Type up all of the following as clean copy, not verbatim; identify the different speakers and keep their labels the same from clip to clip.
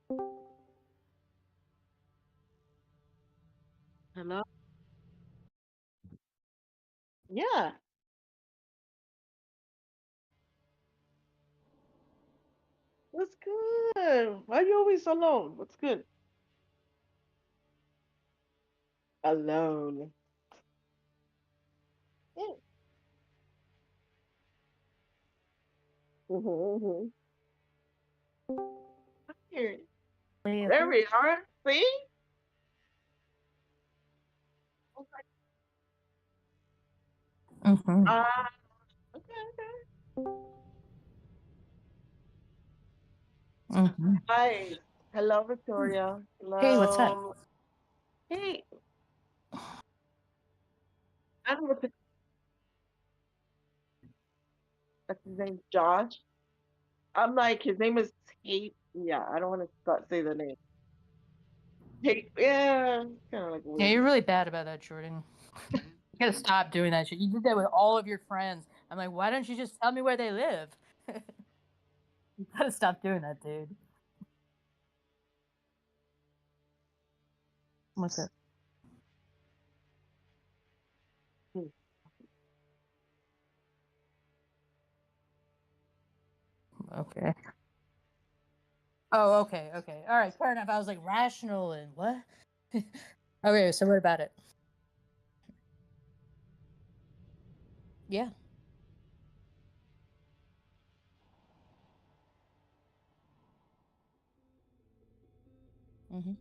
Speaker 1: Hello? Yeah. What's good? Why you always alone? What's good? Alone. Yeah. Mm-hmm. Here. There we are. See? Okay.
Speaker 2: Mhm.
Speaker 1: Ah, okay, okay.
Speaker 2: Mhm.
Speaker 1: Hi. Hello, Victoria.
Speaker 2: Hey, what's up?
Speaker 1: Hello. Hey, I don't know what his name's Josh. I'm like, his name is Tate. Yeah, I don't want to start say the name. Tate. Yeah, kind of like
Speaker 2: Yeah,
Speaker 1: weird.
Speaker 2: you're really bad about that, Jordan. You gotta stop doing that shit. You did that with all of your friends. I'm like, why don't you just tell me where they live? You gotta stop doing that, dude. What's it?
Speaker 1: Hmm.
Speaker 2: Okay. Oh, okay, okay. All right, fair enough. I was like, rational and what? Okay, so what about it? Yeah. Hmm.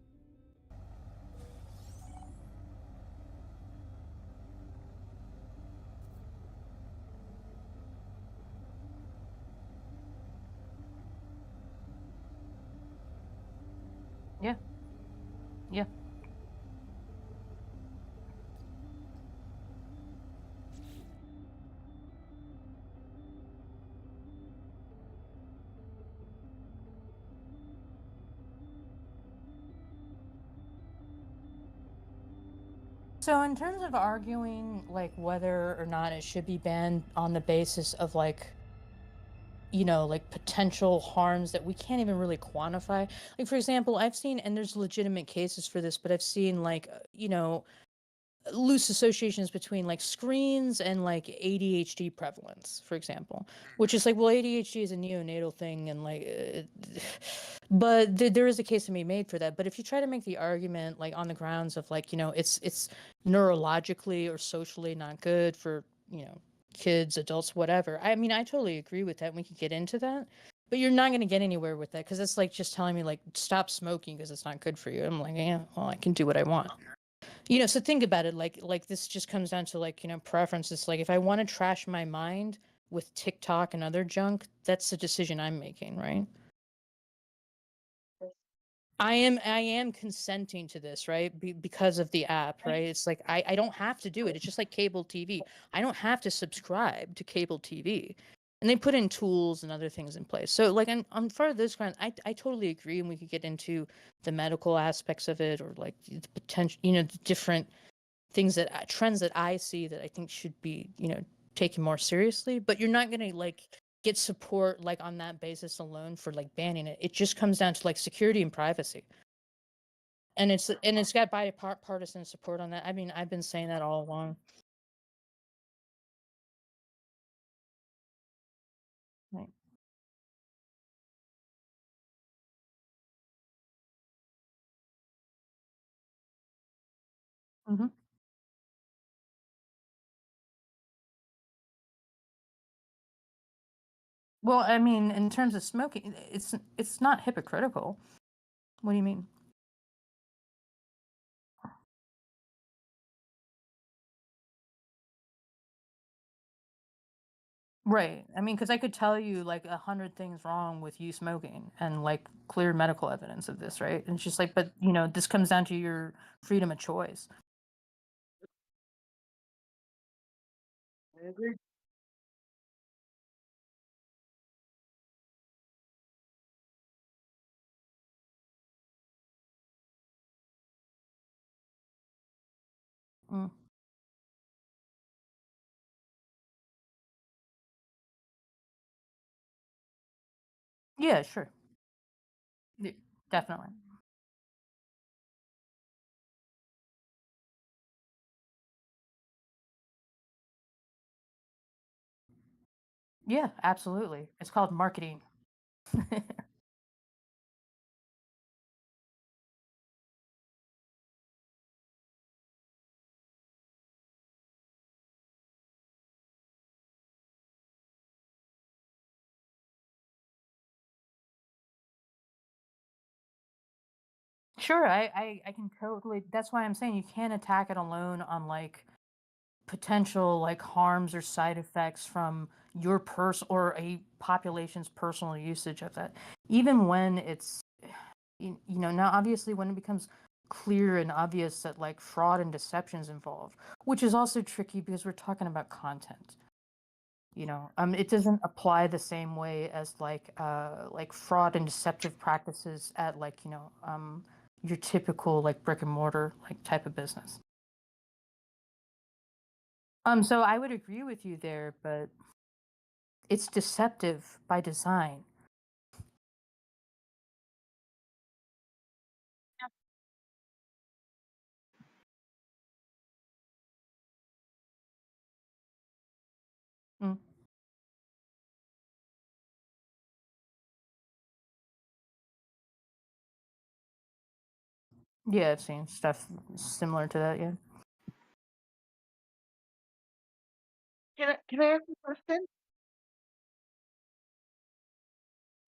Speaker 2: Yeah. Yeah. So in terms of arguing like whether or not it should be banned on the basis of like potential harms that we can't even really quantify. Like, for example, I've seen, and there's legitimate cases for this, but I've seen loose associations between like screens and like ADHD prevalence, for example, which is like, well, ADHD is a neonatal thing, and but there is a case to be made for that. But if you try to make the argument like on the grounds of like, it's neurologically or socially not good for, kids, adults, whatever. I mean, I totally agree with that. We could get into that. But you're not going to get anywhere with that because it's like just telling me like stop smoking because it's not good for you. I'm like, yeah, well, I can do what I want. So think about it, like this just comes down to like, preferences. Like if I want to trash my mind with TikTok and other junk, that's the decision I'm making, right? I am consenting to this, right? Because of the app, right? It's like I don't have to do it. It's just like cable TV. I don't have to subscribe to cable TV. And they put in tools and other things in place. So like on for this kind, I totally agree, and we could get into the medical aspects of it, or like the potential, the different things trends that I see that I think should be, taken more seriously. But you're not gonna like get support like on that basis alone for like banning it. It just comes down to like security and privacy, and it's got bipartisan support on that. I mean, I've been saying that all along. Right. Hmm. Well, I mean, in terms of smoking, it's not hypocritical. What do you mean? Right. I mean, because I could tell you like 100 things wrong with you smoking and like clear medical evidence of this, right? And it's just like, but this comes down to your freedom of choice.
Speaker 1: I agree.
Speaker 2: Mm. Yeah, sure. Yeah, Definitely. Yeah, absolutely. It's called marketing. Sure, I can totally. That's why I'm saying you can't attack it alone on like potential like harms or side effects from your or a population's personal usage of that. Even when it's now obviously when it becomes clear and obvious that like fraud and deception is involved, which is also tricky because we're talking about content. It doesn't apply the same way as like fraud and deceptive practices at like your typical like brick and mortar like type of business. So I would agree with you there, but it's deceptive by design. Mm. Yeah, I've seen stuff similar to that. Yeah.
Speaker 1: Can I ask a question?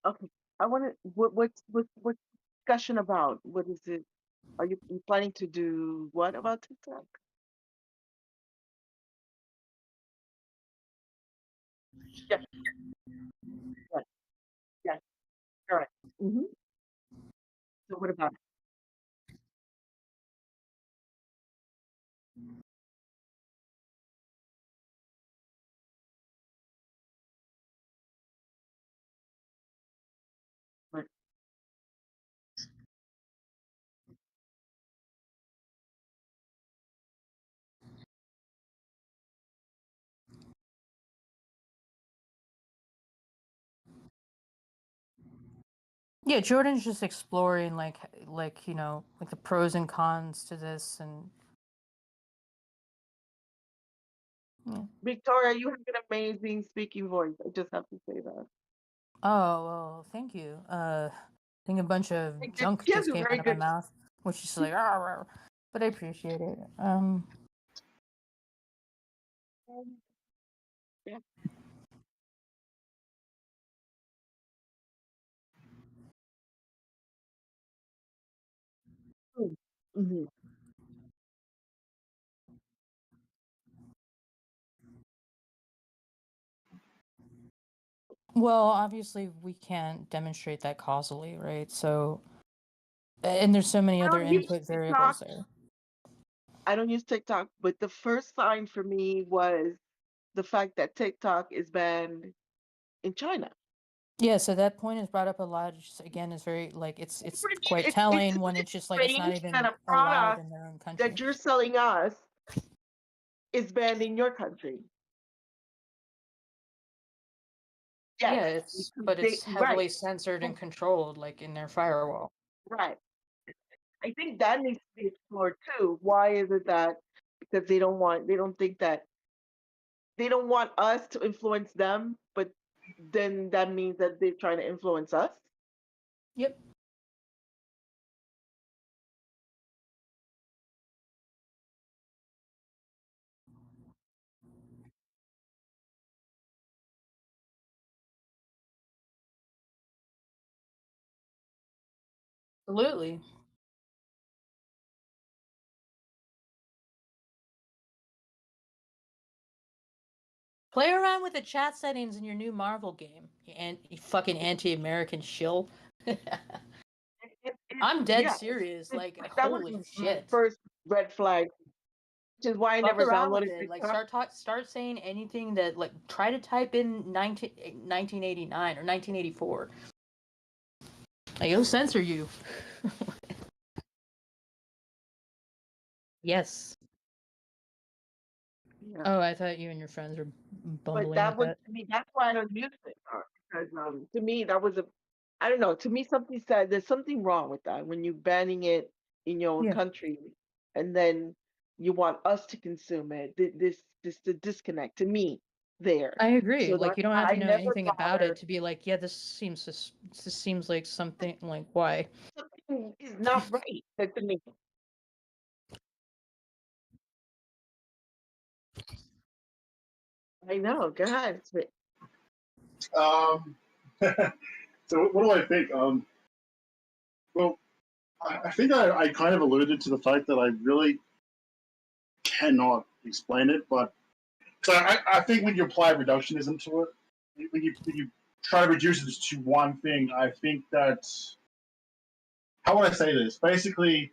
Speaker 1: Okay. I want to. What's discussion about? What is it? Are you planning to do what about TikTok? Yes. Yes. Yes. Correct. Mm-hmm. So what about it? Right.
Speaker 2: Yeah, Jordan's just exploring like the pros and cons to this, and yeah.
Speaker 1: Victoria, you have an amazing speaking voice. I just have to say that.
Speaker 2: Oh well, thank you. I think a bunch of
Speaker 1: Like,
Speaker 2: junk
Speaker 1: she has
Speaker 2: just
Speaker 1: a
Speaker 2: came
Speaker 1: very
Speaker 2: out of my
Speaker 1: good.
Speaker 2: mouth, which is like, "Arr, arr," but I appreciate it.
Speaker 1: Yeah. Mm-hmm.
Speaker 2: Well, obviously we can't demonstrate that causally, right? So, and there's so many
Speaker 1: I
Speaker 2: other
Speaker 1: don't use
Speaker 2: input
Speaker 1: TikTok.
Speaker 2: variables there.
Speaker 1: I don't use TikTok, but the first sign for me was the fact that TikTok is banned in China.
Speaker 2: Yeah, so that point is brought up a lot. It's just, again, it's very like it's
Speaker 1: Pretty sure
Speaker 2: quite
Speaker 1: it's
Speaker 2: telling when
Speaker 1: really
Speaker 2: it's just like it's not
Speaker 1: strange that
Speaker 2: even
Speaker 1: a
Speaker 2: allowed
Speaker 1: product
Speaker 2: in their own
Speaker 1: that
Speaker 2: country.
Speaker 1: you're selling us is banned in your country. Yes,
Speaker 2: Yeah, it's
Speaker 1: because
Speaker 2: but
Speaker 1: they
Speaker 2: it's
Speaker 1: right,
Speaker 2: heavily censored and controlled, like in their firewall.
Speaker 1: right. I think that needs to be explored too. Why is it that because they don't think that they don't want us to influence them, but then that means that they're trying to influence us.
Speaker 2: Yep. Absolutely. Play around with the chat settings in your new Marvel game, you fucking anti-American shill. I'm dead
Speaker 1: Yeah,
Speaker 2: serious. Like,
Speaker 1: that was
Speaker 2: holy
Speaker 1: my
Speaker 2: shit.
Speaker 1: first red flag, which is why I
Speaker 2: Fuck
Speaker 1: never
Speaker 2: around with
Speaker 1: downloaded
Speaker 2: it. Like,
Speaker 1: TikTok.
Speaker 2: start saying anything that like try to type in 1989 or 1984. Like, it'll censor you. Yes.
Speaker 1: Yeah,
Speaker 2: Oh, I thought you and your friends were
Speaker 1: but
Speaker 2: bumbling
Speaker 1: that
Speaker 2: with
Speaker 1: was
Speaker 2: that.
Speaker 1: to me. That's why I don't use TikTok because to me that was a I don't know. To me, something said there's something wrong with that when you banning it in your own
Speaker 2: Yeah,
Speaker 1: country, and then you want us to consume it. This the disconnect to me there.
Speaker 2: I agree.
Speaker 1: So
Speaker 2: Like
Speaker 1: that's
Speaker 2: you don't
Speaker 1: why
Speaker 2: have
Speaker 1: I
Speaker 2: to know
Speaker 1: never
Speaker 2: anything about it
Speaker 1: bother.
Speaker 2: to be like, yeah, this seems like something like why.
Speaker 1: Something is not right. That to me, I know. Go ahead.
Speaker 3: Um, so what do I think? Well, I think I kind of alluded to the fact that I really cannot explain it, but so I think when you apply reductionism to it, when you try to reduce it to one thing, I think that how would I say this? Basically,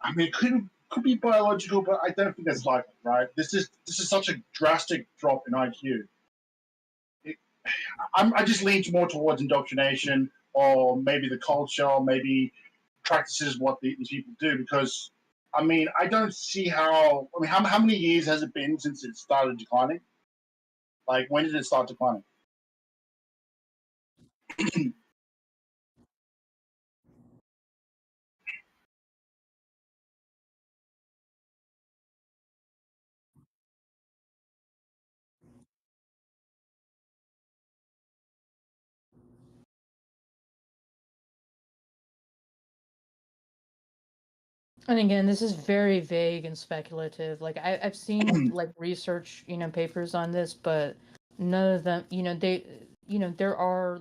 Speaker 3: I mean, it could be biological, but I don't think that's likely, right? This is such a drastic drop in IQ. It, I just lean more towards indoctrination or maybe the culture, maybe practices what these people do because I mean I don't see how I mean how many years has it been since it started declining? Like when did it start declining?
Speaker 2: And again, this is very vague and speculative. Like I've seen like research, papers on this, but none of them, there are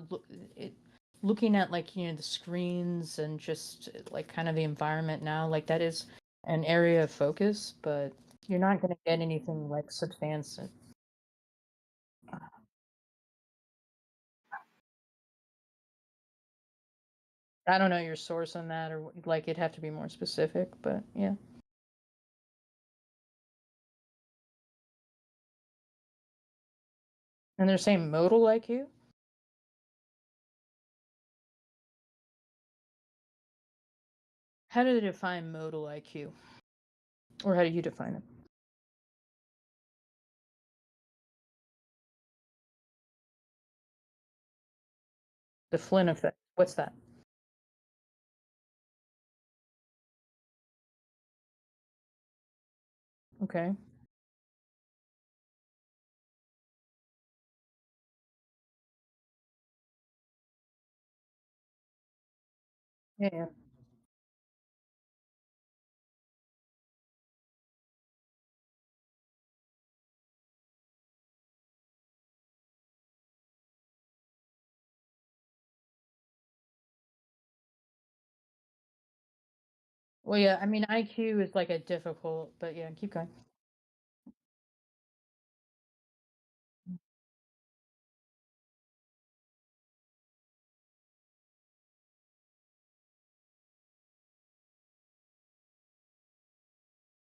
Speaker 2: looking at like the screens and just like kind of the environment now. Like that is an area of focus, but you're not going to get anything like substantive. I don't know your source on that, or like it'd have to be more specific, but yeah. And they're saying modal IQ. How do they define modal IQ? Or how do you define it? The Flynn effect. What's that? Okay. Yeah, yeah. Well, yeah, I mean, IQ is like a difficult, but yeah, keep going.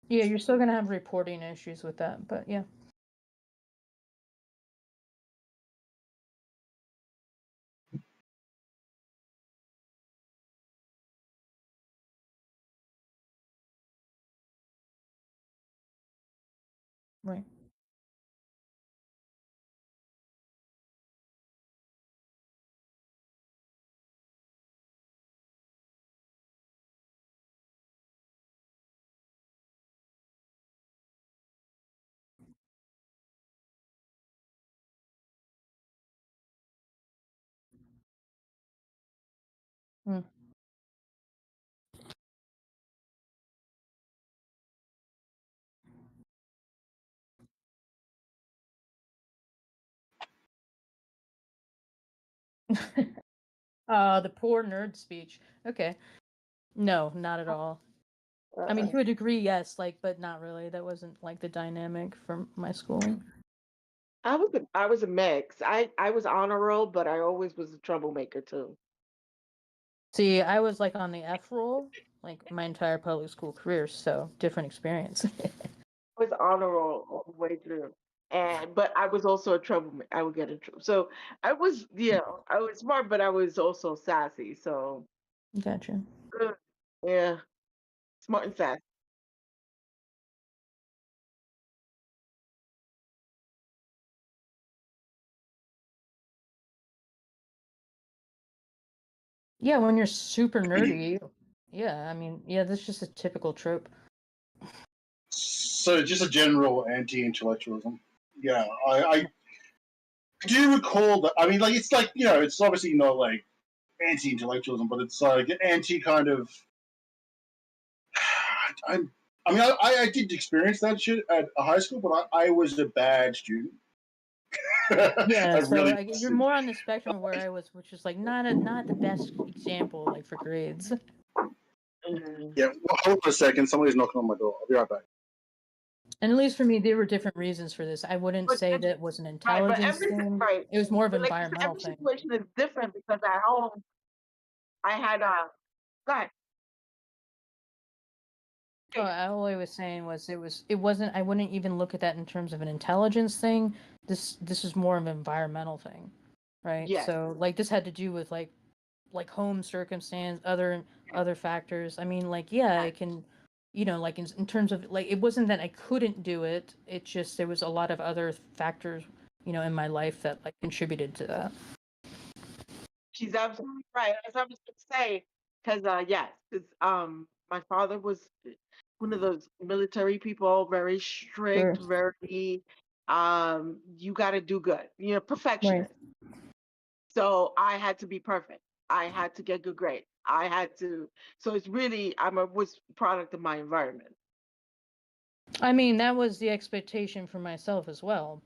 Speaker 2: Yeah, you're still gonna have reporting issues with that, but yeah. Right. Mm. The poor nerd speech. Okay. No, not at all. I mean,
Speaker 1: Uh,
Speaker 2: to a degree, yes, like, but not really. That wasn't like the dynamic for my schooling.
Speaker 1: I was a mix. I was honor roll, but I always was a troublemaker too.
Speaker 2: See, I was like on the F roll, like my entire public school career, so different experience.
Speaker 1: I was honor roll all the way through. And but I was also a troublemaker. I would get in trouble. So I was, I was smart, but I was also sassy. So
Speaker 2: Gotcha.
Speaker 1: good. Yeah, smart and sassy.
Speaker 2: Yeah, when you're super nerdy. Yeah, I mean, yeah, that's just a typical trope.
Speaker 3: So just a general anti-intellectualism. Yeah, I do recall that. I mean, like it's like it's obviously not like anti-intellectualism, but it's like anti kind of. I, I mean, I did experience that shit at a high school, but I was a bad student.
Speaker 2: Yeah,
Speaker 3: I
Speaker 2: so
Speaker 3: really
Speaker 2: like, you're more on the spectrum of where I was, which is like not the best example like for grades.
Speaker 1: Mhm.
Speaker 3: Yeah, well, hold on a second. Somebody's knocking on my door. I'll be right back.
Speaker 2: And at least for me, there were different reasons for this. I wouldn't
Speaker 1: But
Speaker 2: say
Speaker 1: every-
Speaker 2: that was an
Speaker 1: right, but
Speaker 2: intelligence thing.
Speaker 1: right.
Speaker 2: It was more of an
Speaker 1: But like you said,
Speaker 2: environmental
Speaker 1: every
Speaker 2: thing.
Speaker 1: situation is different because at home I had go ahead.
Speaker 2: Oh, all I was saying was it wasn't. I wouldn't even look at that in terms of an intelligence thing. This is more of an environmental thing, right?
Speaker 1: Yes.
Speaker 2: So like this had to do with like home circumstance, other factors. I mean, like yeah, it can, like in terms of like it wasn't that I couldn't do it. It just there was a lot of other factors, in my life that like contributed to that.
Speaker 1: She's absolutely right. As I was going to say, because yes, because my father was one of those military people, very strict,
Speaker 2: Sure.
Speaker 1: very you got to do good,
Speaker 2: Right.
Speaker 1: perfectionist. So I had to be perfect. I had to get good grades. I had to. So it's really was product of my environment.
Speaker 2: I mean, that was the expectation for myself as well,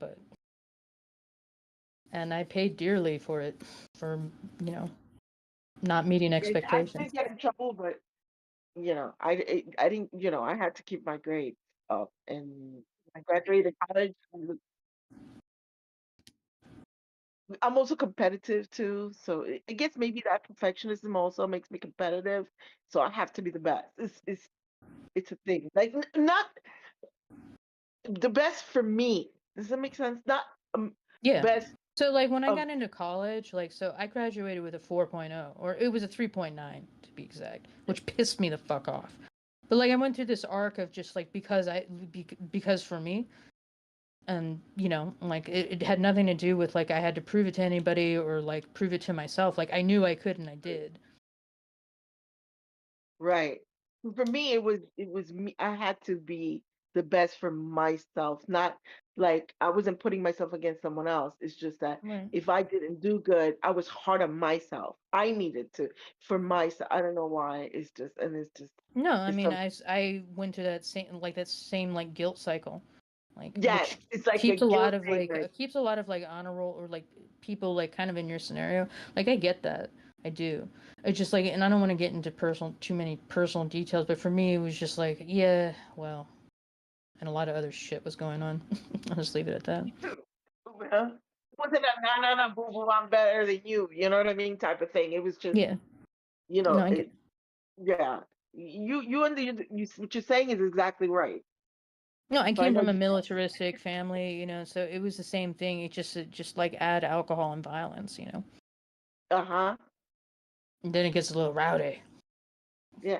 Speaker 2: and I paid dearly for it, for not meeting
Speaker 1: I
Speaker 2: expectations.
Speaker 1: did get in trouble, but I didn't. I had to keep my grades up, and I graduated college. I'm also competitive too, so I guess maybe that perfectionism also makes me competitive. So I have to be the best. It's a thing. Like not the best for me. Does that make sense? Not
Speaker 2: Yeah.
Speaker 1: best.
Speaker 2: So like when I
Speaker 1: Of,
Speaker 2: got into college, like so I graduated with a 4.0, or it was a 3.9 to be exact, which pissed me the fuck off. But like I went through this arc of just like because for me, and like it had nothing to do with like I had to prove it to anybody or like prove it to myself. Like I knew I could and I did.
Speaker 1: right. For me, it was me. I had to be the best for myself. Not like I wasn't putting myself against someone else. It's just that
Speaker 2: Right.
Speaker 1: if I didn't do good, I was hard on myself. I needed to for myself. I don't know why. It's just and it's just
Speaker 2: No, I
Speaker 1: it's
Speaker 2: mean
Speaker 1: some
Speaker 2: I went to that same like guilt cycle, like
Speaker 1: yes.
Speaker 2: which
Speaker 1: It's like a
Speaker 2: keeps a
Speaker 1: guilt
Speaker 2: lot of
Speaker 1: thing.
Speaker 2: like keeps a lot of like honor roll or like people like kind of in your scenario. Like I get that, I do. It's just like, and I don't want to get into too many personal details, but for me it was just like yeah, well, and a lot of other shit was going on. I'll just leave it at that.
Speaker 1: Too. Huh? It wasn't a no, boo boo, I'm better than you. You know what I mean? Type of thing. It was just,
Speaker 2: Yeah, no, I get.
Speaker 1: yeah. What you're saying is exactly right.
Speaker 2: No, I
Speaker 1: So I
Speaker 2: came
Speaker 1: know
Speaker 2: from a
Speaker 1: you.
Speaker 2: militaristic family, so it was the same thing. It just like add alcohol and violence.
Speaker 1: Uh-huh.
Speaker 2: And then it gets a little rowdy.
Speaker 1: Yeah.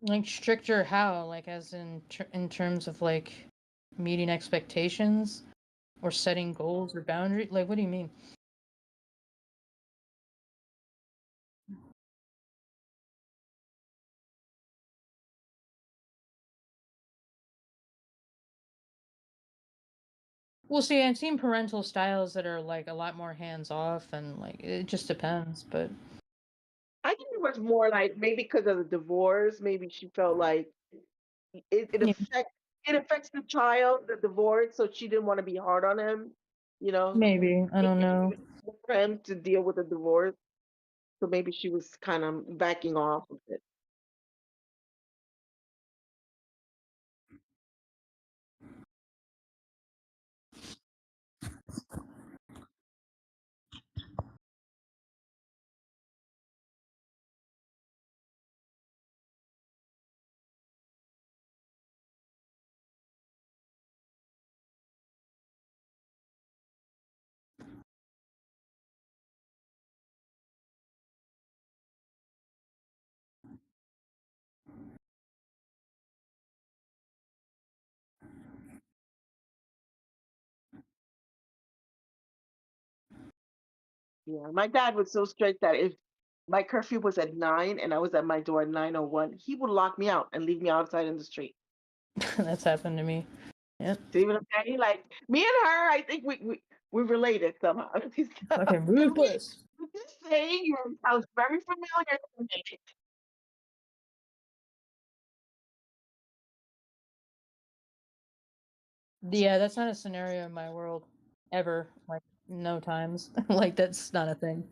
Speaker 2: Like stricter how? Like as in terms of like meeting expectations or setting goals or boundaries? Like what do you mean? Well, see, I've seen parental styles that are like a lot more hands off and like it just depends, but
Speaker 1: I think it was more like maybe because of the divorce, maybe she felt like it
Speaker 2: yeah.
Speaker 1: affected it affects the child, the divorce, so she didn't want to be hard on him, you know,
Speaker 2: Maybe. I
Speaker 1: make
Speaker 2: don't
Speaker 1: it
Speaker 2: know.
Speaker 1: easier for him to deal with the divorce. So maybe she was kind of backing off of it. Yeah, my dad was so strict that if my curfew was at 9 and I was at my door at 9:01, he would lock me out and leave me outside in the street.
Speaker 2: That's happened to me. Yep.
Speaker 1: See what I'm saying? Like me and her, I think we related somehow.
Speaker 2: Fucking ruthless.
Speaker 1: Just saying, sounds very familiar to me.
Speaker 2: Yeah, that's not a scenario in my world ever. Like no times. Like that's not a thing.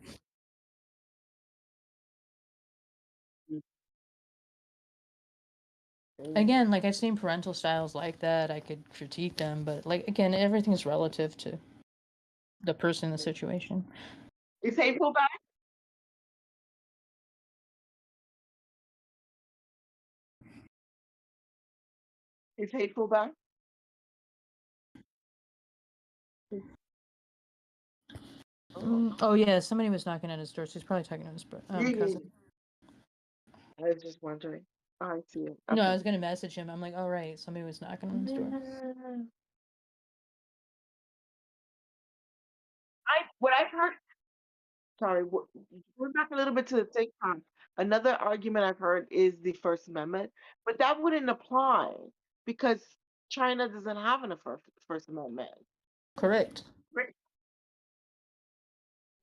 Speaker 2: Again, like I've seen parental styles like that. I could critique them, but like again, everything's relative to the person, the situation.
Speaker 1: Is hateful back? Is hateful back?
Speaker 2: Oh yeah, somebody was knocking at his door. So he's probably talking to his cousin.
Speaker 1: I was just wondering. I see it.
Speaker 2: No, I
Speaker 1: Okay.
Speaker 2: was gonna message him. I'm like, all right, somebody was knocking on his door.
Speaker 1: What I've heard. Sorry, going back a little bit to the TikTok. Another argument I've heard is the First Amendment, but that wouldn't apply because China doesn't have an First Amendment.
Speaker 2: Correct.
Speaker 1: Right.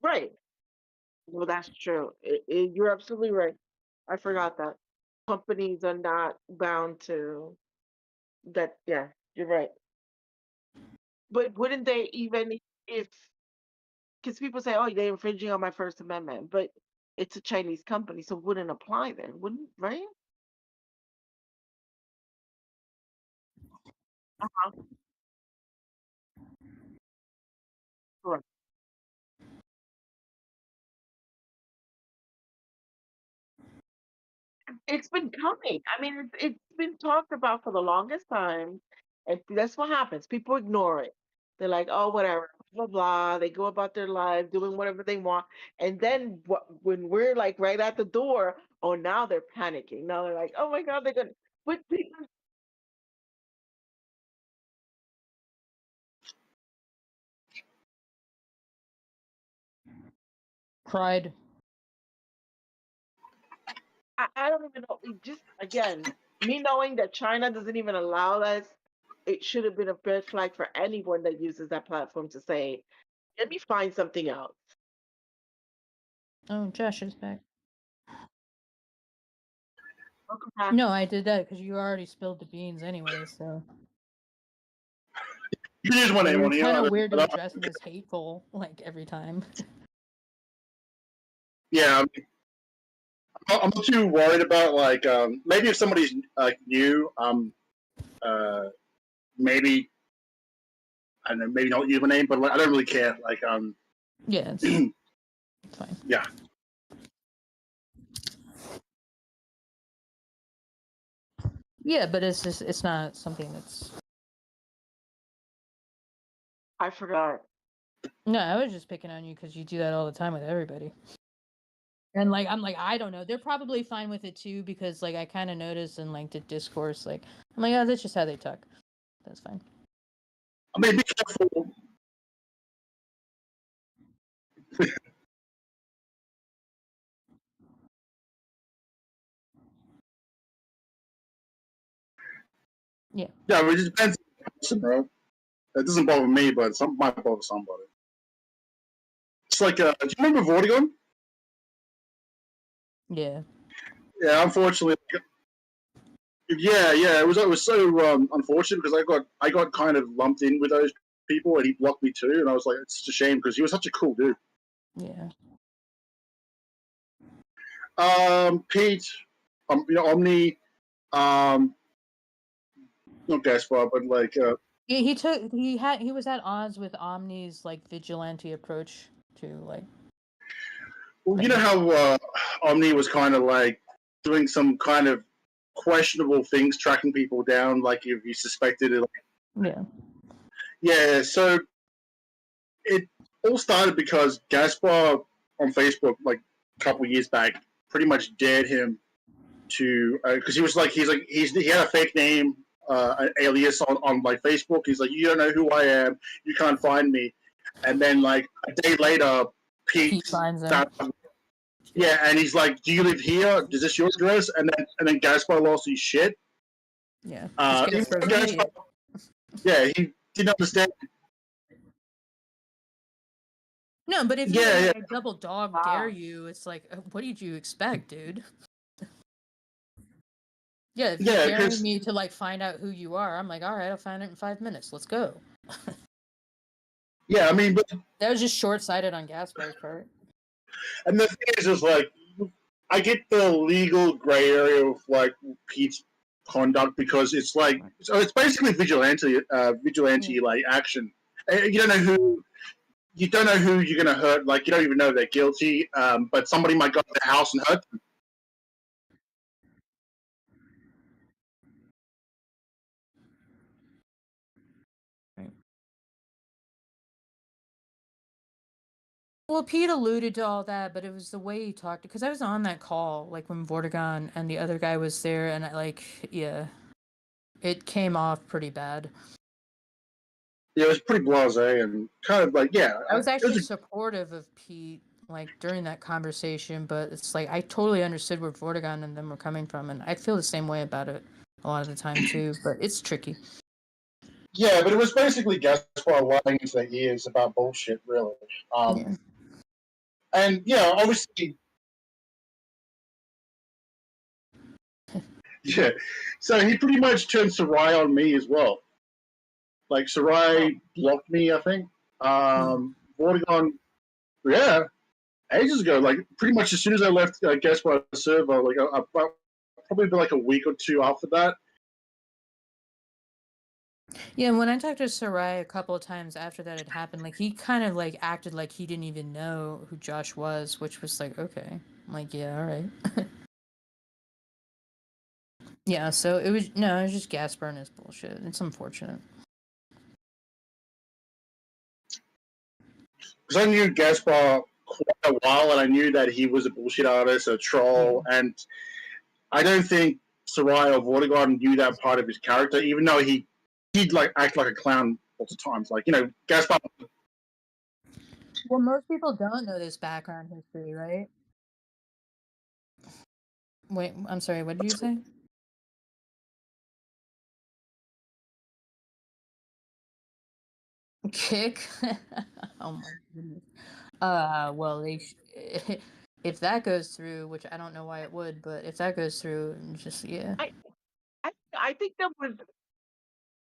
Speaker 1: Right. Well, that's true. You're absolutely right. I forgot that. Companies are not bound to that. Yeah, you're right. But wouldn't they even if because people say, "Oh, they're infringing on my First Amendment," but it's a Chinese company, so it wouldn't apply then, wouldn't right? Uh-huh. Correct. It's been coming. I mean, it's been talked about for the longest time, and that's what happens. People ignore it. They're like, "Oh, whatever, blah blah." They go about their life doing whatever they want, and then when we're like right at the door, oh, now they're panicking. Now they're like, "Oh my God, they're gonna." But people,
Speaker 2: Pride.
Speaker 1: I don't even know. Just again, me knowing that China doesn't even allow us, it should have been a red flag for anyone that uses that platform to say, "Let me find something else."
Speaker 2: Oh, Josh is back.
Speaker 1: Welcome back.
Speaker 2: No, I did that because you already spilled the beans anyway. So
Speaker 3: You can use my name on
Speaker 2: it's
Speaker 3: here.
Speaker 2: kind of weird to address him as hateful like every time.
Speaker 3: Yeah, I'm not too worried about like maybe if somebody's new, maybe I don't know, maybe not use my name, but like, I don't really care. Like
Speaker 2: Yeah, it's fine.
Speaker 3: Yeah.
Speaker 2: Yeah, but it's just it's not something that's.
Speaker 1: I forgot.
Speaker 2: No, I was just picking on you because you do that all the time with everybody. And like I'm like I don't know. They're probably fine with it too because like I kind of noticed in like the discourse like I'm like oh that's just how they talk. That's fine.
Speaker 3: I mean, be careful.
Speaker 2: Yeah.
Speaker 3: Yeah, but it just depends on the person, bro. It doesn't bother me, but some might bother somebody. It's like, do you remember Vortigern?
Speaker 2: Yeah.
Speaker 3: Yeah, unfortunately, Yeah, yeah, it was so unfortunate because I got kind of lumped in with those people, and he blocked me too, and I was like, it's such a shame because he was such a cool dude.
Speaker 2: Yeah.
Speaker 3: Pete, Omni, not Gaspar, but like,
Speaker 2: He was at odds with Omni's like vigilante approach to like.
Speaker 3: well, you know how Omni was kind of like doing some kind of questionable things, tracking people down, like if you suspected it.
Speaker 2: Yeah.
Speaker 3: Yeah, so it all started because Gaspar on Facebook, like a couple years back, pretty much dared him to because he was like he had a fake name, an alias on like Facebook. He's like, you don't know who I am, you can't find me. And then like a day later,
Speaker 2: He
Speaker 3: Pete
Speaker 2: finds him.
Speaker 3: found, yeah, and he's like, do you live here? Is this your address? And then Gaspar lost his shit.
Speaker 2: Yeah.
Speaker 3: Gaspar, yeah, he didn't understand.
Speaker 2: No, but if
Speaker 3: Yeah,
Speaker 2: you
Speaker 3: yeah.
Speaker 2: like, double dog
Speaker 1: Wow.
Speaker 2: dare you, it's like, what did you expect, dude? Yeah, if you're
Speaker 3: Yeah,
Speaker 2: daring
Speaker 3: 'cause-
Speaker 2: me to like find out who you are, I'm like, all right, I'll find it in 5 minutes. Let's go.
Speaker 3: Yeah, I mean, but
Speaker 2: That was just short-sighted on Gaspar's part.
Speaker 3: and the thing is like, I get the legal gray area of like Pete's conduct because it's like, so it's basically vigilante like action. You don't know who you're gonna hurt. Like you don't even know they're guilty, but somebody might go to their house and hurt them.
Speaker 2: Well, Pete alluded to all that, but it was the way he talked. Because I was on that call, like when Vortigern and the other guy was there, and yeah, it came off pretty bad.
Speaker 3: Yeah, it was pretty blasé and kind of like, yeah.
Speaker 2: I was actually supportive of Pete, like during that conversation, but it's like I totally understood where Vortigern and them were coming from, and I feel the same way about it a lot of the time too. But it's tricky.
Speaker 3: Yeah, but it was basically Gaspar lying into their ears about bullshit, really.
Speaker 2: Yeah.
Speaker 3: And yeah, obviously. Yeah, so he pretty much turned Sarai on me as well. Like Sarai blocked me, I think. Vortigern, yeah, ages ago. Like pretty much as soon as I left Gaspar server, like probably been like a week or two after that.
Speaker 2: Yeah, when I talked to Sarai a couple of times after that had happened, like he kind of like acted like he didn't even know who Josh was, which was like, okay. I'm like, yeah, all right. Yeah, so it was just Gaspar and his bullshit. It's unfortunate.
Speaker 3: Because I knew Gaspar quite a while, and I knew that he was a bullshit artist, a troll, and I don't think Sarai or Vortigern knew that part of his character, even though he did like act like a clown lots of times. Like, you know, Gaspar.
Speaker 2: Well, most people don't know this background history, right? Wait, I'm sorry, what did you say? Kick? Oh my goodness. Well, if that goes through, which I don't know why it would, but if that goes through, just yeah,
Speaker 1: I think that was.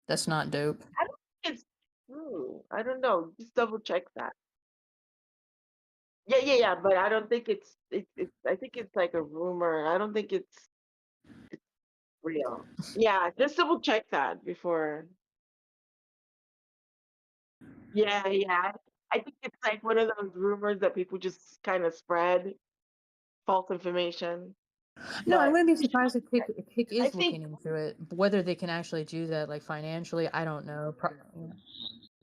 Speaker 2: that's not dope.
Speaker 1: I don't think it's true. I don't know. Just double check that. Yeah. But I don't think it's. I think it's like a rumor. I don't think it's real. Yeah, just double check that before. Yeah. I think it's like one of those rumors that people just kind of spread false information.
Speaker 2: No, I
Speaker 1: But
Speaker 2: wouldn't be surprised if Kick
Speaker 1: I
Speaker 2: is
Speaker 1: think
Speaker 2: looking into it. Whether they can actually do that, like financially, I don't know.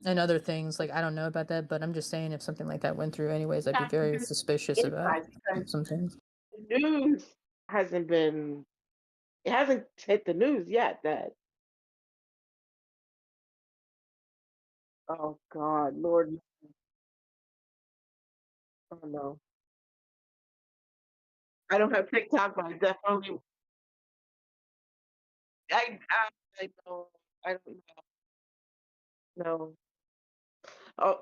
Speaker 2: And other things, like I don't know about that, but I'm just saying if something like that went through anyways, I'd be very suspicious about
Speaker 1: inside because
Speaker 2: some things.
Speaker 1: the news hasn't been. It hasn't hit the news yet. That. Oh God, Lord, oh no. I don't have TikTok, but I definitely. I know. I don't know. Oh,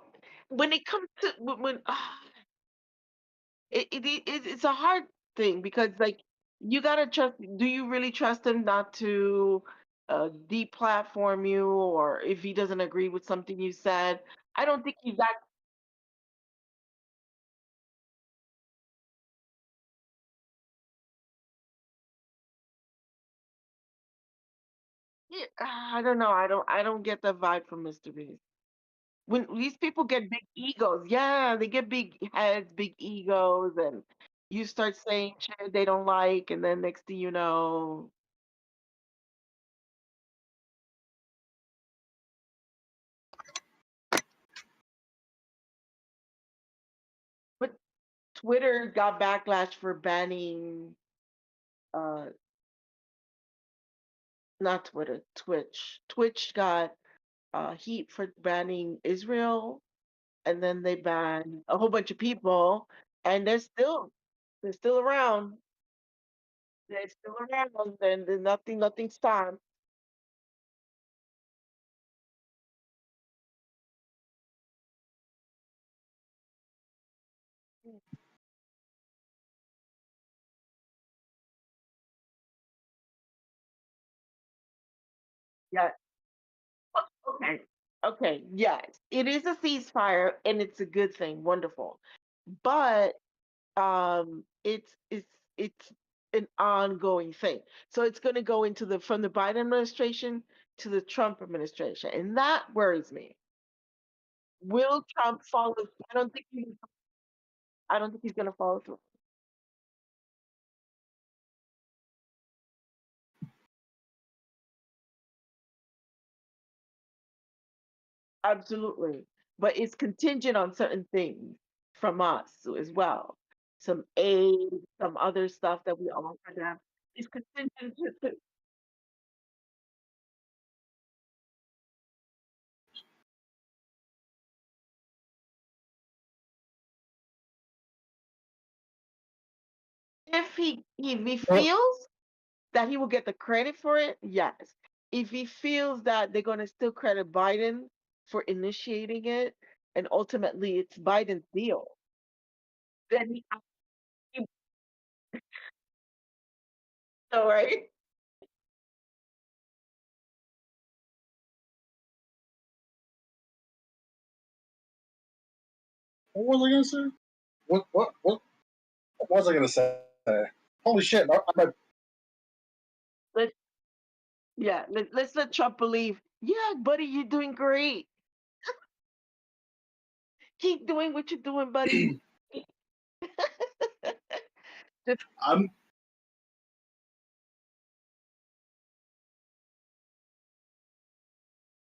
Speaker 1: when it comes to when it's a hard thing because like You gotta trust. Do you really trust him not to deplatform you, or if he doesn't agree with something you said? I don't think he's that. I don't know. I don't get the vibe from Mr. Beast. When these people get big egos, yeah, they get big heads, big egos, and you start saying shit they don't like, and then next thing you know, but Twitter got backlash for banning, uh, not Twitter, Twitch. Twitch got heat for banning Israel, and then they banned a whole bunch of people, and they're still around. They're still around, and there's nothing stopped. Yeah. Okay. Okay. Yes, it is a ceasefire, and it's a good thing. Wonderful, but it's an ongoing thing. So it's going to go into the from the Biden administration to the Trump administration, and that worries me. Will Trump follow? I don't think he's going to follow through. Absolutely. But it's contingent on certain things from us as well. Some aid, some other stuff that we offer them. It's contingent to if he
Speaker 3: Well,
Speaker 1: feels that he will get the credit for it, yes. If he feels that they're gonna still credit Biden for initiating it and ultimately it's Biden's deal, then he so right?
Speaker 3: what was I gonna say? What was I gonna say? Holy shit! I'm
Speaker 1: Let yeah, let's let Trump believe, yeah, buddy, you're doing great. Keep doing what you're doing, buddy. Just
Speaker 3: I'm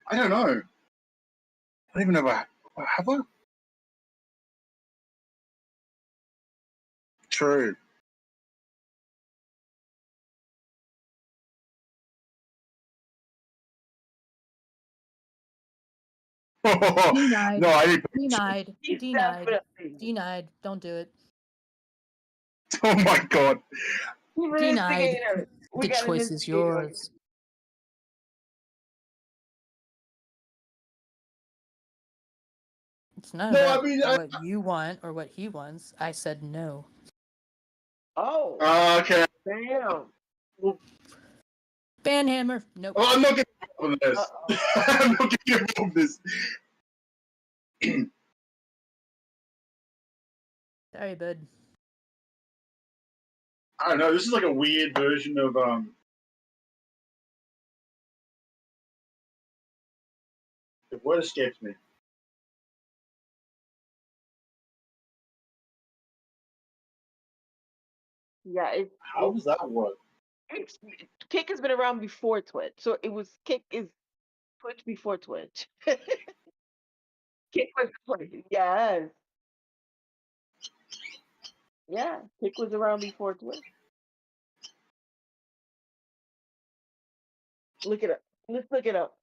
Speaker 3: I don't know. I don't even know if I have I. True.
Speaker 2: Denied.
Speaker 3: No, I didn't.
Speaker 2: Denied.
Speaker 1: he's
Speaker 2: Denied.
Speaker 1: definitely
Speaker 2: Denied. Don't do it.
Speaker 3: Oh my god.
Speaker 1: he's an
Speaker 2: Denied.
Speaker 1: instigator. We
Speaker 2: The
Speaker 1: got an
Speaker 2: choice is
Speaker 1: instigator on
Speaker 2: yours. It's not
Speaker 3: No, I
Speaker 2: about
Speaker 3: mean,
Speaker 2: what you want or what he wants. I said no.
Speaker 1: Oh,
Speaker 3: okay.
Speaker 1: damn.
Speaker 3: Well,
Speaker 2: Banhammer. Nope.
Speaker 3: I'm not getting involved in this.
Speaker 1: Uh-oh.
Speaker 3: I'm not getting involved in this.
Speaker 2: Sorry, bud.
Speaker 3: I don't know. This is like a weird version of The word escapes me.
Speaker 1: Yeah,
Speaker 3: How does that work?
Speaker 1: it's Kick has been around before Twitch. So it was Kick is Twitch before Twitch. Kick was Twitch. Yes. Yeah. Kick was around before Twitch. Look it up. Let's look it up.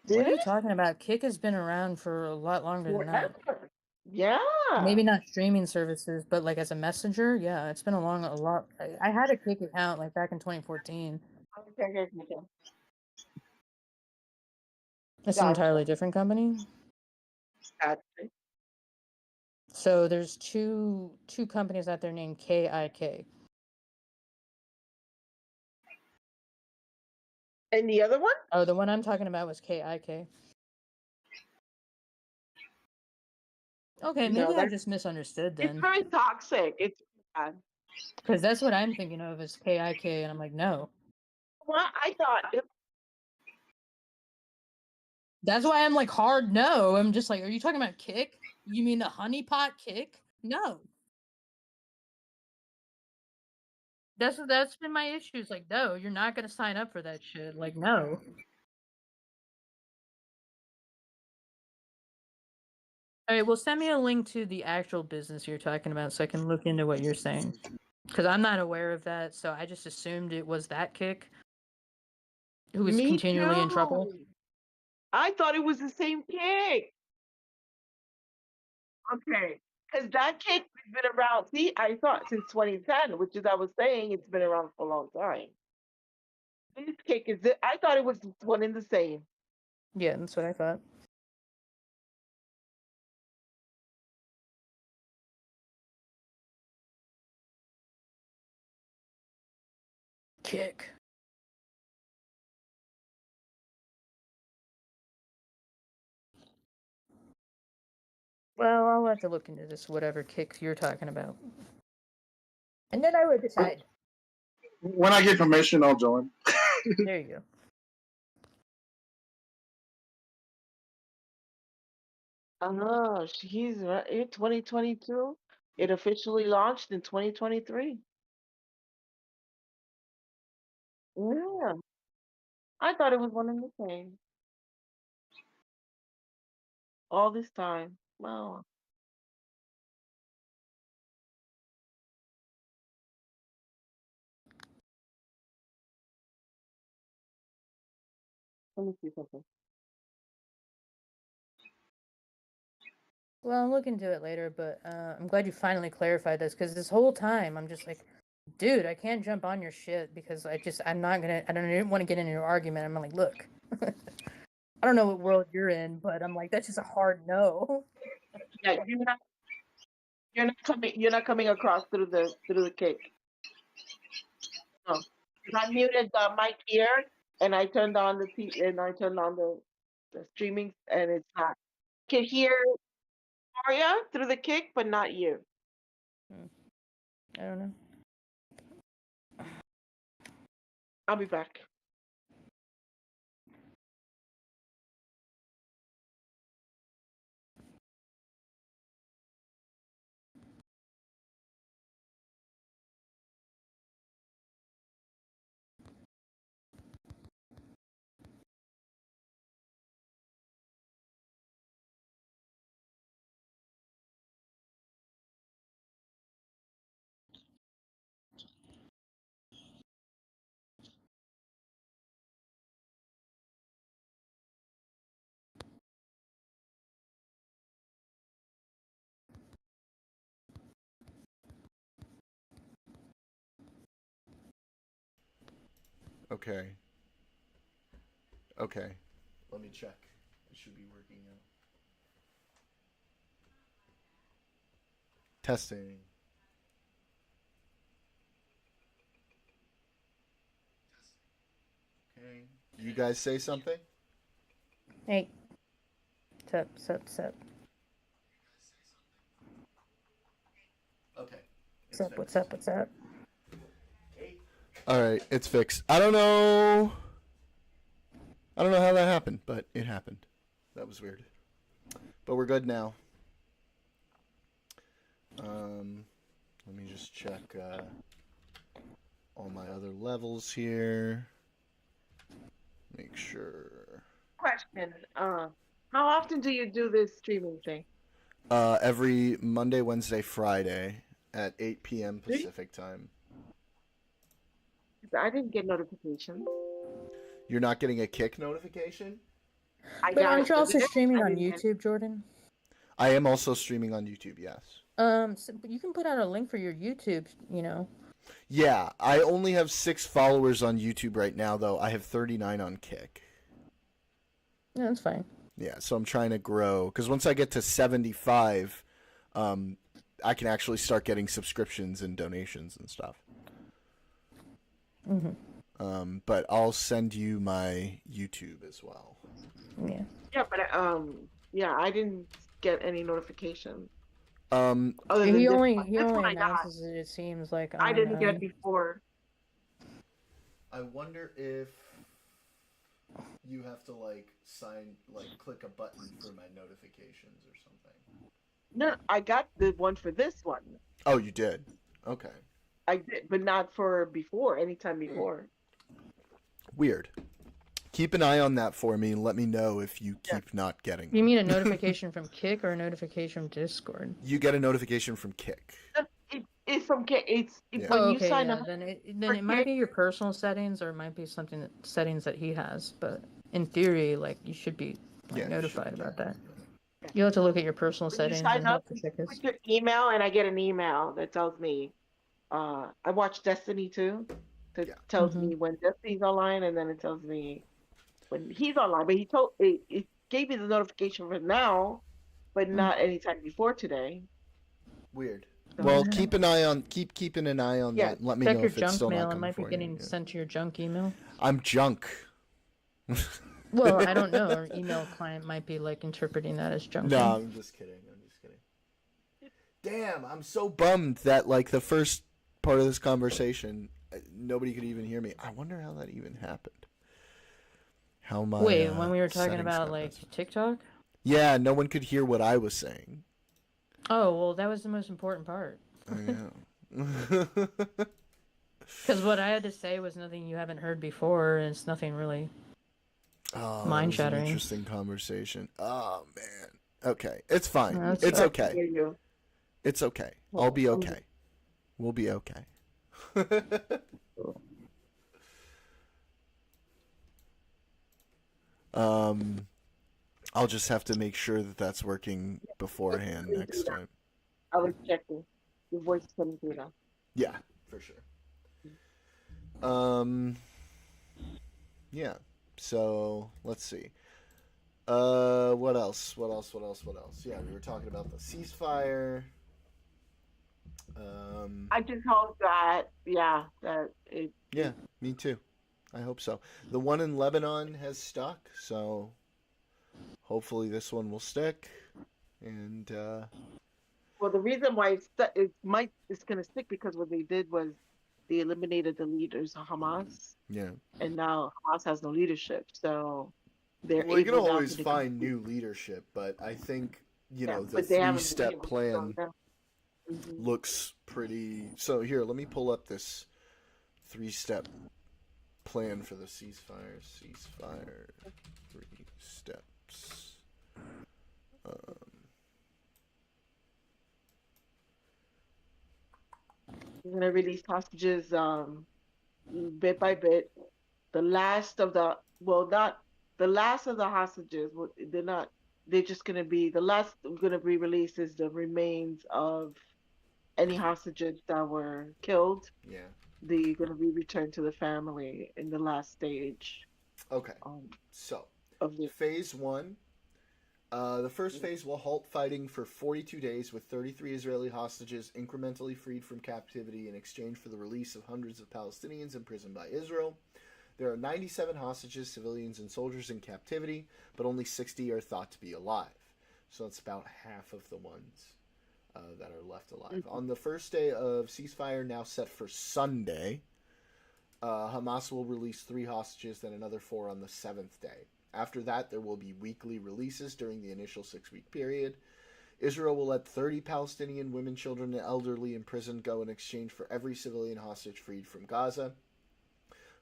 Speaker 2: What
Speaker 1: Did
Speaker 2: are you
Speaker 1: it?
Speaker 2: talking about? Kick has been around for a lot longer than that.
Speaker 1: Forever. Yeah.
Speaker 2: Maybe not streaming services, but like as a messenger, yeah, it's been a lot. I had a Kick account like back in 2014.
Speaker 1: Okay, okay, okay.
Speaker 2: It's an
Speaker 1: Gotcha.
Speaker 2: entirely different company.
Speaker 1: Actually.
Speaker 2: So there's two companies out there named KIK.
Speaker 1: And the other one?
Speaker 2: Oh, the one I'm talking about was KIK. Okay,
Speaker 1: No,
Speaker 2: maybe I
Speaker 1: that's
Speaker 2: just misunderstood
Speaker 1: it's
Speaker 2: then.
Speaker 1: very toxic. It's bad.
Speaker 2: Because that's what I'm thinking of is KIK, and I'm like, no.
Speaker 1: Well, I thought
Speaker 2: That's why I'm like hard no. I'm just like, are you talking about Kick? You mean the honeypot Kick? No. That's been my issues. Like, no, you're not gonna sign up for that shit. Like, no. All right, well, send me a link to the actual business you're talking about so I can look into what you're saying. Because I'm not aware of that, so I just assumed it was that Kick who was
Speaker 1: me
Speaker 2: continually in trouble.
Speaker 1: too. I thought it was the same cake. Okay. Because that cake has been around. See, I thought since 2010, which is I was saying it's been around for a long time. This cake is I thought it was one and the same.
Speaker 2: Yeah, that's what I thought. Kick. Well, I'll have to look into this, whatever Kick you're talking about. And then I would decide.
Speaker 3: When I get permission, I'll join.
Speaker 2: There you go.
Speaker 1: Oh, he's right. In 2022, it officially launched in 2023. Yeah, I thought it was one and the same all this time. Wow. Let me see something.
Speaker 2: Well, I'll look into it later, but I'm glad you finally clarified this because this whole time I'm just like, dude, I can't jump on your shit because I'm not gonna, I didn't want to get into an argument. I'm like, look, I don't know what world you're in, but I'm like, that's just a hard no.
Speaker 1: Yeah, you're not coming across through the cake. No. 'Cause I muted the mic here and I turned on and I turned on the streaming and it's not. Can hear Maria through the kick, but not you.
Speaker 2: I don't know.
Speaker 1: I'll be back.
Speaker 4: Okay. Okay. Let me check. It should be working now. Testing. Okay. You guys say something?
Speaker 2: Hey, sup.
Speaker 4: Okay.
Speaker 2: What's up?
Speaker 4: All right, it's fixed. I don't know how that happened, but it happened. That was weird. But we're good now. Let me just check all my other levels here. Make sure.
Speaker 1: Question. How often do you do this streaming thing?
Speaker 4: Every Monday, Wednesday, Friday at 8 p.m. Pacific time.
Speaker 1: I didn't get notifications.
Speaker 4: You're not getting a kick notification?
Speaker 2: But aren't you also
Speaker 1: I
Speaker 2: streaming on
Speaker 1: didn't get-
Speaker 2: YouTube, Jordan?
Speaker 4: I am also streaming on YouTube, yes.
Speaker 2: So you can put out a link for your YouTube, you know.
Speaker 4: Yeah, I only have 6 followers on YouTube right now, though. I have 39 on Kick.
Speaker 2: Yeah, that's fine.
Speaker 4: Yeah, so I'm trying to grow because once I get to 75, I can actually start getting subscriptions and donations and stuff. But I'll send you my YouTube as well.
Speaker 2: Yeah.
Speaker 1: Yeah, but yeah, I didn't get any notification
Speaker 4: Um,
Speaker 1: other
Speaker 2: He
Speaker 1: than this
Speaker 2: only
Speaker 1: one.
Speaker 2: he
Speaker 1: This
Speaker 2: only
Speaker 1: one I got.
Speaker 2: announces it. It seems like
Speaker 1: I
Speaker 2: on
Speaker 1: didn't get before.
Speaker 4: I wonder if you have to click a button for my notifications or something.
Speaker 1: No, I got the one for this one.
Speaker 4: Oh, you did? Okay.
Speaker 1: I did, but not for before. Anytime before.
Speaker 4: Weird. Keep an eye on that for me and let me know if you
Speaker 1: Yeah.
Speaker 4: keep not getting
Speaker 2: You
Speaker 4: them.
Speaker 2: mean a notification from Kick or a notification from Discord?
Speaker 4: You get a notification from Kick.
Speaker 1: It's from K. It's
Speaker 4: Yeah.
Speaker 1: when
Speaker 2: Oh,
Speaker 1: you
Speaker 2: okay,
Speaker 1: sign
Speaker 2: yeah.
Speaker 1: up.
Speaker 2: Then it
Speaker 1: for
Speaker 2: might
Speaker 1: Kick.
Speaker 2: be your personal settings, or it might be settings that he has. But in theory, like you should be
Speaker 4: Yeah, you
Speaker 2: notified
Speaker 4: should.
Speaker 2: about that. You have to look at your personal
Speaker 1: When you
Speaker 2: settings
Speaker 1: sign
Speaker 2: and
Speaker 1: up,
Speaker 2: what the check is.
Speaker 1: put your email, and I get an email that tells me. I watch Destiny too. That
Speaker 4: Yeah.
Speaker 1: tells me when Destiny's online, and then it tells me when he's online. But it gave me the notification for now, but not anytime before today.
Speaker 4: Weird.
Speaker 1: So-
Speaker 4: Well, keep keeping an eye on
Speaker 1: Yeah,
Speaker 4: that and let me
Speaker 2: Check
Speaker 4: know
Speaker 2: your
Speaker 4: if it's
Speaker 2: junk
Speaker 4: still
Speaker 2: mail.
Speaker 4: not
Speaker 2: It
Speaker 4: coming
Speaker 2: might be
Speaker 4: for you.
Speaker 2: getting
Speaker 4: Yeah.
Speaker 2: sent to your junk email.
Speaker 4: I'm junk.
Speaker 2: Well, I don't know. Our email client might be like interpreting that as junk.
Speaker 4: No,
Speaker 2: mail.
Speaker 4: I'm just kidding. Damn, I'm so bummed that like the first part of this conversation, nobody could even hear me. I wonder how that even happened. How my
Speaker 2: Wait, when we were talking
Speaker 4: settings
Speaker 2: about
Speaker 4: got
Speaker 2: like
Speaker 4: messed up.
Speaker 2: TikTok?
Speaker 4: Yeah, no one could hear what I was saying.
Speaker 2: Oh, well, that was the most important part.
Speaker 4: I know.
Speaker 2: Because what I had to say was nothing you haven't heard before, and it's nothing really.
Speaker 4: Oh, that was an
Speaker 2: Mind-shattering.
Speaker 4: interesting conversation. Oh man. Okay, it's fine.
Speaker 2: No, that's
Speaker 4: It's
Speaker 2: fine.
Speaker 1: I
Speaker 4: okay.
Speaker 1: hear you.
Speaker 4: It's okay. I'll be okay. We'll be okay. I'll just have to make sure that that's working beforehand next time.
Speaker 1: I was checking. Your voice is coming through now.
Speaker 4: Yeah, for sure. Yeah. So let's see. What else? Yeah, we were talking about the ceasefire.
Speaker 1: I just hope that that it.
Speaker 4: Yeah, me too. I hope so. The one in Lebanon has stuck, so hopefully this one will stick. And
Speaker 1: Well, the reason why it's gonna stick because what they did was they eliminated the leaders of Hamas,
Speaker 4: yeah,
Speaker 1: and now Hamas has no leadership. So they're
Speaker 4: well, you can
Speaker 1: able now
Speaker 4: always
Speaker 1: to
Speaker 4: find new leadership, but I think the
Speaker 1: but they haven't been
Speaker 4: three-step
Speaker 1: able to
Speaker 4: plan
Speaker 1: go down. Mhm.
Speaker 4: looks pretty. So here, let me pull up this three-step plan for the ceasefire. Ceasefire, 3 steps.
Speaker 1: They're gonna release hostages bit by bit. The last of the not the last of the hostages. They're not. They're just gonna be the last. Gonna be released is the remains of any hostages that were killed.
Speaker 4: Yeah.
Speaker 1: They're gonna be returned to the family in the last stage
Speaker 4: Okay. So
Speaker 1: of the.
Speaker 4: phase 1. The first phase will halt fighting for 42 days with 33 Israeli hostages incrementally freed from captivity in exchange for the release of hundreds of Palestinians imprisoned by Israel. There are 97 hostages, civilians, and soldiers in captivity, but only 60 are thought to be alive. So that's about half of the ones that are left alive. On the first day of ceasefire, now set for Sunday, Hamas will release 3 hostages, then another 4 on the 7th day. After that, there will be weekly releases during the initial 6-week period. Israel will let 30 Palestinian women, children, and elderly imprisoned go in exchange for every civilian hostage freed from Gaza.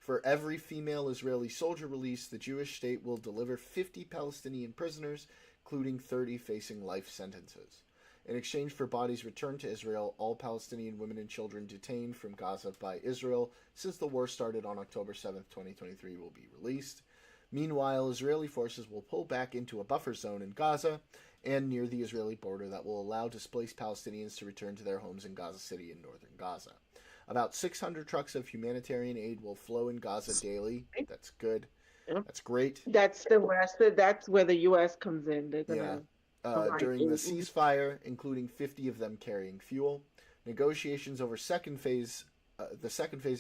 Speaker 4: For every female Israeli soldier released, the Jewish state will deliver 50 Palestinian prisoners, including 30 facing life sentences. In exchange for bodies returned to Israel, all Palestinian women and children detained from Gaza by Israel since the war started on October 7, 2023 will be released. Meanwhile, Israeli forces will pull back into a buffer zone in Gaza and near the Israeli border that will allow displaced Palestinians to return to their homes in Gaza City and northern Gaza. About 600 trucks of humanitarian aid will flow in Gaza daily. That's good.
Speaker 1: Yep.
Speaker 4: That's great.
Speaker 1: That's that's where the U.S. comes in. They're
Speaker 4: Yeah.
Speaker 1: gonna provide
Speaker 4: During the
Speaker 1: aid.
Speaker 4: ceasefire, including 50 of them carrying fuel. Negotiations over the second phase of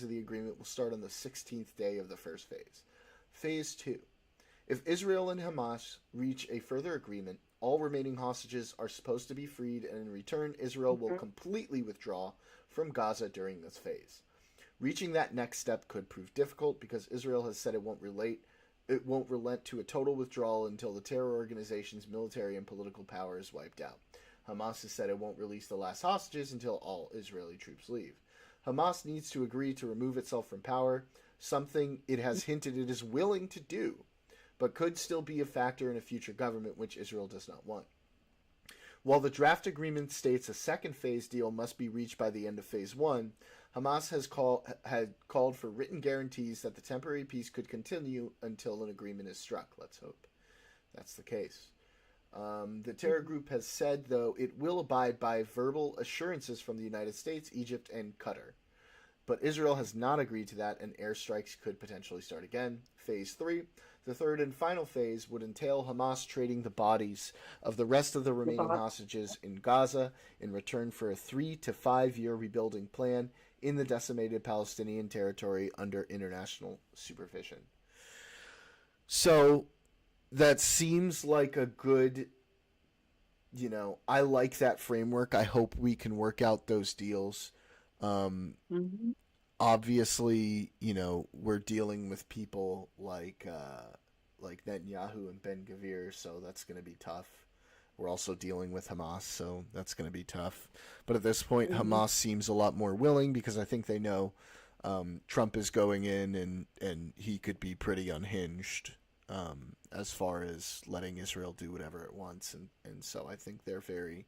Speaker 4: the agreement will start on the 16th day of the first phase. Phase 2. If Israel and Hamas reach a further agreement, all remaining hostages are supposed to be freed, and in return, Israel will completely withdraw from Gaza during this phase. Reaching that next step could prove difficult because Israel has said it won't relent to a total withdrawal until the terror organization's military and political power is wiped out. Hamas has said it won't release the last hostages until all Israeli troops leave. Hamas needs to agree to remove itself from power, something it has hinted it is willing to do, but could still be a factor in a future government which Israel does not want. While the draft agreement states a second phase deal must be reached by the end of phase 1, Hamas had called for written guarantees that the temporary peace could continue until an agreement is struck. Let's hope that's the case. The terror group has said, though, it will abide by verbal assurances from the United States, Egypt, and Qatar. But Israel has not agreed to that, and airstrikes could potentially start again. Phase 3, the third and final phase, would entail Hamas trading the bodies of the rest of the remaining hostages in Gaza in return for a 3 to 5 year rebuilding plan in the decimated Palestinian territory under international supervision. So that seems like a good, I like that framework. I hope we can work out those deals. Obviously, we're dealing with people like Netanyahu and Ben Gvir, so that's going to be tough. We're also dealing with Hamas, so that's going to be tough. But at this point, Hamas seems a lot more willing because I think they know Trump is going in and he could be pretty unhinged as far as letting Israel do whatever it wants. And so I think they're very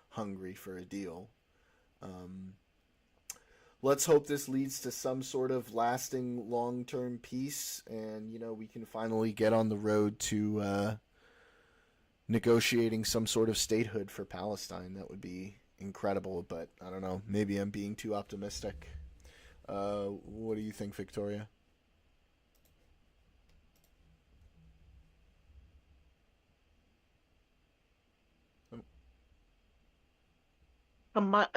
Speaker 4: hungry for a deal. Let's hope this leads to some sort of lasting long-term peace and, we can finally get on the road to negotiating some sort of statehood for Palestine. That would be incredible, but I don't know. Maybe I'm being too optimistic. What do you think, Victoria?
Speaker 1: Well,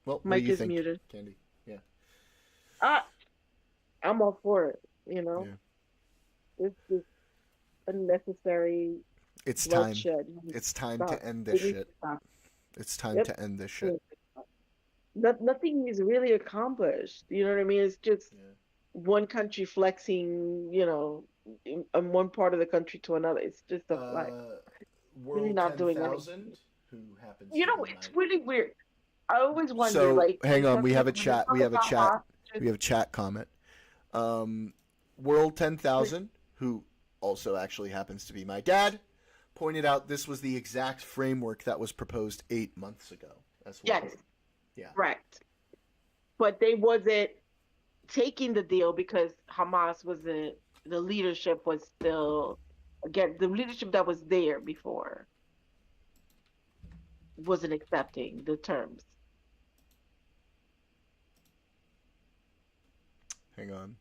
Speaker 4: What
Speaker 1: Mike
Speaker 4: do you
Speaker 1: is
Speaker 4: think,
Speaker 1: muted.
Speaker 4: Candy? Yeah.
Speaker 1: I'm all for it.
Speaker 4: Yeah.
Speaker 1: It's just unnecessary
Speaker 4: It's time.
Speaker 1: bloodshed.
Speaker 4: It's time
Speaker 1: Stop.
Speaker 4: to end this
Speaker 1: It needs
Speaker 4: shit.
Speaker 1: to stop.
Speaker 4: It's time
Speaker 1: Yep.
Speaker 4: to end this shit.
Speaker 1: Nothing is really accomplished. You know what I mean? It's just one country flexing, in one part of the country to another. It's just a flex.
Speaker 4: World
Speaker 1: Really not doing
Speaker 4: 10,000, who happens to be
Speaker 1: It's
Speaker 4: my...
Speaker 1: really weird. I always wonder,
Speaker 4: So,
Speaker 1: like,
Speaker 4: hang on, we have a
Speaker 1: when
Speaker 4: chat.
Speaker 1: talk
Speaker 4: We have a
Speaker 1: about
Speaker 4: chat.
Speaker 1: hostages-
Speaker 4: We have a chat comment. World 10,000, who also actually happens to be my dad, pointed out this was the exact framework that was proposed 8 months ago as well.
Speaker 1: Yes.
Speaker 4: Yeah.
Speaker 1: Correct. But they wasn't taking the deal because Hamas wasn't, the leadership was still, again, the leadership that was there before wasn't accepting the terms.
Speaker 4: Hang on.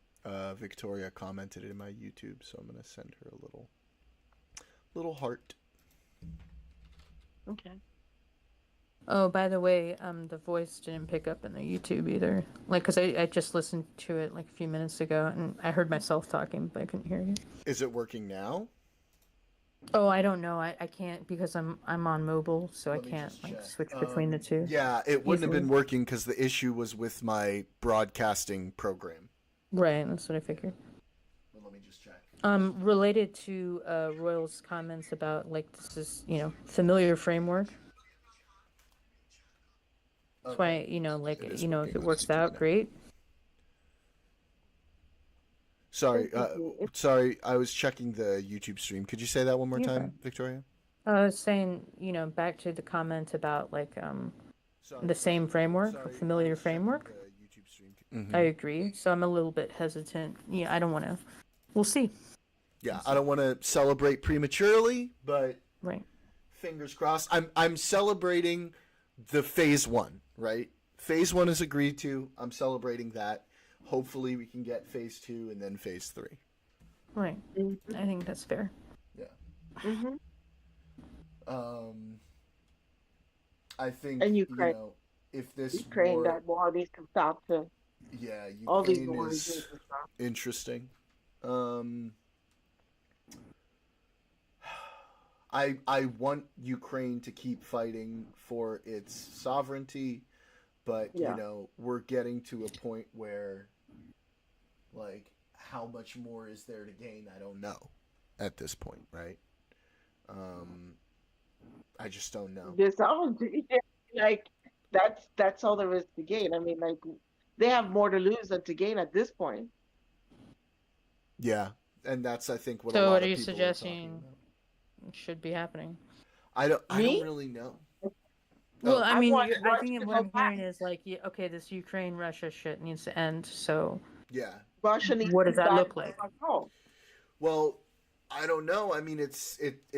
Speaker 4: Victoria commented in my YouTube, so I'm going to send her a little heart.
Speaker 1: Okay.
Speaker 2: Oh, by the way, the voice didn't pick up in the YouTube either. Like, because I just listened to it like a few minutes ago, and I heard myself talking, but I couldn't hear you.
Speaker 4: Is it working now?
Speaker 2: Oh, I don't know. I can't because I'm on mobile, so
Speaker 4: Let
Speaker 2: I
Speaker 4: me
Speaker 2: can't
Speaker 4: just
Speaker 2: like
Speaker 4: check.
Speaker 2: switch between the two.
Speaker 4: Yeah, it wouldn't have
Speaker 2: Easily.
Speaker 4: been working because the issue was with my broadcasting program.
Speaker 2: Right, that's what I figured.
Speaker 4: Well, let me just check.
Speaker 2: Related to Royal's comments about like this is familiar framework. That's why like
Speaker 4: It is
Speaker 2: if
Speaker 4: working.
Speaker 2: it
Speaker 4: Let's
Speaker 2: works
Speaker 4: do
Speaker 2: out,
Speaker 4: that.
Speaker 2: great.
Speaker 4: Sorry, I was checking the YouTube stream. Could you say that one more
Speaker 2: You're
Speaker 4: time,
Speaker 2: fine.
Speaker 4: Victoria?
Speaker 2: I was saying back to the comment about like
Speaker 4: Sorry,
Speaker 2: the same framework,
Speaker 4: sorry,
Speaker 2: a familiar
Speaker 4: I was checking
Speaker 2: framework.
Speaker 4: the YouTube stream. Mhm.
Speaker 2: I agree. So I'm a little bit hesitant. Yeah, I don't want to. We'll see.
Speaker 4: Yeah, I don't want to celebrate prematurely, but
Speaker 2: Right.
Speaker 4: fingers crossed. I'm celebrating the phase 1, right? Phase 1 is agreed to. I'm celebrating that. Hopefully we can get phase 2 and then phase 3.
Speaker 2: Right. I think that's fair.
Speaker 1: Mm-hmm.
Speaker 4: I think
Speaker 1: And Ukraine,
Speaker 4: if this
Speaker 1: Ukraine,
Speaker 4: war,
Speaker 1: that war needs to stop too.
Speaker 4: yeah,
Speaker 1: All these
Speaker 4: Ukraine
Speaker 1: wars need
Speaker 4: is
Speaker 1: to stop.
Speaker 4: interesting. I want Ukraine to keep fighting for its sovereignty, but
Speaker 1: Yeah.
Speaker 4: we're getting to a point where, like, how much more is there to gain? I don't know at this point, right? I just don't know.
Speaker 1: This sovereignty, like that's all there is to gain. I mean, like they have more to lose than to gain at this point.
Speaker 4: Yeah, and that's I think what a
Speaker 2: So
Speaker 4: lot
Speaker 2: what are
Speaker 4: of
Speaker 2: you
Speaker 4: people are talking
Speaker 2: suggesting
Speaker 4: about.
Speaker 2: should be happening?
Speaker 4: I don't
Speaker 1: Me?
Speaker 4: really know.
Speaker 2: Well,
Speaker 4: Oh,
Speaker 2: I
Speaker 1: I
Speaker 2: mean,
Speaker 1: want
Speaker 2: I
Speaker 1: Russia
Speaker 2: think
Speaker 1: to
Speaker 2: what
Speaker 1: go
Speaker 2: I'm
Speaker 1: back.
Speaker 2: hearing is like, okay, this Ukraine Russia shit needs to end. So
Speaker 4: yeah.
Speaker 1: Russia needs
Speaker 2: what
Speaker 1: to
Speaker 2: does
Speaker 1: be
Speaker 2: that
Speaker 1: back
Speaker 2: look like?
Speaker 1: on control.
Speaker 4: Well, I don't know. I mean, it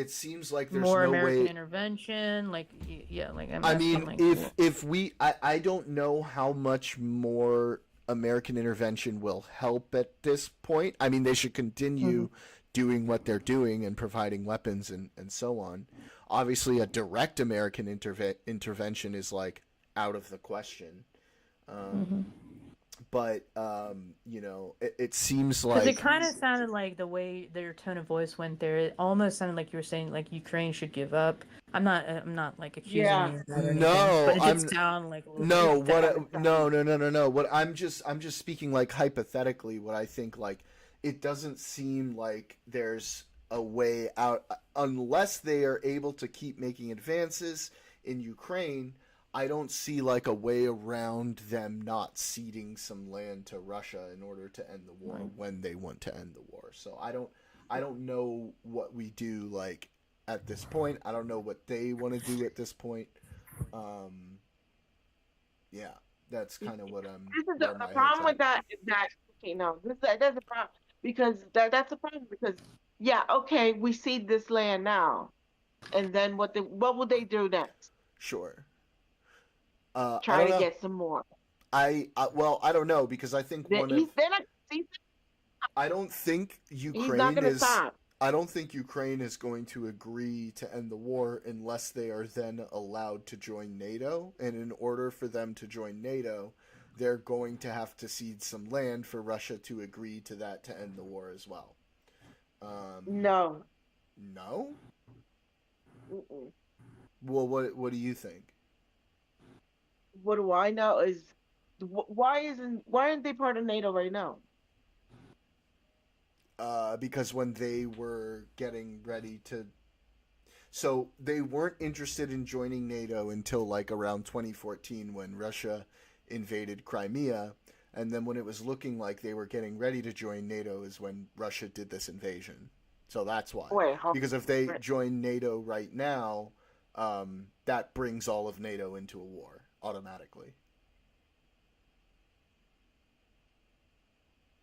Speaker 4: seems like there's
Speaker 2: More
Speaker 4: no
Speaker 2: American
Speaker 4: way.
Speaker 2: intervention, like yeah, like I'm
Speaker 4: I
Speaker 2: asking,
Speaker 4: mean,
Speaker 2: like
Speaker 4: if we, I don't know how much more American intervention will help at this point. I mean, they should continue doing what they're doing and providing weapons and so on. Obviously, a direct American intervention is like out of the question. But it seems
Speaker 2: because it
Speaker 4: like
Speaker 2: kind of sounded like the way their tone of voice went there. It almost sounded like you were saying like Ukraine should give up. I'm not like accusing
Speaker 1: Yeah.
Speaker 2: you of that or anything,
Speaker 4: no,
Speaker 2: but it did
Speaker 4: I'm
Speaker 2: sound like a little
Speaker 4: no
Speaker 2: bit like that.
Speaker 4: what no. What I'm just speaking like hypothetically. What I think like it doesn't seem like there's a way out unless they are able to keep making advances in Ukraine. I don't see like a way around them not ceding some land to Russia in order to end the war when they want to end the war. So I don't know what we do like at this point. I don't know what they want to do at this point. Yeah, that's kind of what I'm.
Speaker 1: This is
Speaker 4: Where
Speaker 1: the
Speaker 4: my head's
Speaker 1: problem with
Speaker 4: at.
Speaker 1: that is that okay, no, that's a problem because that's a problem because yeah, okay, we cede this land now, and then what would they do next?
Speaker 4: Sure. I
Speaker 1: Try
Speaker 4: don't
Speaker 1: to
Speaker 4: know.
Speaker 1: get some more.
Speaker 4: Well, I don't know because I think
Speaker 1: Then
Speaker 4: one of
Speaker 1: they're not.
Speaker 4: I don't think
Speaker 1: He's not
Speaker 4: Ukraine
Speaker 1: gonna
Speaker 4: is.
Speaker 1: stop.
Speaker 4: I don't think Ukraine is going to agree to end the war unless they are then allowed to join NATO. And in order for them to join NATO, they're going to have to cede some land for Russia to agree to that to end the war as well.
Speaker 1: No.
Speaker 4: No?
Speaker 1: Mm-mm.
Speaker 4: Well, what do you think?
Speaker 1: What do I know is why aren't they part of NATO right now?
Speaker 4: Because when they were getting ready to. So they weren't interested in joining NATO until like around 2014 when Russia invaded Crimea. And then when it was looking like they were getting ready to join NATO is when Russia did this invasion. So that's why.
Speaker 1: Wait,
Speaker 4: Because if they join NATO right now, that brings all of NATO into a war automatically.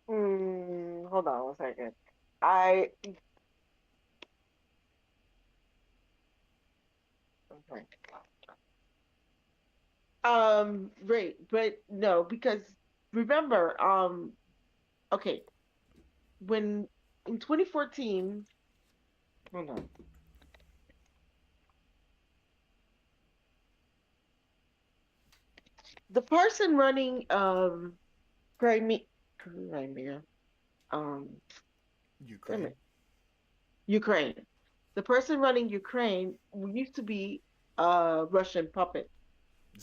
Speaker 1: hold on one second. I okay. Right, but no, because remember, okay, when in 2014, hold on. The person running Crimea, um damn
Speaker 4: Ukraine.
Speaker 1: it, Ukraine. The person running Ukraine used to be a Russian puppet,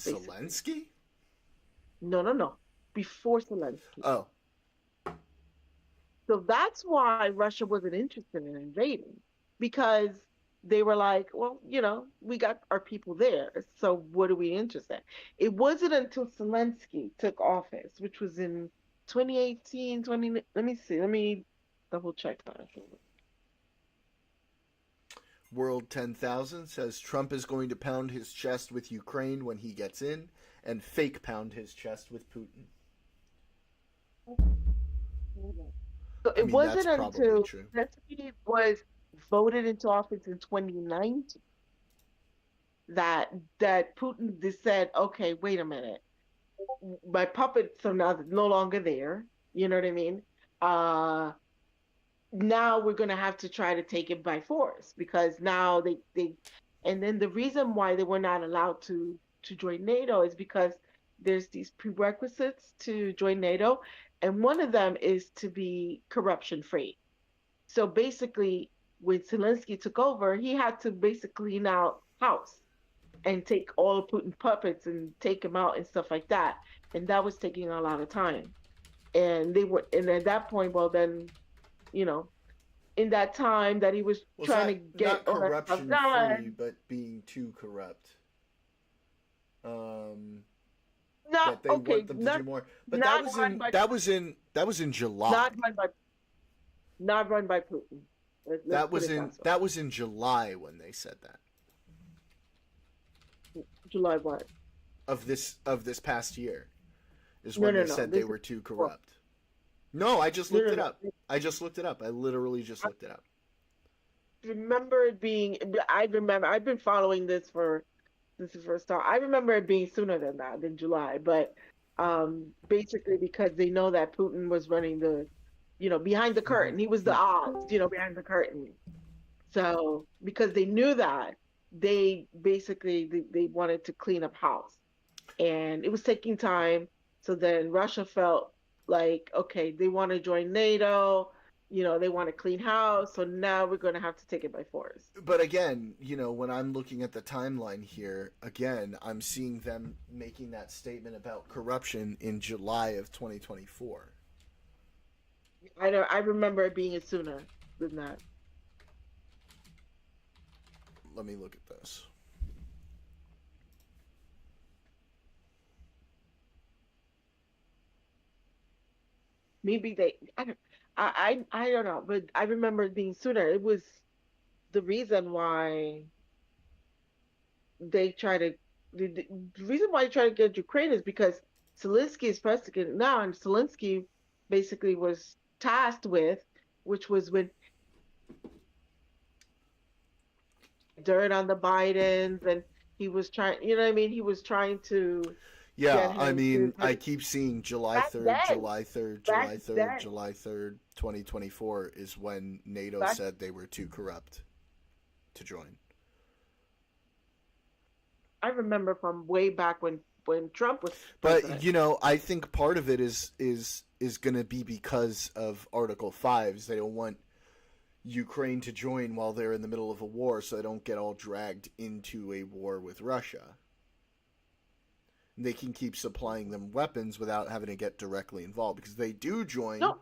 Speaker 1: basically.
Speaker 4: Zelensky?
Speaker 1: No, no, no. Before Zelensky.
Speaker 4: Oh.
Speaker 1: So that's why Russia wasn't interested in invading because they were like, well, we got our people there. So what are we interested in? It wasn't until Zelensky took office, which was in 2018, let me see. Let me double check that.
Speaker 4: World 10,000 says Trump is going to pound his chest with Ukraine when he gets in and fake pound his chest with Putin.
Speaker 1: So it wasn't
Speaker 4: that's probably
Speaker 1: until
Speaker 4: true.
Speaker 1: Zelensky was voted into office in 2019 that Putin just said, okay, wait a minute. My puppets are now no longer there. You know what I mean? now we're going to have to try to take it by force because now and then the reason why they were not allowed to join NATO is because there's these prerequisites to join NATO, and one of them is to be corruption free. So basically, when Zelensky took over, he had to basically clean out house and take all of Putin's puppets and take them out and stuff like that, and that was taking a lot of time. And at that point, well, then, in that time that he was trying to get
Speaker 4: not
Speaker 1: all that stuff
Speaker 4: corruption
Speaker 1: done.
Speaker 4: free, but being too corrupt.
Speaker 1: Not
Speaker 4: That they
Speaker 1: okay.
Speaker 4: want them to
Speaker 1: Not
Speaker 4: do more. But
Speaker 1: not
Speaker 4: that
Speaker 1: run by
Speaker 4: was in July.
Speaker 1: not run by Putin.
Speaker 4: That was in July when they said that.
Speaker 1: July what?
Speaker 4: Of this past year is
Speaker 1: No,
Speaker 4: when
Speaker 1: no,
Speaker 4: they
Speaker 1: no.
Speaker 4: said
Speaker 1: This
Speaker 4: they
Speaker 1: is
Speaker 4: were too
Speaker 1: before.
Speaker 4: corrupt. No, I just looked
Speaker 1: No,
Speaker 4: it
Speaker 1: no,
Speaker 4: up. I just looked it up. I literally just looked it up.
Speaker 1: Remember it being. I remember. I've been following this since the first time. I remember it being sooner than that, than July. But basically because they know that Putin was running behind the curtain. He was the odds, behind the curtain. So because they knew that, they basically they wanted to clean up house, and it was taking time. So then Russia felt like, okay, they want to join NATO. They want to clean house. So now we're going to have to take it by force.
Speaker 4: But again, when I'm looking at the timeline here, again, I'm seeing them making that statement about corruption in July of 2024.
Speaker 1: I remember it being sooner than that.
Speaker 4: Let me look at this.
Speaker 1: Maybe I don't know, but I remember it being sooner. It was the reason why they try to the reason why they try to get Ukraine is because Zelensky is president now, and Zelensky basically was tasked with, which was with dirt on the Bidens, and he was trying, he was trying to.
Speaker 4: Yeah,
Speaker 1: get
Speaker 4: I
Speaker 1: him
Speaker 4: mean,
Speaker 1: to-
Speaker 4: I keep seeing July
Speaker 1: Back
Speaker 4: 3rd,
Speaker 1: then-
Speaker 4: July 3rd, July
Speaker 1: back
Speaker 4: 3rd,
Speaker 1: then-
Speaker 4: July 3rd, 2024 is when NATO
Speaker 1: Back-
Speaker 4: said they were too corrupt to join.
Speaker 1: I remember from way back when Trump was
Speaker 4: But
Speaker 1: president.
Speaker 4: I think part of it is going to be because of Article 5s. They don't want Ukraine to join while they're in the middle of a war, so they don't get all dragged into a war with Russia. They can keep supplying them weapons without having to get directly involved, because they do join.
Speaker 1: No,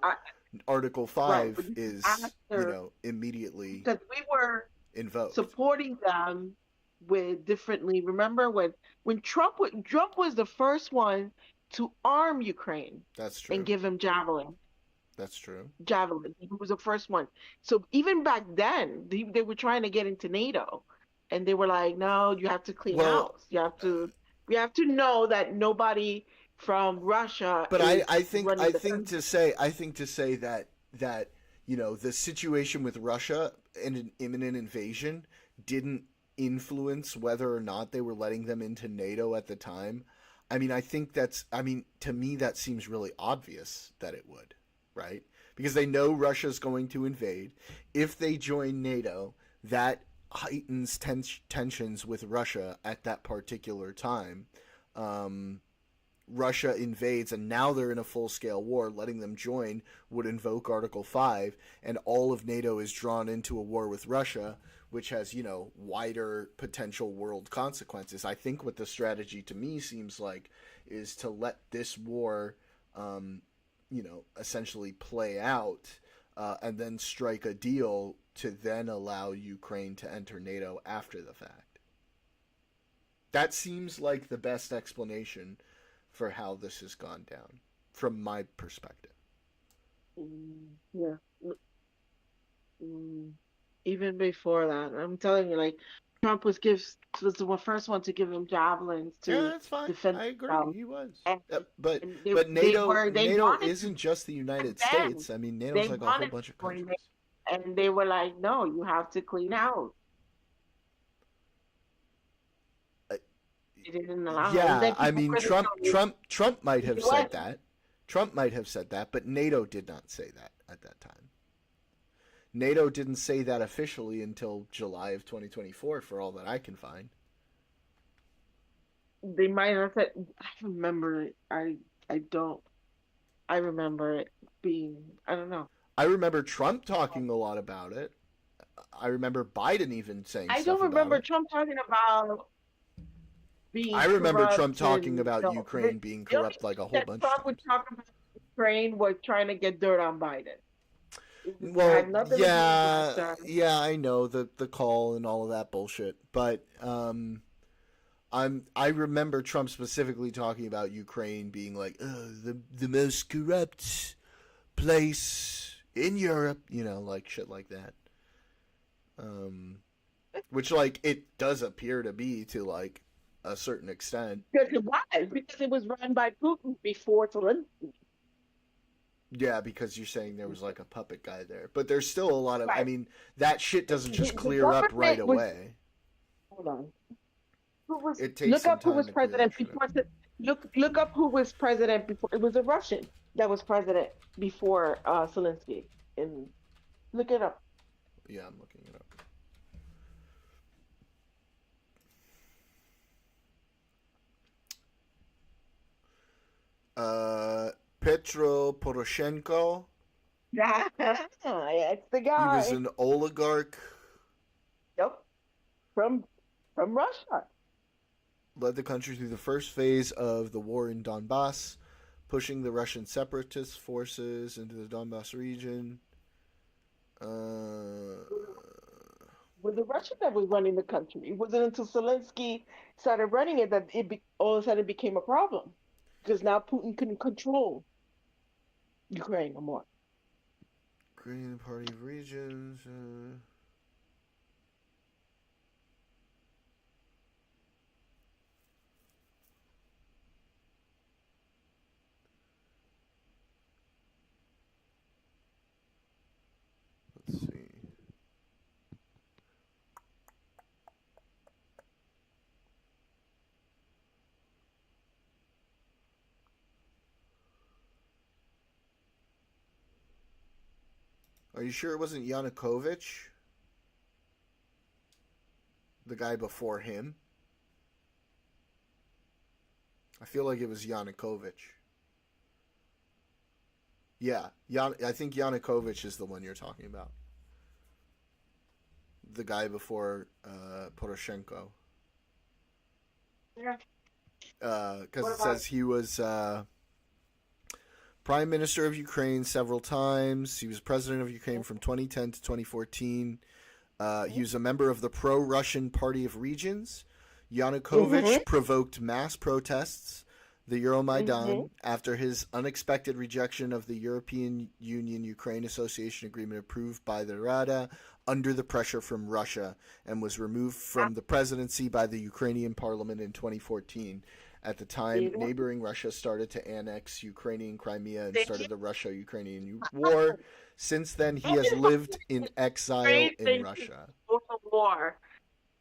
Speaker 4: Article
Speaker 1: Right,
Speaker 4: 5
Speaker 1: but
Speaker 4: is
Speaker 1: after-
Speaker 4: immediately
Speaker 1: because we were
Speaker 4: invoked.
Speaker 1: supporting them with differently. Remember when Trump was the first one to arm Ukraine
Speaker 4: That's true.
Speaker 1: and give him javelin.
Speaker 4: That's true.
Speaker 1: He was the first one. So even back then, they were trying to get into NATO, and they were like, "No, you have to clean
Speaker 4: Well,
Speaker 1: house. You have to know that nobody from Russia."
Speaker 4: But
Speaker 1: is
Speaker 4: I think
Speaker 1: running the
Speaker 4: to say that the situation with Russia and an imminent invasion didn't influence whether or not they were letting them into NATO at the time. I mean, to me that seems really obvious that it would, right? Because they know Russia's going to invade. If they join NATO, that heightens tensions with Russia at that particular time. Russia invades, and now they're in a full-scale war. Letting them join would invoke Article 5, and all of NATO is drawn into a war with Russia, which has, wider potential world consequences. I think what the strategy to me seems like is to let this war, essentially play out, and then strike a deal to then allow Ukraine to enter NATO after the fact. That seems like the best explanation for how this has gone down, from my perspective.
Speaker 1: Yeah. Even before that, I'm telling you, like Trump was the first one to give him javelins to
Speaker 4: Yeah, that's fine.
Speaker 1: defend
Speaker 4: I agree.
Speaker 1: himself.
Speaker 4: He was.
Speaker 1: And-
Speaker 4: But
Speaker 1: and
Speaker 4: NATO
Speaker 1: they wanted
Speaker 4: isn't just the United
Speaker 1: back then,
Speaker 4: States. I mean,
Speaker 1: they
Speaker 4: NATO's like a whole
Speaker 1: wanted
Speaker 4: bunch of
Speaker 1: to join
Speaker 4: countries.
Speaker 1: and they were like, "No, you have to clean out." They didn't allow it. And
Speaker 4: Yeah,
Speaker 1: then
Speaker 4: I
Speaker 1: people
Speaker 4: mean,
Speaker 1: criticized-
Speaker 4: Trump might have
Speaker 1: He
Speaker 4: said
Speaker 1: was.
Speaker 4: that. Trump might have said that, but NATO did not say that at that time. NATO didn't say that officially until July of 2024, for all that I can find.
Speaker 1: They might have said, I remember it. I don't. I remember it being, I don't know.
Speaker 4: I remember Trump talking a lot about it. I remember Biden even saying
Speaker 1: I
Speaker 4: stuff
Speaker 1: don't remember
Speaker 4: about it.
Speaker 1: Trump talking about being
Speaker 4: I remember
Speaker 1: corrupt
Speaker 4: Trump talking
Speaker 1: and
Speaker 4: about
Speaker 1: no.
Speaker 4: Ukraine being
Speaker 1: The only
Speaker 4: corrupt like a
Speaker 1: thing
Speaker 4: whole
Speaker 1: that
Speaker 4: bunch of
Speaker 1: Trump would
Speaker 4: times.
Speaker 1: talk about Ukraine was trying to get dirt on Biden. It
Speaker 4: Well,
Speaker 1: had nothing to do with
Speaker 4: yeah, I know the call and all of that bullshit, but I remember Trump specifically talking about Ukraine being like the most corrupt place in Europe, like shit like that. Which like it does appear to be to like a certain extent.
Speaker 1: because it was run by Putin before Zelensky.
Speaker 4: Yeah, because you're saying there was like a puppet guy there, but there's still a lot of. I
Speaker 1: Right.
Speaker 4: mean, that shit doesn't just
Speaker 1: The
Speaker 4: clear up right
Speaker 1: government was,
Speaker 4: away.
Speaker 1: hold on.
Speaker 4: It takes
Speaker 1: Look
Speaker 4: some
Speaker 1: up who
Speaker 4: time
Speaker 1: was
Speaker 4: to clear
Speaker 1: president
Speaker 4: that shit up.
Speaker 1: before. Look up who was president before. It was a Russian that was president before Zelensky. And look it up.
Speaker 4: Yeah, I'm looking it up. Petro Poroshenko.
Speaker 1: Yeah, it's the
Speaker 4: He
Speaker 1: guy.
Speaker 4: was an oligarch.
Speaker 1: Yep, from Russia.
Speaker 4: Led the country through the first phase of the war in Donbass, pushing the Russian separatist forces into the Donbass region.
Speaker 1: Was the Russian that was running the country. It wasn't until Zelensky started running it that all of a sudden it became a problem, because now Putin couldn't control Ukraine no more.
Speaker 4: Green Party of Regions. Let's see. Are you sure it wasn't Yanukovych? The guy before him? I feel like it was Yanukovych. Yeah, I think Yanukovych is the one you're talking about. The guy before Poroshenko.
Speaker 1: Yeah.
Speaker 4: Because
Speaker 1: What
Speaker 4: it
Speaker 1: about
Speaker 4: says he was Prime Minister of Ukraine several times. He was President of Ukraine from 2010 to 2014. He was a member of the pro-Russian Party of Regions. Yanukovych provoked mass protests, the Euromaidan, after his unexpected rejection of the European Union-Ukraine Association Agreement approved by the Rada under the pressure from Russia, and was removed from the presidency by the Ukrainian parliament in 2014. At the time, neighboring Russia started to annex Ukrainian Crimea and started the Russia-Ukrainian war. Since then, he has lived in exile in Russia.
Speaker 1: Before the war.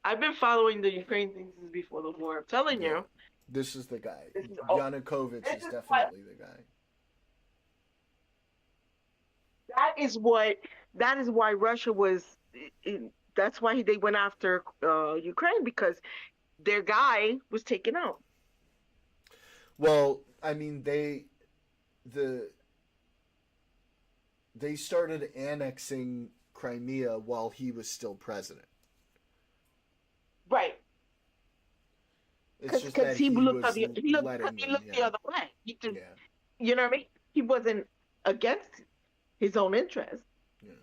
Speaker 1: I've been following the Ukraine things since before the war. I'm telling you.
Speaker 4: This is the guy.
Speaker 1: This is-
Speaker 4: Yanukovych is definitely the guy.
Speaker 1: That is why Russia was. That's why they went after Ukraine, because their guy was taken out.
Speaker 4: Well, I mean, they started annexing Crimea while he was still president.
Speaker 1: Right.
Speaker 4: It's just
Speaker 1: Because
Speaker 4: that
Speaker 1: he looked
Speaker 4: was
Speaker 1: the
Speaker 4: letting them,
Speaker 1: the other way. He just,
Speaker 4: Yeah.
Speaker 1: you know what I mean? He wasn't against his own interest.
Speaker 4: Yeah.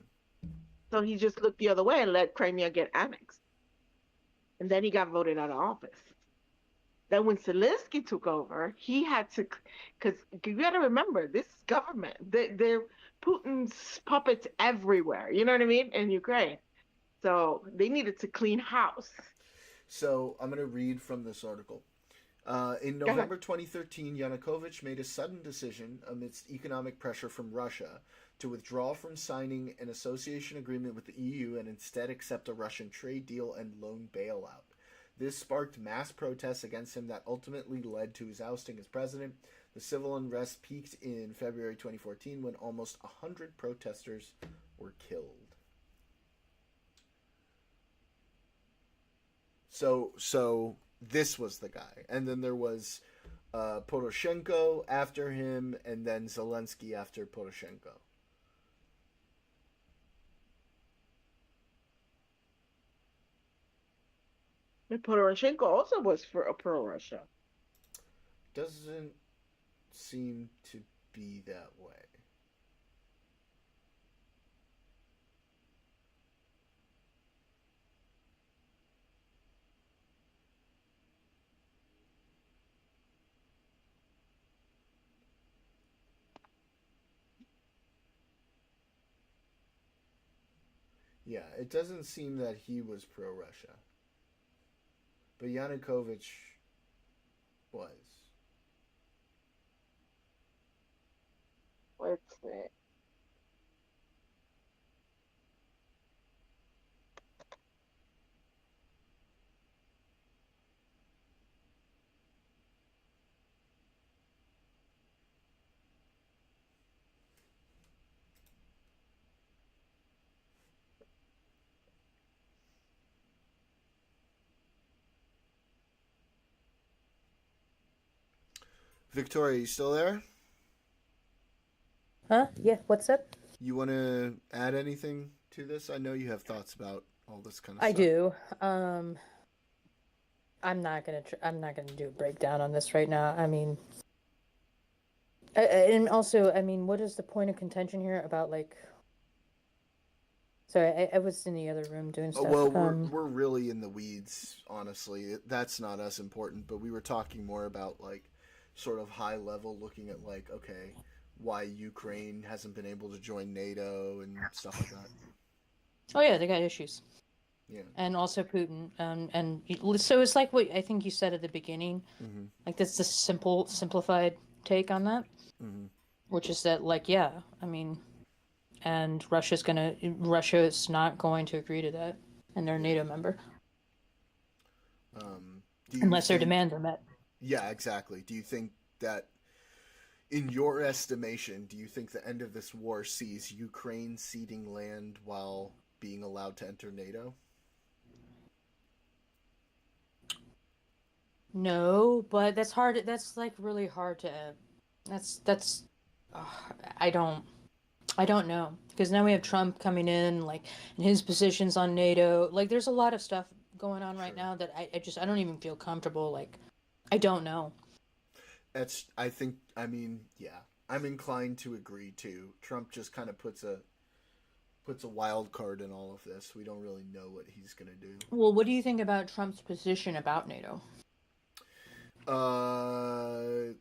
Speaker 1: So he just looked the other way and let Crimea get annexed. And then he got voted out of office. Then when Zelensky took over, he had to, because you got to remember, this government, they're Putin's puppets everywhere. You know what I mean? In Ukraine. So they needed to clean house.
Speaker 4: So I'm going to read from this article. In November 2013, Yanukovych made a sudden decision amidst economic pressure from Russia to withdraw from signing an association agreement with the EU and instead accept a Russian trade deal and loan bailout. This sparked mass protests against him that ultimately led to his ousting as president. The civil unrest peaked in February 2014 when almost 100 protesters were killed. So this was the guy, and then there was Poroshenko after him, and then Zelensky after Poroshenko.
Speaker 1: And Poroshenko also was for a pro-Russia.
Speaker 4: Doesn't seem to be that way. Yeah, it doesn't seem that he was pro-Russia. But Yanukovych was.
Speaker 1: Let's see.
Speaker 4: Victoria, you still there?
Speaker 2: Huh? Yeah. What's up?
Speaker 4: You want to add anything to this? I know you have thoughts about all this kind of
Speaker 2: I
Speaker 4: stuff.
Speaker 2: do. I'm not gonna. I'm not gonna do a breakdown on this right now. I mean, and also, I mean, what is the point of contention here about like? Sorry, I was in the other room doing stuff.
Speaker 4: Well, we're really in the weeds, honestly. That's not as important, but we were talking more about like sort of high level, looking at like, okay, why Ukraine hasn't been able to join NATO and stuff like that.
Speaker 2: Oh yeah, they got issues.
Speaker 4: Yeah.
Speaker 2: And also Putin, so it's like what I think you said at the beginning.
Speaker 4: Mm-hmm.
Speaker 2: Like that's the simplified take on that,
Speaker 4: Mm-hmm.
Speaker 2: which is that like yeah, I mean, and Russia is not going to agree to that, and they're a NATO member unless their demands are met.
Speaker 4: Yeah, exactly. Do you think that, in your estimation, do you think the end of this war sees Ukraine ceding land while being allowed to enter NATO?
Speaker 2: No, but that's hard. That's like really hard to. That's. Uh, I don't. I don't know because now we have Trump coming in, like, and his positions on NATO. Like, there's a lot of stuff going on right
Speaker 4: Sure.
Speaker 2: now that I don't even feel comfortable. Like, I don't know.
Speaker 4: I mean, yeah, I'm inclined to agree too. Trump just kind of puts a wild card in all of this. We don't really know what he's gonna do.
Speaker 2: Well, what do you think about Trump's position about NATO?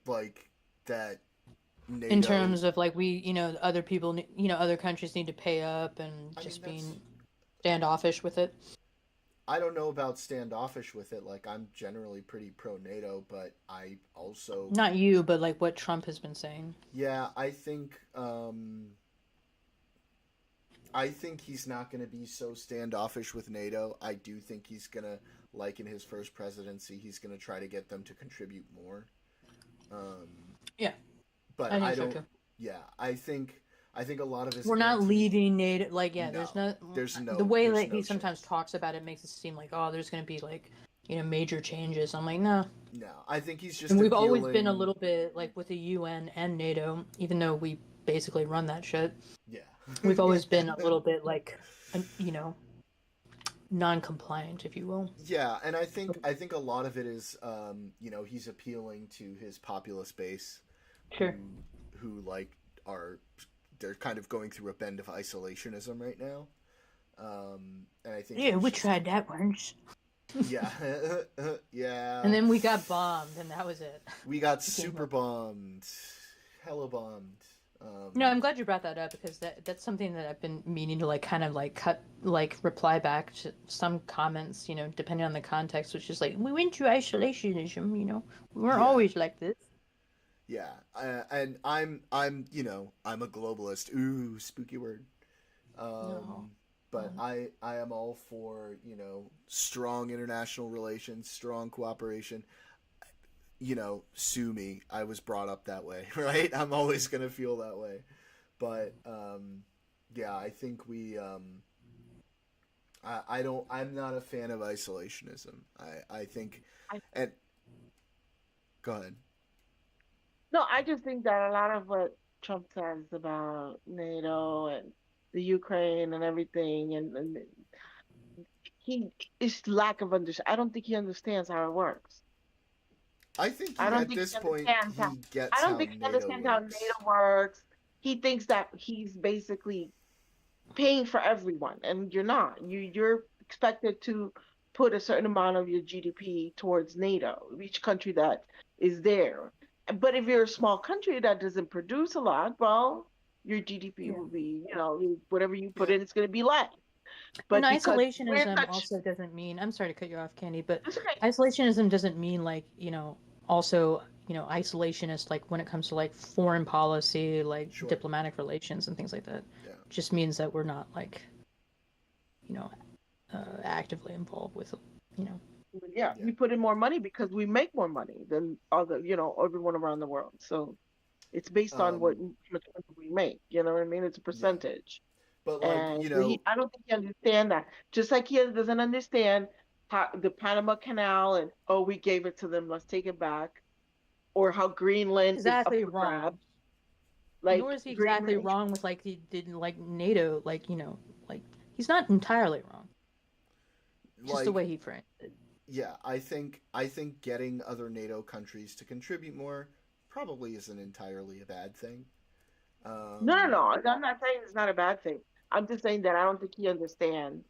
Speaker 4: Like that. NATO,
Speaker 2: in terms of like other people, other countries need to pay up and just
Speaker 4: mean,
Speaker 2: being standoffish with it.
Speaker 4: I don't know about standoffish with it. Like, I'm generally pretty pro NATO, but I also
Speaker 2: Not you, but like what Trump has been saying.
Speaker 4: Yeah, I think he's not going to be so standoffish with NATO. I do think he's going to, like in his first presidency, he's going to try to get them to contribute more.
Speaker 2: Yeah.
Speaker 4: But
Speaker 2: I think
Speaker 4: I
Speaker 2: so
Speaker 4: don't.
Speaker 2: too.
Speaker 4: Yeah, I think a lot of his.
Speaker 2: We're not leaving NATO. Like, yeah,
Speaker 4: No, there's no.
Speaker 2: The way
Speaker 4: there's
Speaker 2: that
Speaker 4: no
Speaker 2: he sometimes
Speaker 4: chance.
Speaker 2: talks about it makes it seem like, oh, there's going to be like, major changes. I'm like, no.
Speaker 4: No, I think he's just.
Speaker 2: And we've always been a
Speaker 4: appealing-
Speaker 2: little bit like with the UN and NATO, even though we basically run that shit.
Speaker 4: Yeah.
Speaker 2: We've always been a little bit like, non-compliant, if you will.
Speaker 4: Yeah, and I think a lot of it is, he's appealing to his populist base.
Speaker 2: Sure.
Speaker 4: Who like they're kind of going through a bend of isolationism right now, and I think
Speaker 2: Yeah, we tried that once.
Speaker 4: Yeah, yeah.
Speaker 2: And then we got bombed, and that was it.
Speaker 4: We got super bombed, hella bombed.
Speaker 2: No, I'm glad you brought that up because that's something that I've been meaning to reply back to some comments, depending on the context, which is like, we went through isolationism, we weren't always like this.
Speaker 4: Yeah, and I'm a globalist. Ooh, spooky word.
Speaker 2: No.
Speaker 4: But I am all for, strong international relations, strong cooperation. Sue me. I was brought up that way, right? I'm always going to feel that way. But, yeah, I think I don't. I'm not a fan of isolationism. I think,
Speaker 1: I,
Speaker 4: and go ahead.
Speaker 1: no, I just think that a lot of what Trump says about NATO and the Ukraine and everything, and he is lack of understanding. I don't think he understands how it works.
Speaker 4: I think
Speaker 1: I
Speaker 4: he
Speaker 1: don't
Speaker 4: at
Speaker 1: think
Speaker 4: this
Speaker 1: he
Speaker 4: point
Speaker 1: understands how.
Speaker 4: he
Speaker 1: I
Speaker 4: gets
Speaker 1: don't
Speaker 4: how
Speaker 1: think he
Speaker 4: NATO
Speaker 1: understands how
Speaker 4: works.
Speaker 1: NATO works. He thinks that he's basically paying for everyone, and you're not. You're expected to put a certain amount of your GDP towards NATO, each country that is there. But if you're a small country that doesn't produce a lot, well, your GDP
Speaker 2: Yeah.
Speaker 1: will be, whatever you put
Speaker 4: Yeah,
Speaker 1: in, it's going to be less.
Speaker 2: And
Speaker 1: But because we're
Speaker 2: isolationism
Speaker 1: such,
Speaker 2: also doesn't mean, I'm sorry to cut you off, Candy, but
Speaker 1: it's okay.
Speaker 2: isolationism doesn't mean like, also, isolationist like when it comes to like foreign policy, like
Speaker 4: sure.
Speaker 2: diplomatic relations and things like that.
Speaker 4: Yeah,
Speaker 2: Just means that we're not like, you know, actively involved with, you know.
Speaker 1: Yeah,
Speaker 4: yeah.
Speaker 1: we put in more money because we make more money than other, everyone around the world. So it's based on what
Speaker 4: Um,
Speaker 1: much money we make. You know what I mean? It's a
Speaker 4: yeah.
Speaker 1: percentage.
Speaker 4: But like
Speaker 1: And I don't think he understands that. Just like he doesn't understand how the Panama Canal and oh, we gave it to them, let's take it back, or how Greenland is up
Speaker 2: Exactly
Speaker 1: for grabs.
Speaker 2: wrong. Nor
Speaker 1: Like
Speaker 2: is he exactly
Speaker 1: Greenland,
Speaker 2: wrong with like he didn't like NATO, like, like he's not entirely wrong. Just the
Speaker 4: like
Speaker 2: way he framed it.
Speaker 4: yeah, I think getting other NATO countries to contribute more probably isn't entirely a bad thing.
Speaker 1: no, no,
Speaker 4: Um,
Speaker 1: no. I'm not saying it's not a bad thing. I'm just saying that I don't think he understands.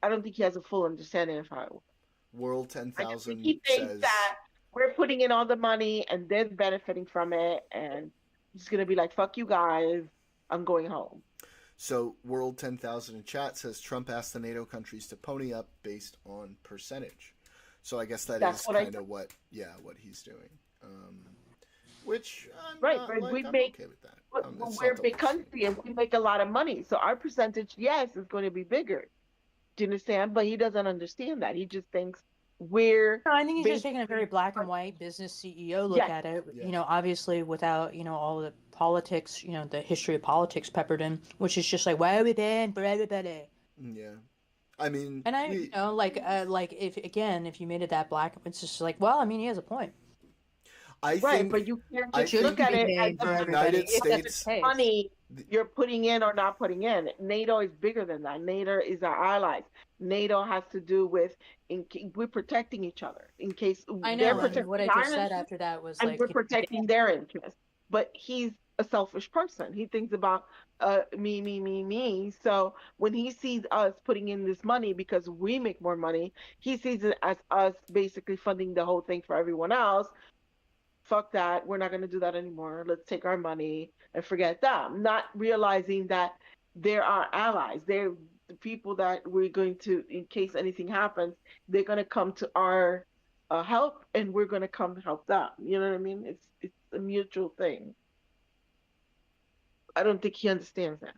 Speaker 1: I don't think he has a full understanding of how it works.
Speaker 4: World
Speaker 1: I just think
Speaker 4: 10,000
Speaker 1: he thinks
Speaker 4: says
Speaker 1: that we're putting in all the money and they're benefiting from it, and he's gonna be like, "Fuck you guys, I'm going home."
Speaker 4: so. World 10,000 in chat says Trump asked the NATO countries to pony up based on percentage. So I guess that
Speaker 1: That's
Speaker 4: is
Speaker 1: what I
Speaker 4: kind of what he's doing. Which I'm
Speaker 1: right.
Speaker 4: not
Speaker 1: But
Speaker 4: like
Speaker 1: we
Speaker 4: I'm
Speaker 1: make
Speaker 4: okay with that.
Speaker 1: but
Speaker 4: It's
Speaker 1: we're
Speaker 4: not
Speaker 1: a
Speaker 4: the
Speaker 1: big
Speaker 4: worst thing
Speaker 1: country and we make a lot of money, so our percentage, yes, is going to be bigger. Do you understand? But he doesn't understand that. He just thinks we're
Speaker 2: No, I think he's just taking a very
Speaker 1: basically
Speaker 2: black and white business CEO look
Speaker 1: yes,
Speaker 2: at it.
Speaker 4: Yeah,
Speaker 2: Obviously without, all the politics, the history of politics peppered in, which is just like, why are we banned for everybody?
Speaker 4: yeah. I mean,
Speaker 2: And I,
Speaker 4: we.
Speaker 2: like if you made it that black, it's just like, well, I mean, he has a point.
Speaker 4: I
Speaker 1: right. But
Speaker 4: think.
Speaker 1: you can't
Speaker 4: I
Speaker 2: It
Speaker 1: just
Speaker 2: shouldn't
Speaker 1: look
Speaker 4: think
Speaker 1: at
Speaker 2: be
Speaker 1: it as
Speaker 2: paid
Speaker 1: a
Speaker 2: for
Speaker 4: the
Speaker 2: everybody
Speaker 4: United
Speaker 1: percentage
Speaker 2: if
Speaker 1: of
Speaker 2: that's the
Speaker 4: States.
Speaker 2: case.
Speaker 1: money
Speaker 4: The,
Speaker 1: you're putting in or not putting in. NATO is bigger than that. NATO is our allies. NATO has to do with we're protecting each other in case
Speaker 2: I
Speaker 1: they're
Speaker 2: know, and what
Speaker 1: protecting
Speaker 2: I
Speaker 1: our
Speaker 2: just said
Speaker 1: interests
Speaker 2: after that was
Speaker 1: and
Speaker 2: like,
Speaker 1: we're protecting their interests. But he's a selfish person. He thinks about me, me, me, me. So when he sees us putting in this money because we make more money, he sees it as us basically funding the whole thing for everyone else. Fuck that. We're not going to do that anymore. Let's take our money and forget them. Not realizing that they're our allies. They're the people that we're going to, in case anything happens, they're going to come to our help and we're going to come help them. You know what I mean? It's a mutual thing. I don't think he understands that.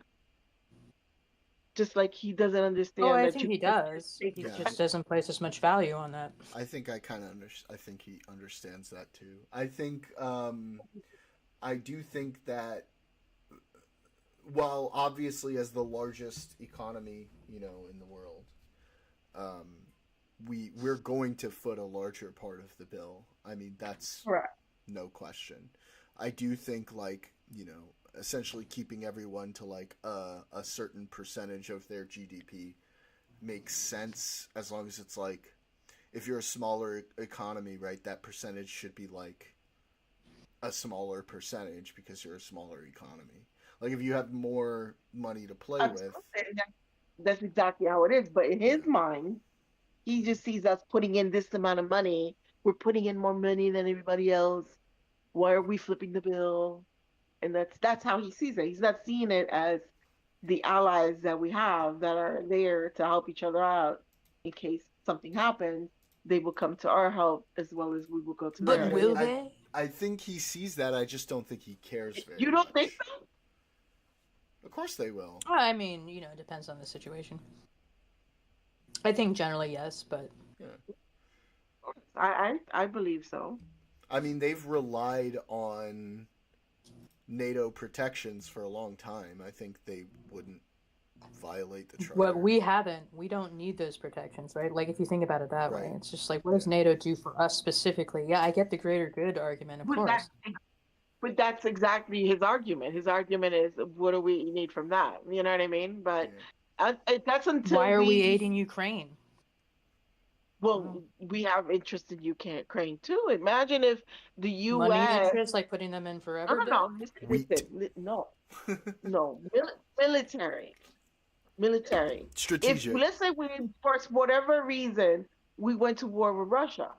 Speaker 1: Just like he doesn't
Speaker 2: oh,
Speaker 1: understand
Speaker 2: I
Speaker 1: that
Speaker 2: think
Speaker 1: you
Speaker 2: he
Speaker 1: can't
Speaker 2: does.
Speaker 1: take
Speaker 2: He
Speaker 4: yeah,
Speaker 2: just doesn't place as much value on that.
Speaker 4: I think I kind of I think he understands that too. I think. I do think that while obviously as the largest economy, in the world, um, we're going to foot a larger part of the bill. I mean, that's
Speaker 1: correct.
Speaker 4: no question. I do think like essentially keeping everyone to like a certain percentage of their GDP makes sense as long as it's like if you're a smaller economy, right? That percentage should be like a smaller percentage because you're a smaller economy. Like if you have more money to play with,
Speaker 1: Absolutely. That's exactly how it is. But in
Speaker 4: yeah,
Speaker 1: his mind, he just sees us putting in this amount of money. We're putting in more money than everybody else. Why are we flipping the bill? And that's how he sees it. He's not seeing it as the allies that we have that are there to help each other out in case something happens. They will come to our help as well as we will go to
Speaker 2: But
Speaker 4: right.
Speaker 1: theirs.
Speaker 2: will
Speaker 1: And
Speaker 2: they?
Speaker 4: I think he sees that. I just don't think he cares very
Speaker 1: you don't think
Speaker 4: much.
Speaker 1: so?
Speaker 4: Of course they will.
Speaker 2: Well, I mean, it depends on the situation. I think generally yes, but
Speaker 4: Yeah.
Speaker 1: I believe so.
Speaker 4: I mean, they've relied on NATO protections for a long time. I think they wouldn't violate the charter.
Speaker 2: Well, we haven't. We don't need those protections, right? Like if you think about it that way,
Speaker 4: Right.
Speaker 2: it's just like, what does
Speaker 4: Yeah.
Speaker 2: NATO do for us specifically? Yeah, I get the greater good argument, of
Speaker 1: But
Speaker 2: course.
Speaker 1: but that's exactly his argument. His argument is, what do we need from that? You know what I mean? But that's until
Speaker 2: Why are we aiding Ukraine?
Speaker 1: Well, we have interest in Ukraine too. Imagine if the
Speaker 2: Money
Speaker 1: U.S.
Speaker 2: interest, like putting them in forever.
Speaker 1: No, listen, no, military.
Speaker 4: Strategic.
Speaker 1: If let's say we, for whatever reason, we went to war with Russia,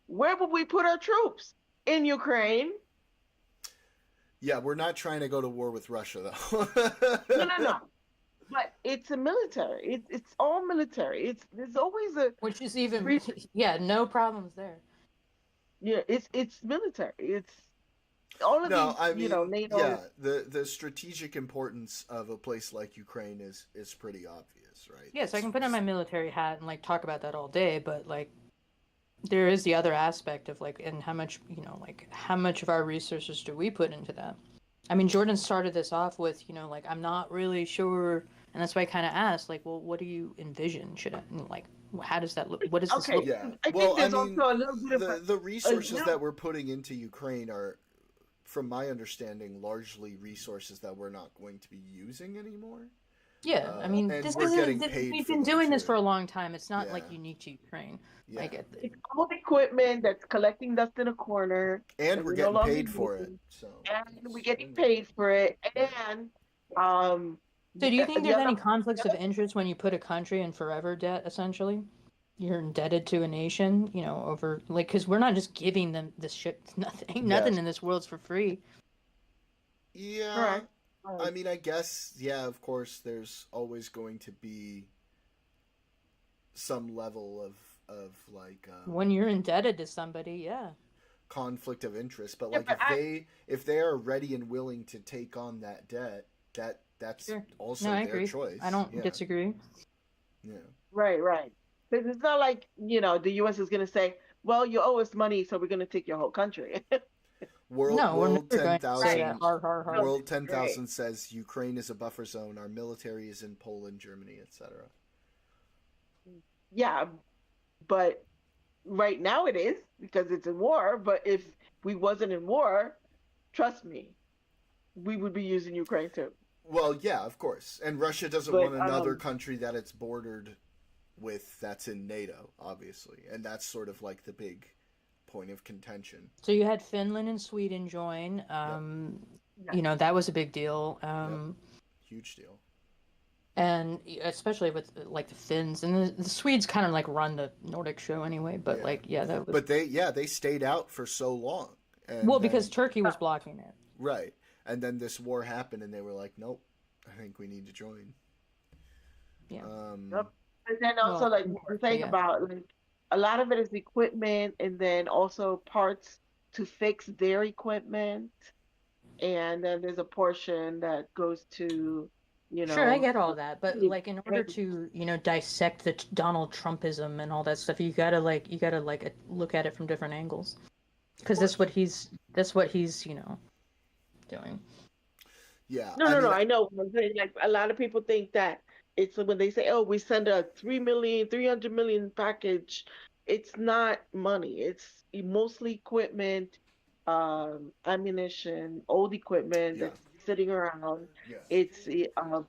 Speaker 1: where would we put our troops? In Ukraine?
Speaker 4: Yeah, we're not trying to go to war with Russia, though.
Speaker 1: No. But it's a military. It's all military. There's always a
Speaker 2: Which is even no problems there.
Speaker 1: Yeah, it's military. It's all of these.
Speaker 4: I mean,
Speaker 1: NATO.
Speaker 4: yeah, the strategic importance of a place like Ukraine is pretty obvious, right?
Speaker 2: Yeah, so I can put on my military hat and like talk about that all day, but like there is the other aspect of like, and how much how much of our resources do we put into that? I mean, Jordan started this off with like, I'm not really sure, and that's why I kind of asked, like, well, what do you envision? Should I like? How does that look? What does this look?
Speaker 4: Yeah.
Speaker 1: I think there's also a little bit of
Speaker 4: the resources that we're putting into Ukraine are, from my understanding, largely resources that we're not going to be using anymore.
Speaker 2: Yeah, I mean,
Speaker 4: and
Speaker 2: this
Speaker 4: we're getting
Speaker 2: isn't.
Speaker 4: paid
Speaker 2: We've
Speaker 4: for
Speaker 2: been
Speaker 4: them,
Speaker 2: doing this
Speaker 4: too.
Speaker 2: for a long time. It's not
Speaker 4: Yeah.
Speaker 2: like unique to Ukraine.
Speaker 4: Yeah.
Speaker 2: I get that.
Speaker 1: It's old equipment that's collecting dust in a corner,
Speaker 4: And we're
Speaker 1: no
Speaker 4: getting
Speaker 1: longer
Speaker 4: paid for it.
Speaker 1: using,
Speaker 4: So
Speaker 1: and we're getting paid for it. And
Speaker 2: So do you think
Speaker 1: the
Speaker 2: there's
Speaker 1: other-
Speaker 2: any conflicts of interest when you put a country in forever debt, essentially? You're indebted to a nation, over, like, because we're not just giving them this shit. Nothing
Speaker 5: Yes.
Speaker 2: in this world's for free.
Speaker 4: yeah,
Speaker 1: Correct.
Speaker 4: I mean, I guess, yeah, of course, there's always going to be some level of like
Speaker 2: When you're indebted to somebody, yeah.
Speaker 4: conflict of interest, but
Speaker 1: Yeah,
Speaker 4: like
Speaker 1: but
Speaker 4: if they are ready and willing to take on that debt, that's
Speaker 2: Sure.
Speaker 4: also
Speaker 2: No, I
Speaker 4: their
Speaker 2: agree.
Speaker 4: choice.
Speaker 2: I don't
Speaker 4: Yeah.
Speaker 2: disagree.
Speaker 4: Yeah.
Speaker 1: Right. Because it's not like the U.S. is going to say, "Well, you owe us money, so we're going to take your whole country."
Speaker 4: World
Speaker 2: No, we're
Speaker 4: World
Speaker 2: never going to say
Speaker 4: 10,000
Speaker 2: that. Har, har, har.
Speaker 4: World 10,000 says Ukraine is a buffer zone. Our military is in Poland, Germany, etc.
Speaker 1: Yeah, but right now it is because it's in war. But if we wasn't in war, trust me, we would be using Ukraine too.
Speaker 4: Well, yeah, of course. And Russia doesn't
Speaker 1: But,
Speaker 4: want another country that it's bordered with that's in NATO, obviously. And that's sort of like the big point of contention.
Speaker 2: So you had Finland and Sweden join. That was a big deal.
Speaker 4: Huge deal.
Speaker 2: And especially with like the Finns and the Swedes kind of like run the Nordic show anyway, but that was
Speaker 4: But they stayed out for so long. And
Speaker 2: because
Speaker 4: then-
Speaker 2: Turkey was blocking it.
Speaker 4: Right. And then this war happened and they were like, nope, I think we need to join.
Speaker 2: Yeah.
Speaker 1: Yep. And then also
Speaker 2: Well,
Speaker 1: the thing
Speaker 2: yeah.
Speaker 1: about like a lot of it is equipment, and then also parts to fix their equipment, and then there's a portion that goes to
Speaker 2: Sure, I get all that, but
Speaker 1: Yeah,
Speaker 2: like in order
Speaker 1: right.
Speaker 2: to dissect the Donald Trumpism and all that stuff, you gotta look at it from different angles, because that's what he's doing.
Speaker 4: Yeah.
Speaker 1: No. I know. I'm saying, like, a lot of people think that it's when they say, "Oh, we send a 300 million package." It's not money. It's mostly equipment, ammunition, old equipment
Speaker 4: Yeah.
Speaker 1: that's sitting around.
Speaker 4: Yeah.
Speaker 1: It's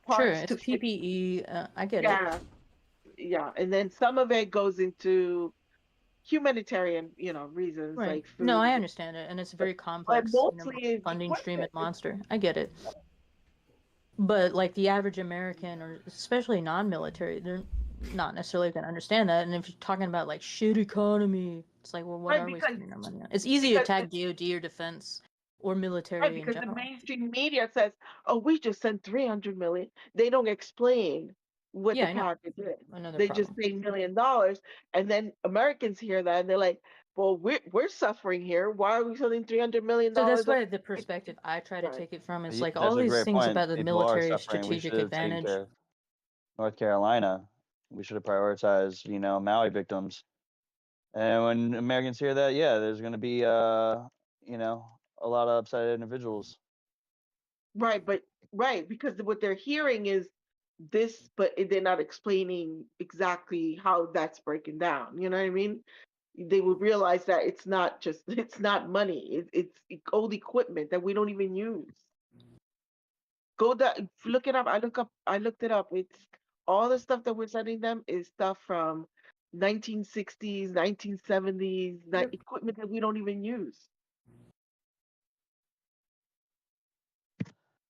Speaker 1: parts
Speaker 2: Sure, it's
Speaker 1: to fix.
Speaker 2: PPE. I get
Speaker 1: Yeah, and then some of it goes into humanitarian, reasons
Speaker 2: it. Right.
Speaker 1: like food.
Speaker 2: No, I understand it, and it's a very complex
Speaker 1: mostly it's
Speaker 2: funding stream at
Speaker 1: equipment.
Speaker 2: Monster. I get it. But like the average American, or especially non-military, they're not necessarily going to understand that. And if you're talking about like shit economy, it's like, well, what
Speaker 1: Right,
Speaker 2: are we
Speaker 1: because-
Speaker 2: spending our money on? It's easy to
Speaker 1: because
Speaker 2: attack DoD or defense or military
Speaker 1: Right,
Speaker 2: in
Speaker 1: because the
Speaker 2: general.
Speaker 1: mainstream media says, "Oh, we just sent 300 million." They don't explain what
Speaker 2: Yeah,
Speaker 1: the
Speaker 2: I know.
Speaker 1: package is.
Speaker 2: Another
Speaker 1: They
Speaker 2: problem.
Speaker 1: just say $1 million, and then Americans hear that and they're like, "Well, we're suffering here. Why are we sending $300 million?"
Speaker 2: So that's why the perspective I try to
Speaker 1: Right.
Speaker 2: take it from is
Speaker 5: Yeah,
Speaker 2: like
Speaker 5: that's
Speaker 2: all
Speaker 5: a
Speaker 2: these
Speaker 5: great
Speaker 2: things
Speaker 5: point.
Speaker 2: about the
Speaker 5: People are
Speaker 2: military
Speaker 5: suffering. We
Speaker 2: strategic
Speaker 5: should have taken
Speaker 2: advantage.
Speaker 5: care of North Carolina. We should have prioritized, Maui victims. And when Americans hear that, yeah, there's going to be, a lot of upset individuals.
Speaker 1: Right, because what they're hearing is this, but they're not explaining exactly how that's breaking down. You know what I mean? They would realize that it's not just it's not money. It's old equipment that we don't even use. Go that look it up. I looked it up. It's all the stuff that we're sending them is stuff from 1960s, 1970s, that
Speaker 4: Yep.
Speaker 1: equipment that we don't even use.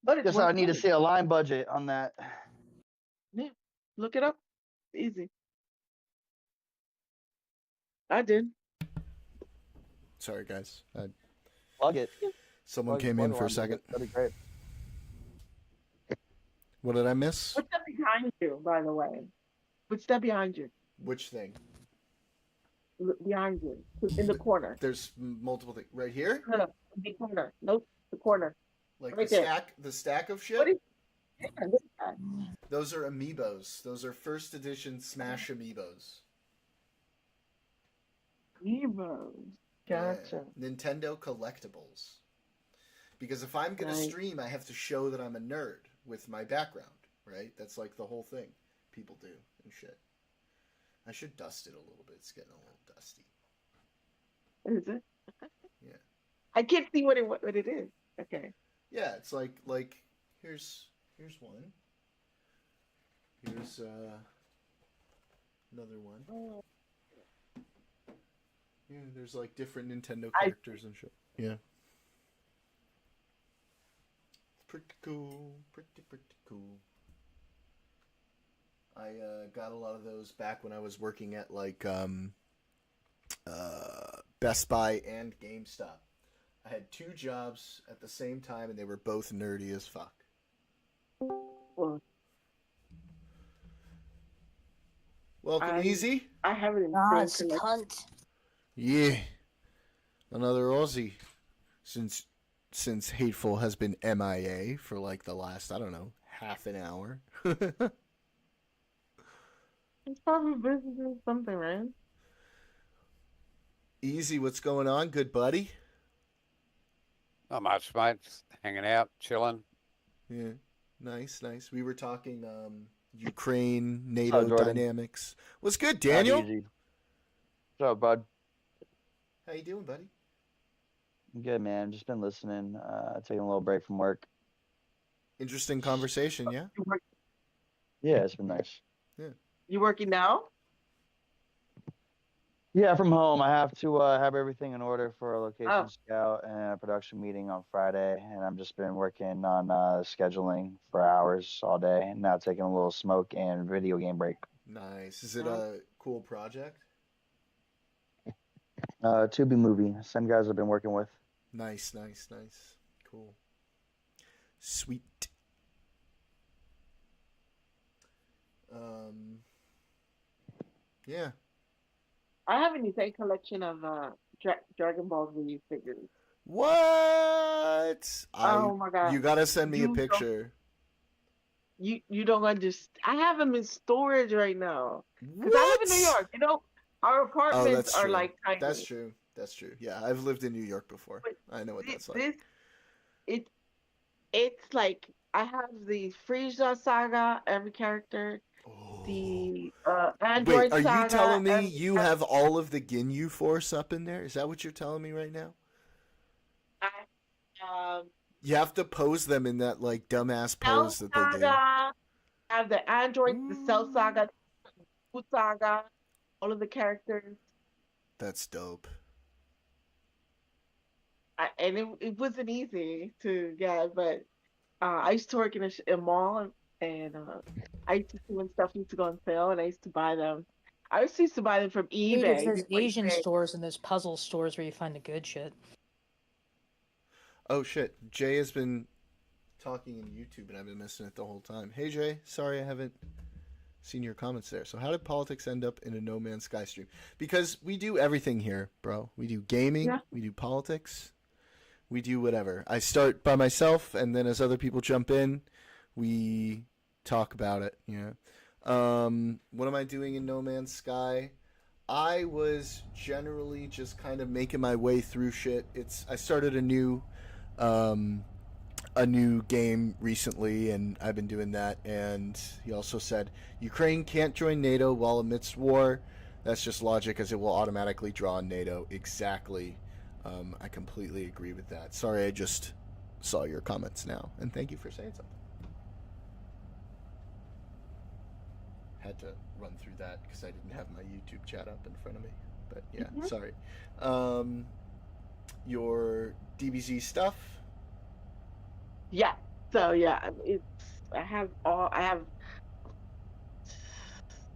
Speaker 1: But it's
Speaker 5: Guess I
Speaker 1: worth
Speaker 5: need to
Speaker 1: doing.
Speaker 5: see a line budget on that.
Speaker 1: Yeah, look it up. Easy. I did.
Speaker 4: Sorry, guys.
Speaker 5: Plug it.
Speaker 4: Someone
Speaker 5: Plug-
Speaker 4: came
Speaker 5: plug
Speaker 4: in
Speaker 5: a
Speaker 4: for a
Speaker 5: line budget.
Speaker 4: second.
Speaker 5: That'd be great.
Speaker 4: What did I miss?
Speaker 1: What's that behind you, by the way? What's that behind you?
Speaker 4: Which thing?
Speaker 1: Behind you, in the corner.
Speaker 4: There's multiple things right here.
Speaker 1: No, the corner. Nope, the corner.
Speaker 4: Like
Speaker 1: Right
Speaker 4: the
Speaker 1: there.
Speaker 4: stack, the stack of shit.
Speaker 1: What is? Yeah, what's that?
Speaker 4: Those are amiibos. Those are first edition Smash amiibos.
Speaker 1: Evo. Gotcha.
Speaker 4: Yeah. Nintendo collectibles. Because if I'm gonna
Speaker 1: Right.
Speaker 4: stream, I have to show that I'm a nerd with my background, right? That's like the whole thing people do and shit. I should dust it a little bit. It's getting a little dusty.
Speaker 1: Is it?
Speaker 4: Yeah.
Speaker 1: I can't see what it is. Okay.
Speaker 4: Yeah, it's like here's one. Here's another one.
Speaker 1: Oh,
Speaker 4: Yeah, there's like different Nintendo
Speaker 1: I-
Speaker 4: characters and shit. Yeah. Pretty cool. Pretty cool. I got a lot of those back when I was working at like Best Buy and GameStop. I had two jobs at the same time, and they were both nerdy as fuck.
Speaker 1: well,
Speaker 4: Welcome, Easy.
Speaker 1: I haven't in
Speaker 2: Nas
Speaker 1: film collection.
Speaker 2: cunt.
Speaker 4: Yeah, another Aussie. Since Hateful has been MIA for like the last, I don't know, half an hour.
Speaker 1: It's probably busy doing something, right?
Speaker 4: Easy, what's going on, good buddy?
Speaker 6: Not much, mate. Just hanging out, chilling.
Speaker 4: Yeah, nice. We were talking Ukraine, NATO
Speaker 5: Jordan?
Speaker 4: dynamics. What's good,
Speaker 5: Not
Speaker 4: Daniel?
Speaker 5: easy. What's up, bud?
Speaker 4: How you doing, buddy?
Speaker 5: I'm good, man. Just been listening. Taking a little break from work.
Speaker 4: Interesting conversation, yeah.
Speaker 5: Yeah, it's been nice.
Speaker 1: You working now?
Speaker 5: Yeah, from home. I have to have everything in order for a location
Speaker 1: Oh.
Speaker 5: scout and a production meeting on Friday, and I've just been working on scheduling for hours all day, and now taking a little smoke and video game break.
Speaker 4: Nice. Is it a cool project?
Speaker 5: Tubi movie. Same guys I've been working with.
Speaker 4: Nice. Cool. Sweet. Yeah.
Speaker 1: I have an insane collection of Dragon Ball Z figures.
Speaker 4: What?
Speaker 1: Oh my god!
Speaker 4: You gotta send me a
Speaker 1: You don't-
Speaker 4: picture.
Speaker 1: You don't understand. I have them in storage right now because
Speaker 4: What?
Speaker 1: I live in New York. You know, our apartments
Speaker 4: that's
Speaker 1: are
Speaker 4: true.
Speaker 1: like tiny.
Speaker 4: That's true. Yeah, I've lived in New York before.
Speaker 1: But
Speaker 4: I know what that's like.
Speaker 1: It's like I have the Frieza saga, every character,
Speaker 4: Oh.
Speaker 1: the Android
Speaker 4: Wait, are
Speaker 1: saga.
Speaker 4: you telling me
Speaker 1: every
Speaker 4: you have all of the Ginyu Force up in there? Is that what you're telling me right now? You have to pose them in that like dumbass
Speaker 1: Cell
Speaker 4: pose that they do.
Speaker 1: saga. I have the Android, the Cell saga, the Food saga, all of the characters.
Speaker 4: That's dope.
Speaker 1: And it wasn't easy to get, but I used to work in a mall, and I used to see when stuff used to go on sale, and I used to buy them. I used to buy them from
Speaker 2: Dude,
Speaker 1: eBay.
Speaker 2: it's those
Speaker 1: before
Speaker 2: Asian
Speaker 1: eBay.
Speaker 2: stores and those puzzle stores where you find the good shit.
Speaker 4: Oh shit, Jay has been talking in YouTube and I've been missing it the whole time. Hey Jay, sorry I haven't seen your comments there. So how did politics end up in a No Man's Sky stream? Because we do everything here, bro. We do gaming,
Speaker 1: Yeah.
Speaker 4: we do politics, we do whatever. I start by myself, and then as other people jump in, we talk about it. You know, what am I doing in No Man's Sky? I was generally just kind of making my way through shit. I started a new a new game recently, and I've been doing that. And he also said Ukraine can't join NATO while amidst war. That's just logic, as it will automatically draw on NATO. Exactly. I completely agree with that. Sorry, I just saw your comments now, and thank you for saying something. Had to run through that because I didn't have my YouTube chat up in front of me. But yeah, sorry. Your DBZ stuff?
Speaker 1: Yeah. So yeah,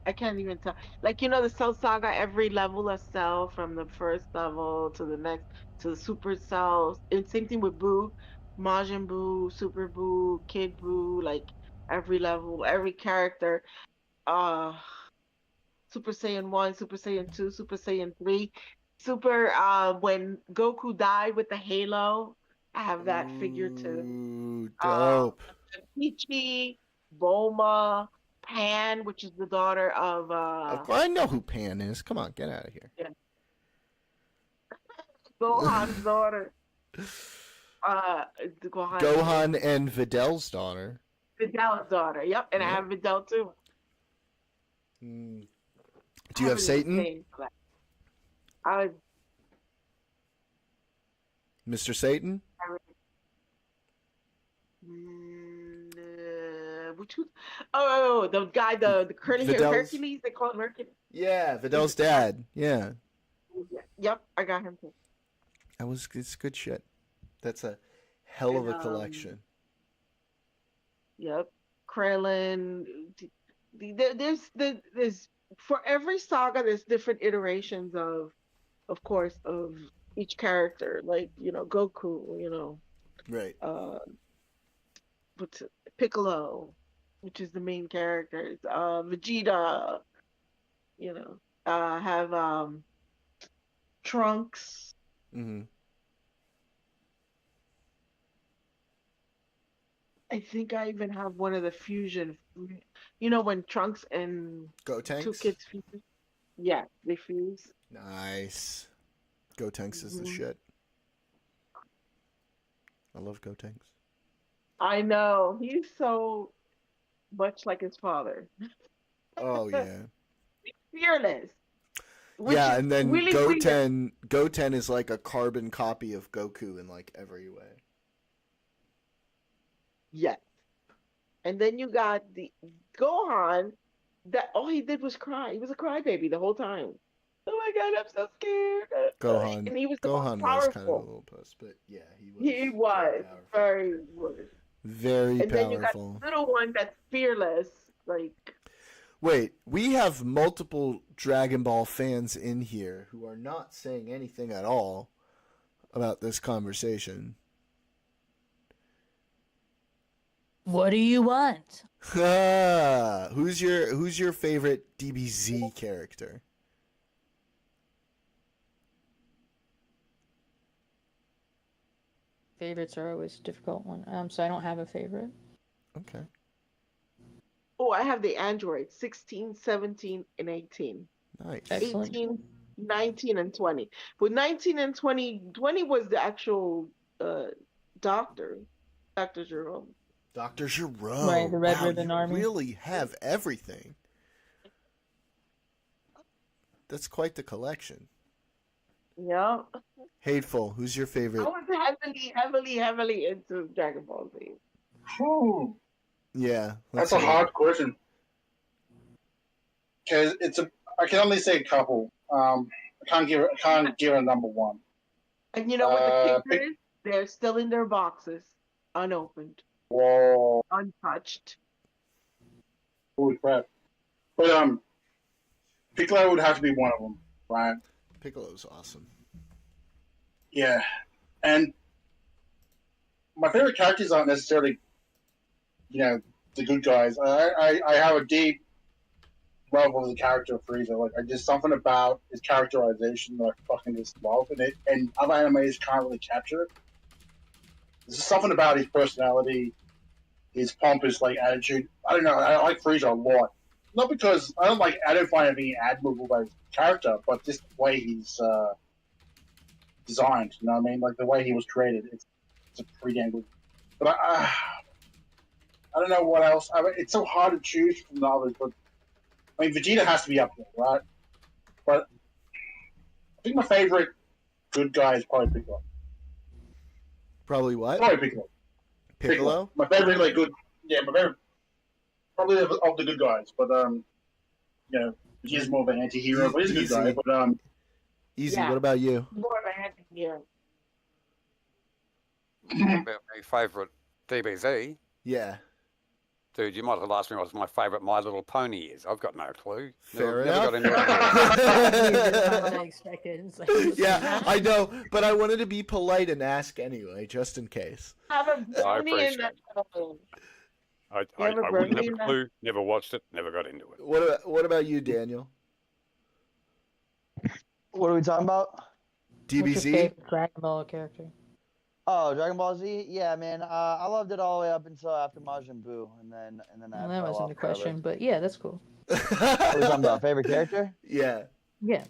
Speaker 1: I can't even tell. Like, the Cell Saga, every level of Cell from the first level to the next to the Super Cells. And same thing with Boo, Majin Buu, Super Buu, Kid Buu, like every level, every character. Uh Super Saiyan 1, Super Saiyan 2, Super Saiyan 3. When Goku died with the halo, I have that figure too.
Speaker 4: Ooh,
Speaker 1: Um
Speaker 4: dope.
Speaker 1: Peachy, Bulma, Pan, which is the daughter of
Speaker 4: Of course, I know who Pan is. Come on, get out of here.
Speaker 1: Gohan's daughter. Gohan.
Speaker 4: Gohan and Vidal's daughter.
Speaker 1: Vidal's daughter. Yep, and I
Speaker 4: Yep.
Speaker 1: have Vidal too.
Speaker 4: Mm. Do you have Satan?
Speaker 1: I
Speaker 4: Mr. Satan?
Speaker 1: which was, oh, the guy, the curly hair
Speaker 4: Vidal's-
Speaker 1: Hercules. They call him Hercules.
Speaker 4: Yeah, Vidal's dad. Yeah.
Speaker 1: Yep, I got him too.
Speaker 4: It's good shit. That's a hell of a
Speaker 1: And,
Speaker 4: collection.
Speaker 1: Yep, Krillin. There's for every saga, there's different iterations of course, of each character. Like Goku.
Speaker 4: Right.
Speaker 1: What's it? Piccolo, which is the main characters. Vegeta. Have Trunks.
Speaker 4: Mm-hmm.
Speaker 1: I think I even have one of the fusion. When Trunks and two
Speaker 4: Gotenks?
Speaker 1: kids fuse? Yeah, they fuse.
Speaker 4: Nice. Gotenks is the
Speaker 1: Mhm.
Speaker 4: shit. I love Gotenks.
Speaker 1: I know. He's so much like his father.
Speaker 4: Oh, yeah.
Speaker 1: Fearless. Which
Speaker 4: Yeah,
Speaker 1: is
Speaker 4: and then
Speaker 1: really weird.
Speaker 4: Goten is like a carbon copy of Goku in like every way.
Speaker 1: Yes. And then you got the Gohan that all he did was cry. He was a crybaby the whole time. Oh my God, I'm so scared.
Speaker 4: Gohan.
Speaker 1: And he was the most
Speaker 4: Gohan was
Speaker 1: powerful.
Speaker 4: kind of a little puss, but yeah, he was.
Speaker 1: He was
Speaker 4: very
Speaker 1: very good.
Speaker 4: Very
Speaker 1: And then you got
Speaker 4: powerful.
Speaker 1: the little one that's fearless. Like,
Speaker 4: Wait, we have multiple Dragon Ball fans in here who are not saying anything at all about this conversation.
Speaker 2: What do you want?
Speaker 4: Who's your favorite DBZ character?
Speaker 2: Favorites are always a difficult one. So I don't have a favorite.
Speaker 4: Okay.
Speaker 1: oh, I have the androids 16, 17, and 18.
Speaker 4: Nice.
Speaker 2: Excellent.
Speaker 1: 18, 19, and 20. With 19 and 20, 20 was the actual Dr. Jerome.
Speaker 4: Dr. Jerome.
Speaker 2: Right, the Red
Speaker 4: wow,
Speaker 2: Ribbon
Speaker 4: you
Speaker 2: Army.
Speaker 4: really have everything. That's quite the collection.
Speaker 1: Yeah.
Speaker 4: Hateful, who's your
Speaker 1: I
Speaker 4: favorite?
Speaker 1: was heavily into Dragon Ball Z.
Speaker 3: Whew,
Speaker 4: Yeah.
Speaker 3: that's a hard question. Because I can only say a couple. I can't give a number one.
Speaker 1: And you know what the
Speaker 3: pick-
Speaker 1: kicker is? They're still in their boxes, unopened,
Speaker 3: Whoa,
Speaker 1: untouched.
Speaker 3: holy crap! But Piccolo would have to be one of them, right?
Speaker 4: Piccolo's awesome.
Speaker 3: Yeah, and my favorite characters aren't necessarily, the good guys. I have a deep love of the character of Frieza. Like, I just something about his characterization that I fucking just love, and other animes can't really capture it. There's just something about his personality, his pompous attitude. I don't know. I like Frieza a lot. Not because I don't find anything admirable about his character, but just the way he's designed. You know what I mean? Like the way he was created. It's a pretty damn good But I don't know what else. I mean, it's so hard to choose from the others. But I mean, Vegeta has to be up there, right? But I think my favorite good guy is probably Piccolo.
Speaker 4: Probably what?
Speaker 3: Probably Piccolo.
Speaker 4: Piccolo?
Speaker 3: My favorite, like, good. Yeah, my favorite. Probably of the good guys, but you know, he's more of an anti-hero, but he's a good guy.
Speaker 4: Easy.
Speaker 3: But
Speaker 4: Easy.
Speaker 1: Yeah.
Speaker 4: What about you?
Speaker 1: More of a anti-hero.
Speaker 6: About my favourite DBZ.
Speaker 4: Yeah.
Speaker 6: Dude, you might as well ask me what my favourite My Little Pony is. I've got no clue.
Speaker 4: Fair
Speaker 6: Never got
Speaker 4: enough.
Speaker 6: into it.
Speaker 2: Not what I expected. It's like,
Speaker 4: Yeah, I know, but I wanted to be polite and ask anyway, just in case.
Speaker 1: Have a
Speaker 6: I
Speaker 1: brony in
Speaker 6: appreciate
Speaker 1: that.
Speaker 6: I
Speaker 1: You have a
Speaker 6: wouldn't
Speaker 1: Brony
Speaker 6: have
Speaker 1: in
Speaker 6: a
Speaker 1: that?
Speaker 6: clue, never watched it, never got into it.
Speaker 4: What about you, Daniel?
Speaker 5: What are we talking about?
Speaker 2: what's your
Speaker 4: DBZ?
Speaker 2: favorite Dragon Ball character?
Speaker 5: Oh, Dragon Ball Z. Yeah, man. I loved it all the way up until after Majin Buu, and then
Speaker 2: Well,
Speaker 5: I
Speaker 2: that
Speaker 5: fell
Speaker 2: wasn't
Speaker 5: off
Speaker 2: the
Speaker 5: forever.
Speaker 2: question, but yeah, that's cool.
Speaker 5: What are we talking about? Favorite character?
Speaker 4: Yeah.
Speaker 2: Yeah.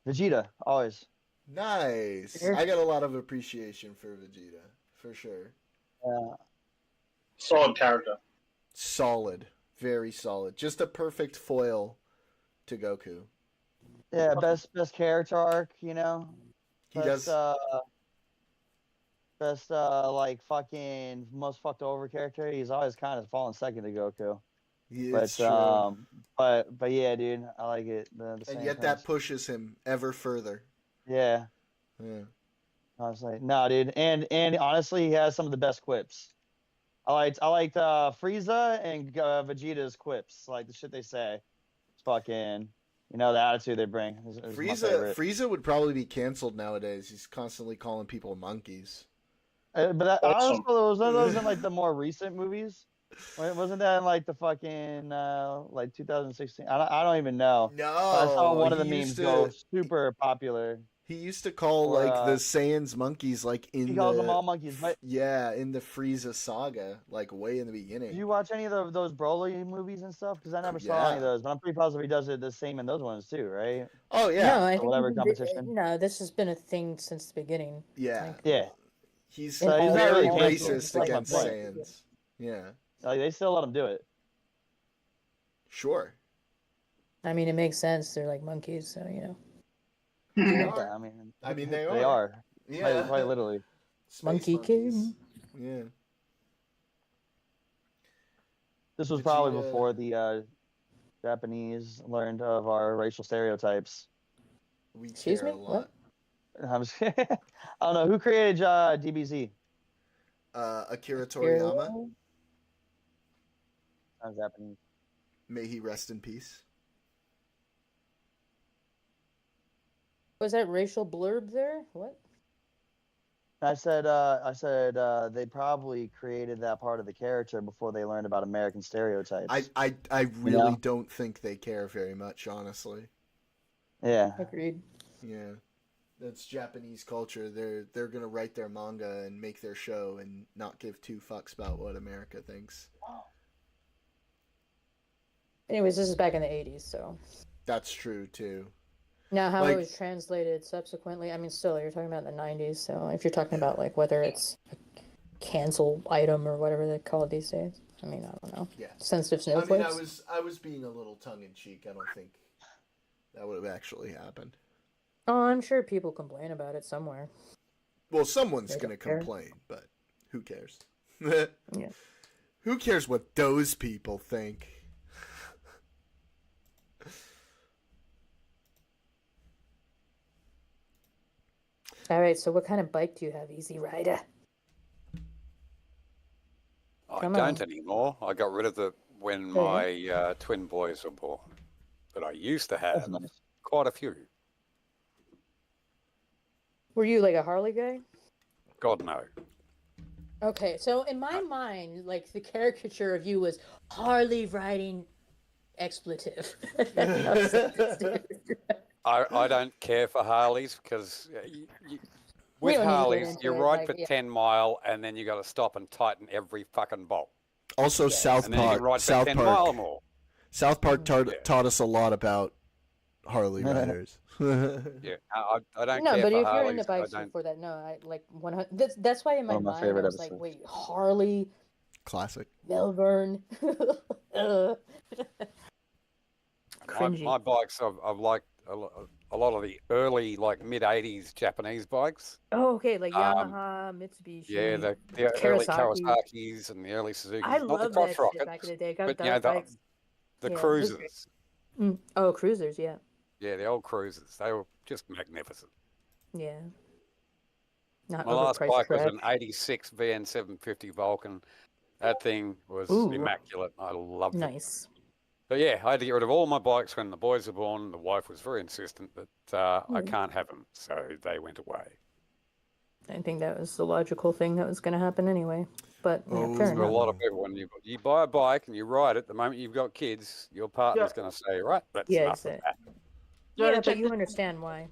Speaker 5: Vegeta, always.
Speaker 4: Nice.
Speaker 2: Fair.
Speaker 4: I got a lot of appreciation for Vegeta, for sure.
Speaker 5: Yeah.
Speaker 3: solid character.
Speaker 4: Solid. Very solid. Just a perfect foil to Goku.
Speaker 5: Yeah, best character arc, you know.
Speaker 4: He
Speaker 5: Best,
Speaker 4: does.
Speaker 5: best most fucked over character. He's always kind of fallen second to Goku.
Speaker 4: It's true.
Speaker 5: But yeah, dude, I like it. The
Speaker 4: And
Speaker 5: same
Speaker 4: yet that pushes him ever further.
Speaker 5: Yeah,
Speaker 4: Yeah.
Speaker 5: honestly, no, dude, and honestly, he has some of the best quips. I liked Frieza and Vegeta's quips, like the shit they say. It's fucking, you know, the attitude they bring. Is my favorite.
Speaker 4: Frieza would probably be canceled nowadays. He's constantly calling people monkeys.
Speaker 5: But that,
Speaker 3: Awesome.
Speaker 5: honestly, was one of those in like the more recent movies. Wasn't that in like the fucking like 2016? I don't even know.
Speaker 4: No.
Speaker 5: I saw one of the
Speaker 4: he
Speaker 5: memes
Speaker 4: used to-
Speaker 5: go super popular.
Speaker 4: He used to call
Speaker 5: Or,
Speaker 4: like the Saiyans monkeys like in
Speaker 5: He calls
Speaker 4: the
Speaker 5: them all monkeys. But
Speaker 4: yeah, in the Frieza saga, like way in the beginning.
Speaker 5: did you watch any of those Broly movies and stuff? Because I never saw any of
Speaker 4: Yeah.
Speaker 5: those. But I'm pretty positive he does it the same in those ones too, right?
Speaker 4: Oh yeah.
Speaker 2: No, I
Speaker 5: Or
Speaker 2: think
Speaker 5: whatever
Speaker 2: thi-
Speaker 5: competition.
Speaker 2: No, this has been a thing since the beginning.
Speaker 4: Yeah.
Speaker 5: Yeah.
Speaker 4: He's
Speaker 2: So he's not
Speaker 4: very
Speaker 2: really canceled.
Speaker 4: racist
Speaker 2: That's my
Speaker 4: against
Speaker 2: point.
Speaker 4: Saiyans. Yeah.
Speaker 5: Like they still let him do it.
Speaker 4: Sure.
Speaker 2: I mean, it makes sense. They're like monkeys, so you know.
Speaker 5: Yeah,
Speaker 4: I mean, they
Speaker 5: they
Speaker 4: are.
Speaker 5: are.
Speaker 4: Yeah.
Speaker 5: Quite literally.
Speaker 4: Space
Speaker 2: Monkey
Speaker 4: monkeys.
Speaker 2: King.
Speaker 4: Yeah.
Speaker 5: This was probably
Speaker 4: Vegeta-
Speaker 5: before the Japanese learned of our racial stereotypes.
Speaker 4: We
Speaker 2: Excuse
Speaker 4: care
Speaker 2: me?
Speaker 4: a
Speaker 2: What?
Speaker 4: lot.
Speaker 5: I'm just, I don't know who created DBZ.
Speaker 4: Akira Toriyama,
Speaker 5: I'm Japanese.
Speaker 4: may he rest in peace.
Speaker 2: Was that racial blurb there? What?
Speaker 5: I said they probably created that part of the character before they learned about American stereotypes.
Speaker 4: I really
Speaker 5: know?
Speaker 4: don't think they care very much, honestly.
Speaker 5: Yeah.
Speaker 2: Agreed.
Speaker 4: Yeah. That's Japanese culture. They're gonna write their manga and make their show and not give two fucks about what America thinks.
Speaker 2: Anyways, this is back in the 80s, so.
Speaker 4: That's true too.
Speaker 2: Now, how
Speaker 4: Like-
Speaker 2: it was translated subsequently, I mean, still, you're talking about the 90s, so if you're talking about, like, whether it's a cancel item or whatever they call it these days, I mean, I don't know.
Speaker 4: Yeah.
Speaker 2: Sensitive
Speaker 4: I mean,
Speaker 2: snowflakes?
Speaker 4: I was being a little tongue in cheek. I don't think that would have actually happened.
Speaker 2: Oh, I'm sure people complain about it somewhere.
Speaker 4: Well, someone's
Speaker 2: They
Speaker 4: gonna
Speaker 2: don't care.
Speaker 4: complain, but who cares?
Speaker 2: Yeah.
Speaker 4: Who cares what those people think?
Speaker 2: All right, so what kind of bike do you have, Easy Rider?
Speaker 6: I
Speaker 2: Come
Speaker 6: don't
Speaker 2: on.
Speaker 6: anymore. I got rid of it when
Speaker 2: Okay.
Speaker 6: my twin boys were born. But I used to
Speaker 5: That's
Speaker 6: have
Speaker 5: nice.
Speaker 6: quite a few.
Speaker 2: Were you like a Harley guy?
Speaker 6: God no.
Speaker 2: Okay, so in my mind, like the caricature of you was Harley riding expletive.
Speaker 6: I don't care for Harleys because
Speaker 2: We
Speaker 6: with
Speaker 2: don't need to get
Speaker 6: Harleys
Speaker 2: into
Speaker 6: you
Speaker 2: it,
Speaker 6: ride
Speaker 2: like,
Speaker 6: for
Speaker 2: yeah.
Speaker 6: 10 mile and then you got to stop and tighten every fucking bolt.
Speaker 4: Also,
Speaker 2: Yeah.
Speaker 4: South
Speaker 6: And then you can
Speaker 4: Park.
Speaker 6: ride for
Speaker 4: South
Speaker 6: 10 mile
Speaker 4: Park.
Speaker 6: more.
Speaker 4: South Park
Speaker 6: Yeah.
Speaker 4: taught us a lot about Harley
Speaker 5: Yeah.
Speaker 4: riders.
Speaker 6: Yeah, I don't
Speaker 2: No,
Speaker 6: care
Speaker 2: but
Speaker 6: for
Speaker 2: if you're
Speaker 6: Harleys.
Speaker 2: into bikes
Speaker 6: I don't.
Speaker 2: for that, no, I like 100. That's why in my
Speaker 5: One of my
Speaker 2: mind I
Speaker 5: favorite
Speaker 2: was like,
Speaker 5: episodes.
Speaker 2: wait, Harley,
Speaker 4: Classic.
Speaker 2: Melbourne. Cringy.
Speaker 6: My bikes, I've liked a lot of the early, like mid '80s Japanese bikes.
Speaker 2: Oh, okay, like
Speaker 6: Um,
Speaker 2: Yamaha, Mitsubishi,
Speaker 6: Yeah, the early
Speaker 2: Kawasaki.
Speaker 6: Kawasaki's and the early Suzuki's.
Speaker 2: I
Speaker 6: Not the
Speaker 2: love
Speaker 6: crotch
Speaker 2: that shit back in
Speaker 6: rockets,
Speaker 2: the day. Got
Speaker 6: but
Speaker 2: dirt bikes.
Speaker 6: the
Speaker 2: Yeah, those are great.
Speaker 6: cruisers.
Speaker 2: Oh, cruisers, yeah,
Speaker 6: Yeah, the old cruisers. They were just magnificent.
Speaker 2: yeah. Not
Speaker 6: My last
Speaker 2: overpriced
Speaker 6: bike was
Speaker 2: crap.
Speaker 6: an '86 VN 750 Vulcan. That thing was
Speaker 2: Ooh.
Speaker 6: immaculate. I loved it.
Speaker 2: Nice.
Speaker 6: But yeah, I had to get rid of all my bikes when the boys were born. The wife was very insistent that I can't have them, so they went away.
Speaker 2: I think that was the logical thing that was going to happen anyway. But yeah,
Speaker 4: Oh,
Speaker 2: fair
Speaker 6: For a
Speaker 2: enough.
Speaker 6: lot of people, when you buy a bike and you ride it, the moment you've got kids, your partner's going to say, right, that's
Speaker 2: Yeah,
Speaker 6: enough of
Speaker 2: exactly.
Speaker 6: that.
Speaker 1: You wanna
Speaker 2: Yeah,
Speaker 1: check
Speaker 2: but you
Speaker 1: this-
Speaker 2: understand why.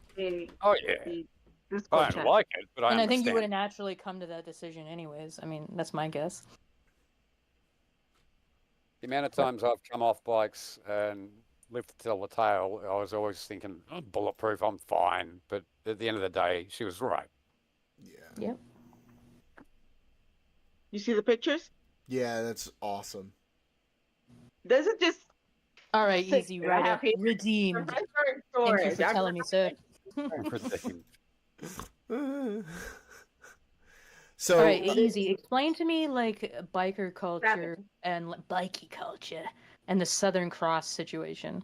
Speaker 6: Oh, yeah.
Speaker 1: the
Speaker 6: I
Speaker 1: Discord
Speaker 6: don't
Speaker 1: chat.
Speaker 6: like it, but I
Speaker 2: And I
Speaker 6: understand.
Speaker 2: think you would have naturally come to that decision anyways. I mean, that's my guess.
Speaker 6: The amount of times I've come off bikes and lived to tell the tale, I was always thinking, oh, bulletproof, I'm fine. But at the end of the day, she was right.
Speaker 4: Yeah.
Speaker 1: You see the pictures?
Speaker 4: Yeah, that's awesome.
Speaker 1: Does it just
Speaker 2: All right,
Speaker 1: Say-
Speaker 2: Easy
Speaker 1: I
Speaker 2: Rider.
Speaker 1: have hate-
Speaker 2: Redeemed.
Speaker 1: Thank
Speaker 2: Thank you for telling me, sir.
Speaker 4: So
Speaker 2: All right, Easy. Explain to me like biker culture
Speaker 1: Savage.
Speaker 2: and bikey culture and the Southern Cross situation.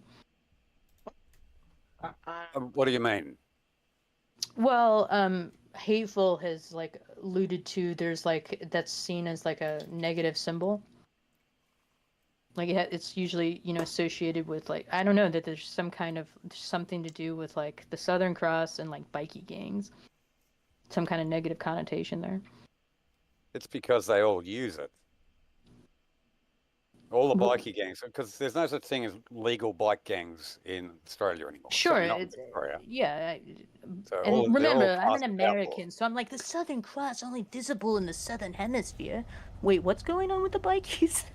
Speaker 6: What do you mean?
Speaker 2: Well, hateful has like alluded to there's like that's seen as like a negative symbol. Like it's usually associated with like I don't know that there's some kind of something to do with like the Southern Cross and like bikie gangs, some kind of negative connotation there.
Speaker 6: It's because they all use it. All the
Speaker 2: Well-
Speaker 6: bikie gangs, because there's no such thing as legal bike gangs in Australia anymore.
Speaker 2: Sure,
Speaker 6: Certainly not in
Speaker 2: it's,
Speaker 6: Victoria.
Speaker 2: yeah.
Speaker 6: So
Speaker 2: And
Speaker 6: they're
Speaker 2: remember, I'm
Speaker 6: classed
Speaker 2: an
Speaker 6: as
Speaker 2: American,
Speaker 6: outlaws.
Speaker 2: so I'm like the Southern Cross only visible in the Southern Hemisphere. Wait, what's going on with the bikies?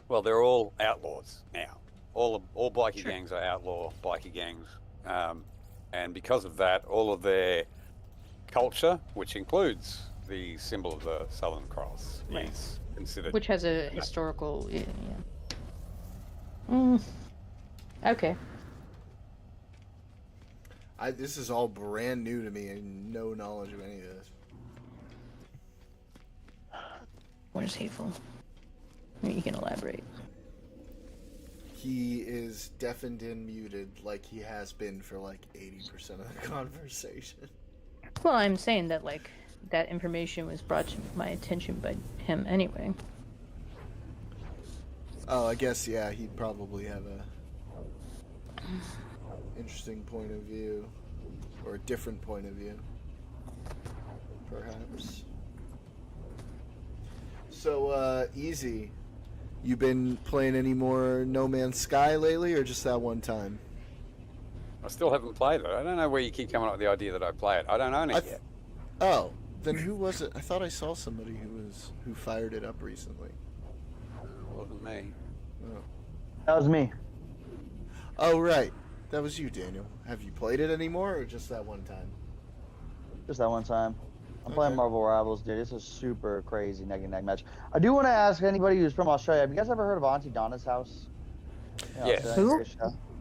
Speaker 6: Well, they're all outlaws now. All bikie gangs are outlaw bikie gangs, and because of that, all of their culture, which includes the symbol of the Southern Cross,
Speaker 2: Right.
Speaker 6: is considered.
Speaker 2: Which has a historical, yeah. Okay.
Speaker 4: this is all brand new to me and no knowledge of any of this.
Speaker 2: What is hateful? You can elaborate.
Speaker 4: He is deafened and muted like he has been for like 80% of the conversation.
Speaker 2: Well, I'm saying that like that information was brought to my attention by him anyway.
Speaker 4: Oh, I guess, yeah, he'd probably have a interesting point of view, or a different point of view, perhaps. So, Easy, you been playing any more No Man's Sky lately, or just that one time?
Speaker 6: I still haven't played it. I don't know where you keep coming up with the idea that I play it. I don't own it yet.
Speaker 4: Oh, then who was it? I thought I saw somebody who fired it up recently.
Speaker 6: It wasn't me.
Speaker 5: That was me.
Speaker 4: Oh, right. That was you, Daniel. Have you played it anymore, or just that one time?
Speaker 5: Just that one time. I'm
Speaker 4: Okay.
Speaker 5: playing Marvel Rivals, dude. It's a super crazy neck and neck match. I do want to ask anybody who's from Australia, have you guys ever heard of Auntie Donna's house?
Speaker 6: Yes.
Speaker 2: Who?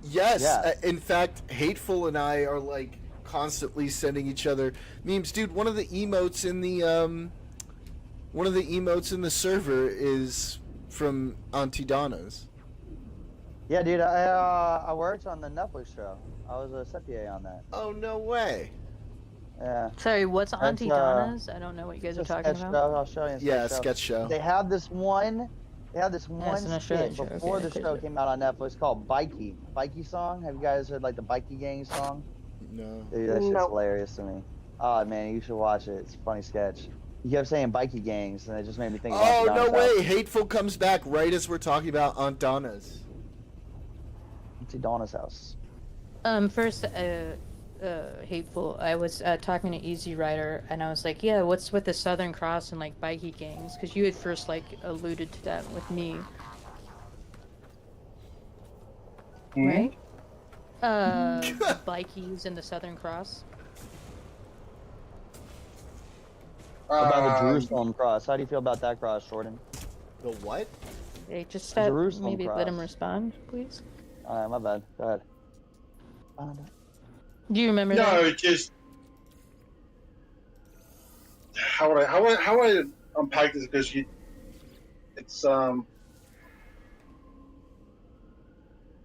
Speaker 4: Yes.
Speaker 5: Yeah.
Speaker 4: In fact, Hateful and I are like constantly sending each other memes. Dude, one of the emotes in the server is from Auntie Donna's.
Speaker 5: Yeah, dude. I worked on the Netflix show. I was a set PA on that.
Speaker 4: Oh, no way.
Speaker 5: Yeah.
Speaker 2: Sorry, what's Auntie
Speaker 5: That's,
Speaker 2: Donna's? I don't know what you guys
Speaker 5: It's
Speaker 2: are
Speaker 5: a
Speaker 2: talking
Speaker 5: sketch
Speaker 2: about.
Speaker 5: show. I'll show you. a
Speaker 4: Yeah,
Speaker 5: sketch show.
Speaker 4: sketch show.
Speaker 5: They have this one. They had this one
Speaker 2: it's an Australian
Speaker 5: skit
Speaker 2: show,
Speaker 5: before
Speaker 2: okay,
Speaker 5: the
Speaker 2: okay.
Speaker 5: show came out on Netflix called Bikey. Bikey song. Have you guys heard like the Bikey Gang song?
Speaker 4: No.
Speaker 5: Dude, that shit's
Speaker 1: No.
Speaker 5: hilarious to me. Oh man, you should watch it. It's a funny sketch. You kept saying Bikey Gangs, and it just made me think. Of
Speaker 4: Oh,
Speaker 5: Auntie
Speaker 4: no
Speaker 5: Donna's
Speaker 4: way.
Speaker 5: house.
Speaker 4: Hateful comes back right as we're talking about Aunt Donna's.
Speaker 5: Auntie Donna's house.
Speaker 2: First, hateful. I was talking to Easy Rider, and I was like, "Yeah, what's with the Southern Cross and like bikie gangs?" Because you had first like alluded to that with me, right? Bikies and the Southern Cross.
Speaker 5: What about the Jerusalem cross? How do you feel about that cross, Jordan?
Speaker 4: The what?
Speaker 2: Hey, just
Speaker 5: Jerusalem
Speaker 2: maybe let him
Speaker 5: cross.
Speaker 2: respond, please.
Speaker 5: All right, my bad. Go ahead.
Speaker 2: Do you remember that?
Speaker 3: No, just how would I unpack this? Because it's I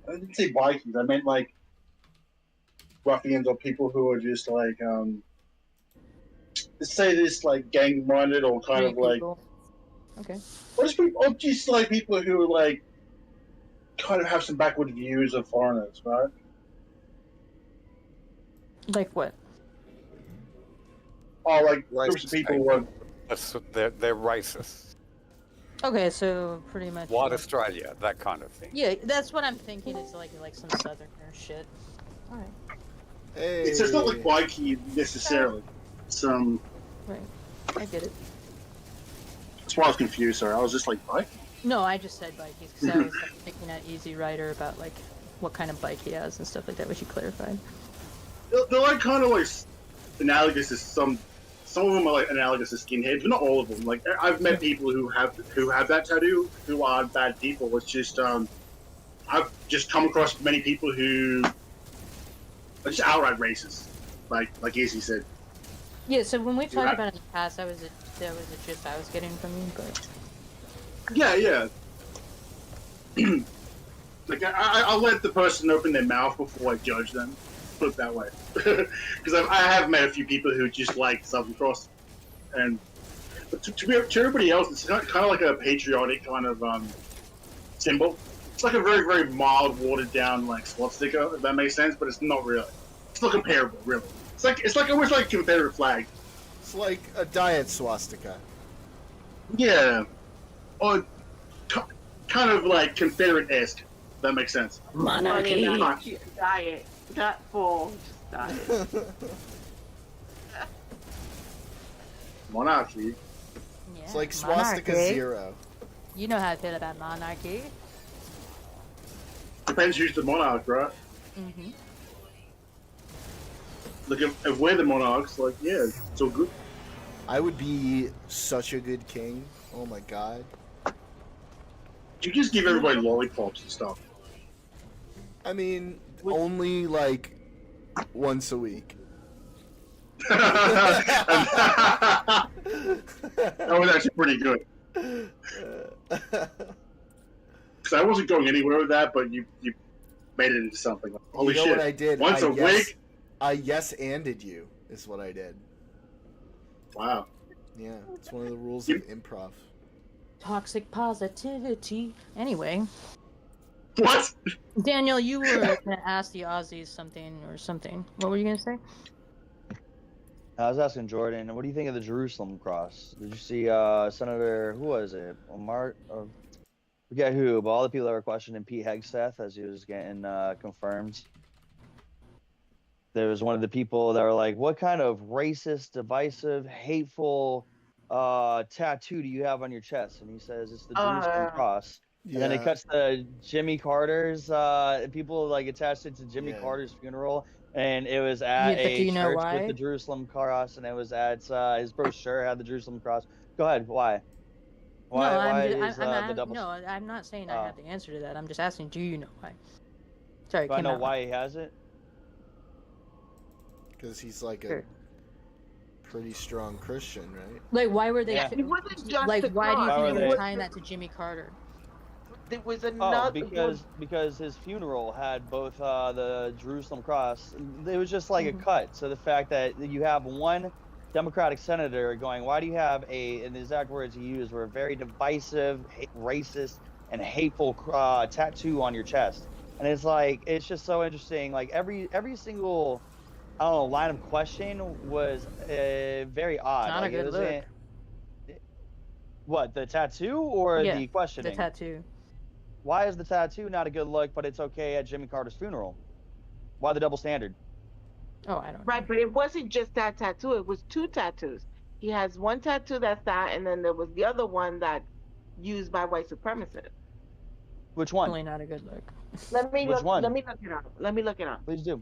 Speaker 3: didn't say bikies. I meant like ruffians or people who are just like let's say this like gang minded or kind of like
Speaker 2: People. Okay.
Speaker 3: or just like people who are like kind of have some backward views of foreigners, right?
Speaker 2: Like what?
Speaker 3: Or like
Speaker 6: Racist
Speaker 3: groups of people
Speaker 6: people.
Speaker 3: who
Speaker 6: That's they're racist.
Speaker 2: Okay, so pretty much.
Speaker 6: White
Speaker 2: like-
Speaker 6: Australia, that kind of thing.
Speaker 2: Yeah, that's what I'm thinking. Is like some Southerner shit. All right.
Speaker 4: Hey.
Speaker 3: it's not like bikey necessarily. It's
Speaker 2: Right. I get it.
Speaker 3: that's why I was confused. Sorry, I was just like bike.
Speaker 2: No, I just said bikies because I was like, thinking at Easy Rider about like what kind of bike he has and stuff like that, which he clarified.
Speaker 3: They're like kind of like analogous to some of them are like analogous to skinheads, but not all of them. Like I've met people who have that tattoo who aren't bad people. It's just I've just come across many people who are just outright racist, like Izzy said.
Speaker 2: Yeah. So when we talked
Speaker 3: Right.
Speaker 2: about it in the past, that was a gist I was getting from you, but
Speaker 3: Yeah. Like I'll let the person open their mouth before I judge them. Put it that way, because I have met a few people who just like Southern Cross, and but to everybody else, it's kind of like a patriotic kind of symbol. It's like a very very mild, watered down like swastika, if that makes sense. But it's not really. It's not comparable, really. It's like almost like a Confederate flag.
Speaker 4: It's like a diet swastika.
Speaker 3: Yeah, or kind of like Confederate-esque. If that makes sense.
Speaker 2: monarchy.
Speaker 1: Diet, not full, just diet.
Speaker 3: Monarchy.
Speaker 2: Yeah,
Speaker 4: It's like swastika
Speaker 2: monarchy.
Speaker 4: 0.
Speaker 2: You know how I feel about monarchy.
Speaker 3: Depends who's the monarch, right?
Speaker 2: Mm-hmm.
Speaker 3: Like if we're the monarchs, like yeah, it's all good.
Speaker 4: I would be such a good king. Oh my god.
Speaker 3: You just give everybody lollipops and stuff.
Speaker 4: I mean, only like once a week.
Speaker 3: That was actually pretty good. Because I wasn't going anywhere with that, but you made it into something. Holy
Speaker 4: you know
Speaker 3: shit!
Speaker 4: what I did?
Speaker 3: Once a week?
Speaker 4: I yes-anded you, is what I did.
Speaker 3: Wow.
Speaker 4: Yeah, it's one of the rules
Speaker 3: You-
Speaker 4: of improv.
Speaker 2: Toxic positivity. Anyway,
Speaker 3: What?
Speaker 2: Daniel, you were gonna ask the Aussies something or something. What were you gonna say?
Speaker 5: I was asking Jordan, what do you think of the Jerusalem cross? Did you see Senator, who was it? Omar, forget who, but all the people that were questioning Pete Hegseth as he was getting confirmed. There was one of the people that were like, what kind of racist, divisive, hateful tattoo do you have on your chest? And he says, it's the Jerusalem cross. And then it cuts to Jimmy Carter's, people like attached it to Jimmy
Speaker 4: Yeah.
Speaker 5: Carter's funeral. And it was at
Speaker 2: Yeah, but do
Speaker 5: a
Speaker 2: you know
Speaker 5: church
Speaker 2: why?
Speaker 5: with the Jerusalem cross, and it was at his brochure had the Jerusalem cross. Go ahead, why? Why?
Speaker 2: No,
Speaker 5: why
Speaker 2: I'm,
Speaker 5: is
Speaker 2: I'm,
Speaker 5: the double?
Speaker 2: no, I'm not saying I
Speaker 5: Oh.
Speaker 2: have the answer to that. I'm just asking, do you know why? Sorry,
Speaker 5: Do I
Speaker 2: came
Speaker 5: know
Speaker 2: out
Speaker 5: why he has it?
Speaker 4: Because he's like a
Speaker 2: Sure.
Speaker 4: pretty strong Christian, right?
Speaker 2: Like, why were they?
Speaker 5: Yeah.
Speaker 1: It wasn't just
Speaker 2: like,
Speaker 1: the
Speaker 2: why do you
Speaker 1: cross.
Speaker 5: Why
Speaker 2: think
Speaker 5: were
Speaker 2: they were
Speaker 5: they-
Speaker 2: tying that to Jimmy Carter?
Speaker 1: There was
Speaker 5: Oh,
Speaker 1: another.
Speaker 5: because his funeral had both the Jerusalem cross. It was just like
Speaker 2: Mhm.
Speaker 5: a cut. So the fact that you have one Democratic senator going, why do you have and the exact words he used were very divisive, racist, and hateful tattoo on your chest? And it's like, it's just so interesting. Like every single, I don't know, line of question was very odd.
Speaker 2: Not a
Speaker 5: Like, it
Speaker 2: good
Speaker 5: wasn't- What, the tattoo or
Speaker 2: Yeah,
Speaker 5: the questioning?
Speaker 2: The tattoo.
Speaker 5: Why is the tattoo not a good look, but it's okay at Jimmy Carter's funeral? Why the double standard?
Speaker 2: Oh, I don't.
Speaker 1: Right, but it wasn't just that tattoo. It was two tattoos. He has one tattoo that's that, and then there was the other one that used by white supremacists.
Speaker 5: Which one?
Speaker 2: Definitely not a good look.
Speaker 1: Let me
Speaker 5: Which
Speaker 1: look.
Speaker 5: one?
Speaker 1: Let me look it up. Let me look it up.
Speaker 5: Please do.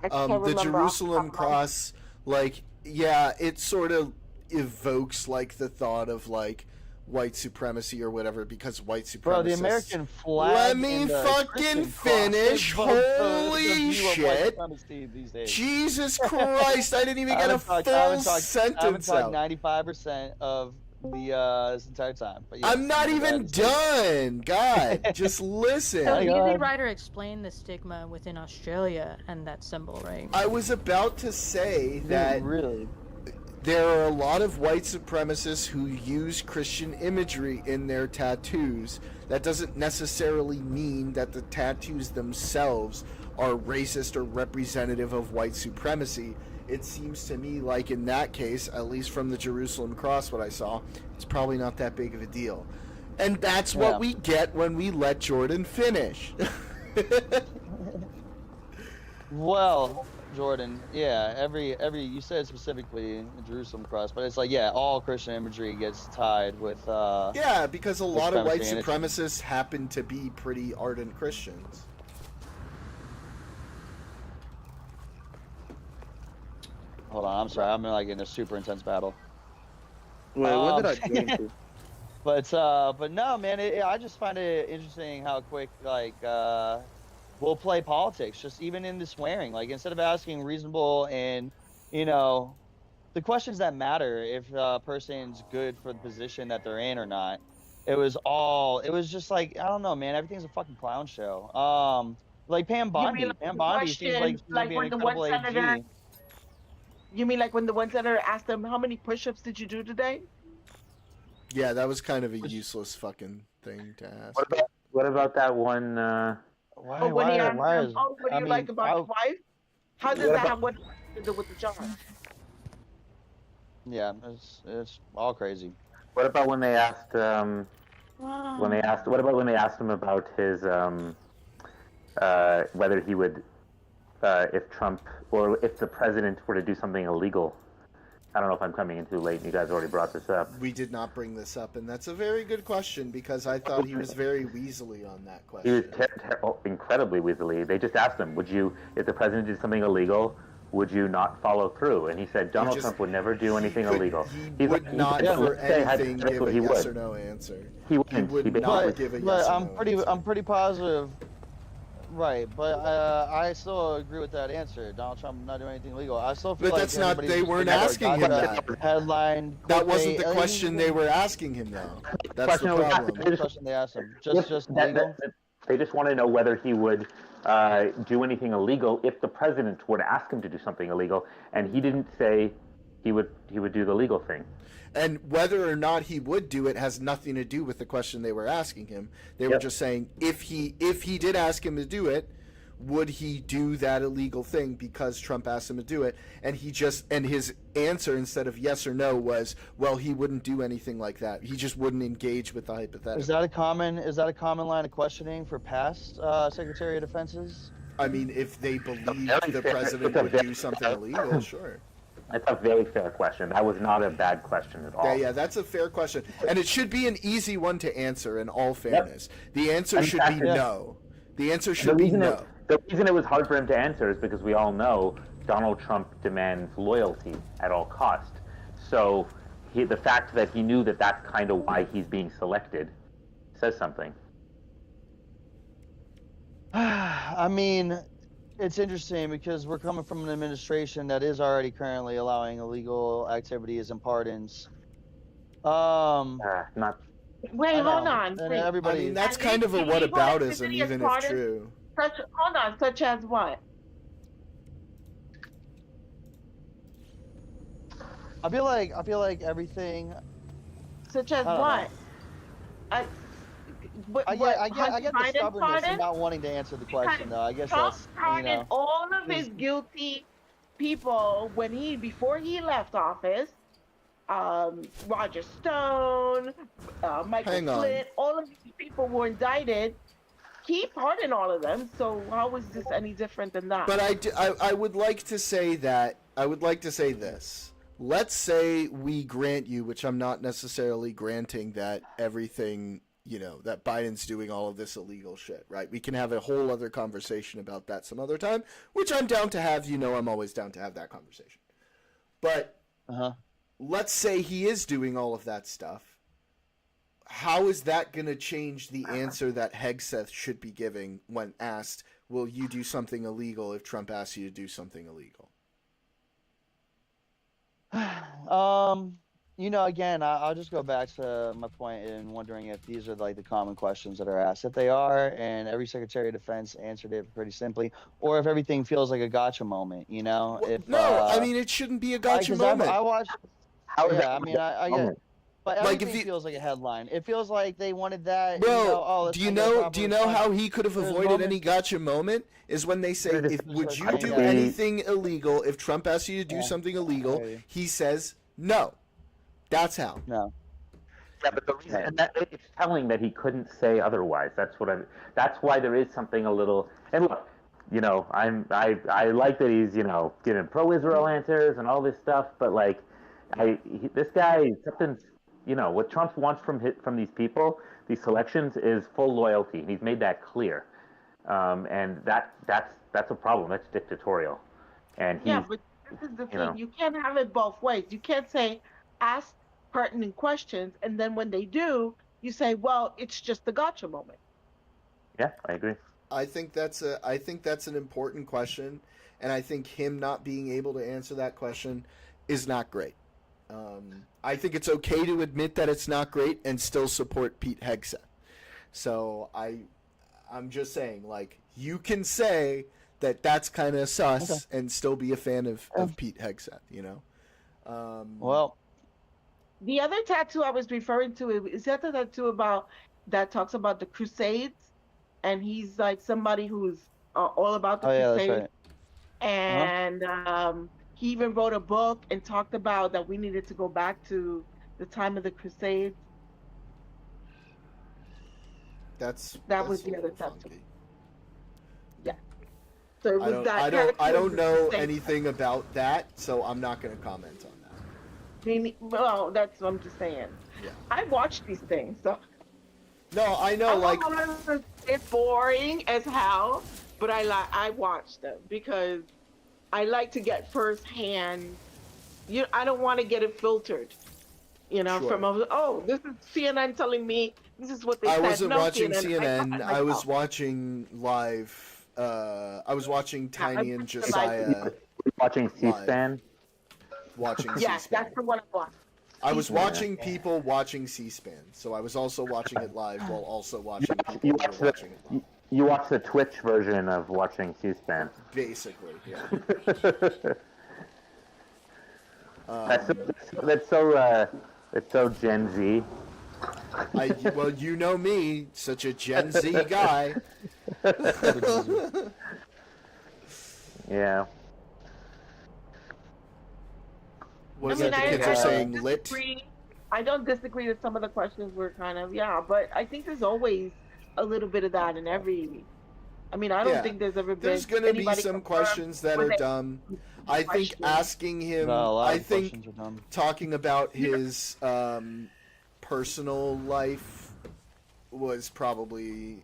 Speaker 1: I can't
Speaker 4: The
Speaker 1: remember off
Speaker 4: Jerusalem
Speaker 1: the top of my head.
Speaker 4: cross, like, yeah, it sort of evokes like the thought of like white supremacy or whatever, because white supremacists.
Speaker 5: Bro, the American flag.
Speaker 4: Let me
Speaker 5: and the
Speaker 4: fucking
Speaker 5: Christian cross
Speaker 4: finish.
Speaker 5: is both the
Speaker 4: Holy
Speaker 5: view of white
Speaker 4: shit.
Speaker 5: supremacy these days.
Speaker 4: Jesus Christ! I didn't even
Speaker 5: I
Speaker 4: get a
Speaker 5: haven't talked- I
Speaker 4: full
Speaker 5: haven't talked- I haven't
Speaker 4: sentence
Speaker 5: talked
Speaker 4: out.
Speaker 5: 95% of this entire time. But yes,
Speaker 4: I'm not
Speaker 5: my
Speaker 4: even
Speaker 5: bad.
Speaker 4: done. God, just listen.
Speaker 2: So
Speaker 5: my
Speaker 2: the
Speaker 5: God.
Speaker 2: Easy Rider explained the stigma within Australia and that symbol, right?
Speaker 4: I was about to say that
Speaker 5: Really?
Speaker 4: there are a lot of white supremacists who use Christian imagery in their tattoos. That doesn't necessarily mean that the tattoos themselves are racist or representative of white supremacy. It seems to me like in that case, at least from the Jerusalem cross, what I saw, it's probably not that big of a deal. And that's
Speaker 5: Yeah.
Speaker 4: what we get when we let Jordan finish.
Speaker 5: Well, Jordan, yeah, every you said specifically the Jerusalem cross, but it's like, yeah, all Christian imagery gets tied with
Speaker 4: Yeah, because a lot of white
Speaker 5: supremacy and
Speaker 4: supremacists happen to be pretty ardent Christians.
Speaker 5: Hold on, I'm sorry, I'm like in a super intense battle.
Speaker 7: Wait, what did I
Speaker 5: Um,
Speaker 7: do? into?
Speaker 5: But no, man, I just find it interesting how quick we'll play politics, just even in the swearing. Like instead of asking reasonable and the questions that matter if a person's good for the position that they're in or not. It was just like, I don't know, man. Everything's a fucking clown show. Like Pam Bondi.
Speaker 1: like
Speaker 5: Pam
Speaker 1: the
Speaker 5: Bondi seems like
Speaker 1: questions,
Speaker 5: she's
Speaker 1: like
Speaker 5: gonna be an
Speaker 1: when the one
Speaker 5: incredible
Speaker 1: senator-
Speaker 5: AG.
Speaker 1: You mean like when the one senator asked them, how many push-ups did you do today?
Speaker 4: Yeah, that was kind of a useless fucking thing to ask.
Speaker 7: What about that one?
Speaker 5: Why
Speaker 1: When he asked
Speaker 5: why
Speaker 1: them,
Speaker 5: is
Speaker 1: oh, what do
Speaker 5: I
Speaker 1: you
Speaker 5: mean,
Speaker 1: like about your wife? How does
Speaker 7: What
Speaker 1: that
Speaker 7: about-
Speaker 1: have what to do with the job?
Speaker 5: yeah, it's all crazy.
Speaker 7: What about when they asked? When they asked? What about when they asked him about his whether he would, if Trump or if the president were to do something illegal? I don't know if I'm coming in too late. You guys already brought this up.
Speaker 4: We did not bring this up, and that's a very good question because I thought he was very weaselly on that
Speaker 7: He was
Speaker 4: question.
Speaker 7: incredibly weaselly. They just asked him, "Would you, if the president did something illegal, would you not follow through?" And he said, "Donald
Speaker 4: just-
Speaker 7: Trump would never do anything illegal."
Speaker 4: He
Speaker 7: He's
Speaker 4: would
Speaker 7: like-
Speaker 4: not
Speaker 7: he
Speaker 4: for
Speaker 7: would say
Speaker 4: anything give
Speaker 7: hypothetically
Speaker 4: a
Speaker 7: he
Speaker 4: yes
Speaker 7: would.
Speaker 4: or no answer.
Speaker 7: He wouldn't.
Speaker 4: would
Speaker 7: He
Speaker 4: not
Speaker 7: basically-
Speaker 4: give a yes
Speaker 5: But
Speaker 4: or
Speaker 5: I'm
Speaker 4: no
Speaker 5: pretty
Speaker 4: answer.
Speaker 5: I'm pretty positive. Right, but I still agree with that answer. Donald Trump not doing anything illegal. I still feel
Speaker 4: But
Speaker 5: like
Speaker 4: that's not-
Speaker 5: everybody
Speaker 4: they
Speaker 5: just
Speaker 4: weren't
Speaker 5: got
Speaker 4: asking him
Speaker 5: that
Speaker 4: that.
Speaker 5: headline.
Speaker 4: That wasn't
Speaker 5: clickbait.
Speaker 4: the question they were asking him, though. That's
Speaker 7: question
Speaker 4: the
Speaker 7: was asked-
Speaker 4: problem.
Speaker 7: they just-
Speaker 5: Question they asked him.
Speaker 7: Yes,
Speaker 5: Just
Speaker 7: that-
Speaker 5: legal.
Speaker 7: they just want to know whether he would do anything illegal if the president were to ask him to do something illegal, and he didn't say he would do the legal thing.
Speaker 4: And whether or not he would do it has nothing to do with the question they were asking him. They were
Speaker 7: Yep.
Speaker 4: just saying if he did ask him to do it, would he do that illegal thing because Trump asked him to do it? And his answer instead of yes or no was, well, he wouldn't do anything like that. He just wouldn't engage with the hypothetical.
Speaker 5: Is that a common line of questioning for past Secretary of Defenses?
Speaker 4: I mean, if they believe
Speaker 7: very
Speaker 4: the
Speaker 7: fair-
Speaker 4: president
Speaker 7: it's a
Speaker 4: would
Speaker 7: very-
Speaker 4: do something illegal, sure.
Speaker 7: That's a very fair question. That was not a bad question at all.
Speaker 4: Yeah, that's a fair question. And it should be an easy one to answer in all fairness. The answer should be
Speaker 7: Exactly.
Speaker 4: no. The answer
Speaker 7: The
Speaker 4: should be
Speaker 7: reason,
Speaker 4: no.
Speaker 7: the reason it was hard for him to answer is because we all know Donald Trump demands loyalty at all cost. So the fact that he knew that that's kind of why he's being selected says something.
Speaker 5: I mean, it's interesting because we're coming from an administration that is already currently allowing illegal activities and pardons.
Speaker 7: Not
Speaker 1: Wait,
Speaker 5: I know.
Speaker 1: hold on.
Speaker 5: And
Speaker 1: Wait.
Speaker 4: I
Speaker 5: everybody,
Speaker 4: mean, that's
Speaker 1: And
Speaker 4: kind of a
Speaker 1: illegal
Speaker 4: whataboutism,
Speaker 1: activity is
Speaker 4: even if
Speaker 1: pardon?
Speaker 4: true.
Speaker 1: Hold on, such as what?
Speaker 5: I feel like everything.
Speaker 1: Such as
Speaker 5: I don't
Speaker 1: what?
Speaker 5: I get the
Speaker 1: Biden
Speaker 5: stubbornness
Speaker 1: pardon?
Speaker 5: and not wanting to answer the question, though. I guess
Speaker 1: Trump
Speaker 5: that's
Speaker 1: pardoned all of his
Speaker 5: his-
Speaker 1: guilty people before he left office. Roger Stone, Michael
Speaker 4: Hang on.
Speaker 1: Flynn, all of these people were indicted. He pardoned all of them, so how is this any different than that?
Speaker 4: But I would like to say that I would like to say this. Let's say we grant you, which I'm not necessarily granting, that everything you know, that Biden's doing all of this illegal shit, right? We can have a whole other conversation about that some other time, which I'm down to have. You know, I'm always down to have that conversation. But let's say he is doing all of that stuff. How is that going to change the answer that Hegseth should be giving when asked, will you do something illegal if Trump asks you to do something illegal?
Speaker 5: You know, again, I'll just go back to my point in wondering if these are like the common questions that are asked. If they are, and every Secretary of Defense answered it pretty simply, or if everything feels like a gotcha moment, you know? If
Speaker 4: I mean, it shouldn't be a gotcha
Speaker 5: 'cause
Speaker 4: moment.
Speaker 5: I watched.
Speaker 7: How is
Speaker 5: Yeah,
Speaker 7: that
Speaker 5: I mean, I get.
Speaker 7: moment?
Speaker 5: But
Speaker 4: Like, if
Speaker 5: everything
Speaker 4: you-
Speaker 5: feels like a headline. It feels like they wanted that.
Speaker 4: Bro,
Speaker 5: you know, oh, let's
Speaker 4: do you
Speaker 5: make it a
Speaker 4: know?
Speaker 5: proper
Speaker 4: Do you know
Speaker 5: response.
Speaker 4: how he could have
Speaker 5: There's
Speaker 4: avoided any
Speaker 5: moments-
Speaker 4: gotcha moment? Is when they say,
Speaker 7: There's
Speaker 4: "If would you
Speaker 5: I
Speaker 4: do
Speaker 5: agree.
Speaker 4: anything illegal if Trump asks you to do
Speaker 5: Yeah,
Speaker 4: something
Speaker 5: I
Speaker 4: illegal?"
Speaker 5: agree.
Speaker 4: He says no. That's how.
Speaker 5: No.
Speaker 7: Yeah, but the reason and that it's telling that he couldn't say otherwise. That's why there is something a little. And look, you know, I like that he's, you know, giving pro-Israel answers and all this stuff, but like, this guy, something's, you know, what Trump wants from these people, these selections, is full loyalty, and he's made that clear. And that's a problem. That's dictatorial. And he's,
Speaker 1: Yeah, but this is the thing.
Speaker 7: know.
Speaker 1: You can't have it both ways. You can't say ask pertinent questions, and then when they do, you say, "Well, it's just the gotcha moment."
Speaker 7: yeah, I agree.
Speaker 4: I think that's an important question, and I think him not being able to answer that question is not great. I think it's okay to admit that it's not great and still support Pete Hegseth. So I'm just saying, like, you can say that that's kind of sus and still be a fan of Pete Hegseth, you know?
Speaker 5: Well,
Speaker 1: The other tattoo I was referring to is that the tattoo that talks about the Crusades, and he's like somebody who's all about the
Speaker 5: oh yeah, that's
Speaker 1: Crusades.
Speaker 5: right.
Speaker 1: And he even wrote a book and talked about that we needed to go back to the time of the Crusades. That
Speaker 4: that's
Speaker 1: was
Speaker 4: a
Speaker 1: the other
Speaker 4: little
Speaker 1: tattoo.
Speaker 4: funky.
Speaker 1: So it was
Speaker 4: I
Speaker 1: that.
Speaker 4: don't know
Speaker 1: anything.
Speaker 4: anything about that, so I'm not going to comment on that.
Speaker 1: Well, that's what I'm just saying.
Speaker 4: Yeah.
Speaker 1: I watch these things, so
Speaker 4: No, I know, like,
Speaker 1: it's boring as hell, but I watch them because I like to get firsthand. I don't want to get it filtered. You know,
Speaker 4: Sure.
Speaker 1: from this is CNN telling me this is what they
Speaker 4: I
Speaker 1: said.
Speaker 4: wasn't
Speaker 1: No,
Speaker 4: watching
Speaker 1: I
Speaker 4: CNN.
Speaker 1: thought
Speaker 4: I was
Speaker 1: myself.
Speaker 4: watching live. I was watching Tiny and
Speaker 1: watched the
Speaker 4: Josiah
Speaker 7: Watching C-SPAN.
Speaker 4: watching
Speaker 1: Yes,
Speaker 4: C-SPAN.
Speaker 1: that's the one I watched.
Speaker 4: I was
Speaker 1: C-SPAN.
Speaker 4: watching people watching C-SPAN, so I was also watching it live while also watching people
Speaker 7: You
Speaker 4: who
Speaker 7: watch
Speaker 4: were watching it live.
Speaker 7: You watch the Twitch version of watching C-SPAN.
Speaker 4: Basically, yeah.
Speaker 7: That's so Gen Z.
Speaker 4: Well, you know me, such a Gen Z guy.
Speaker 7: Yeah.
Speaker 4: What is it? The kids are saying lit.
Speaker 1: I don't disagree that some of the questions were kind of, but I think there's always a little bit of that in every. I mean, I don't
Speaker 4: Yeah.
Speaker 1: think there's ever been.
Speaker 4: There's gonna be
Speaker 1: anybody
Speaker 4: some
Speaker 1: confirmed
Speaker 4: questions that
Speaker 1: where
Speaker 4: are
Speaker 1: they-
Speaker 4: dumb. I think
Speaker 1: questions.
Speaker 4: asking him,
Speaker 5: No, a lot
Speaker 4: I
Speaker 5: of
Speaker 4: think
Speaker 5: questions are dumb.
Speaker 4: talking about his personal life was probably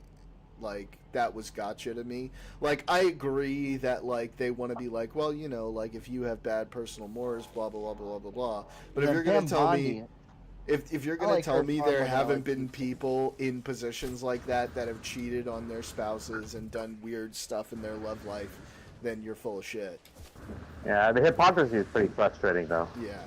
Speaker 4: like that was gotcha to me. Like, I agree that like they want to be like, well, you know, like if you have bad personal mores, blah blah blah blah blah blah. But if
Speaker 5: Then
Speaker 4: you're gonna
Speaker 5: Pam
Speaker 4: tell me,
Speaker 5: Bondi-
Speaker 4: if you're
Speaker 5: I
Speaker 4: gonna
Speaker 5: like
Speaker 4: tell
Speaker 5: her
Speaker 4: me
Speaker 5: far
Speaker 4: there
Speaker 5: more than I
Speaker 4: haven't
Speaker 5: like
Speaker 4: been
Speaker 5: Pete.
Speaker 4: people in positions like that have cheated on their spouses and done weird stuff in their love life, then you're full of shit.
Speaker 7: Yeah, the hypocrisy is pretty frustrating, though.
Speaker 4: Yeah.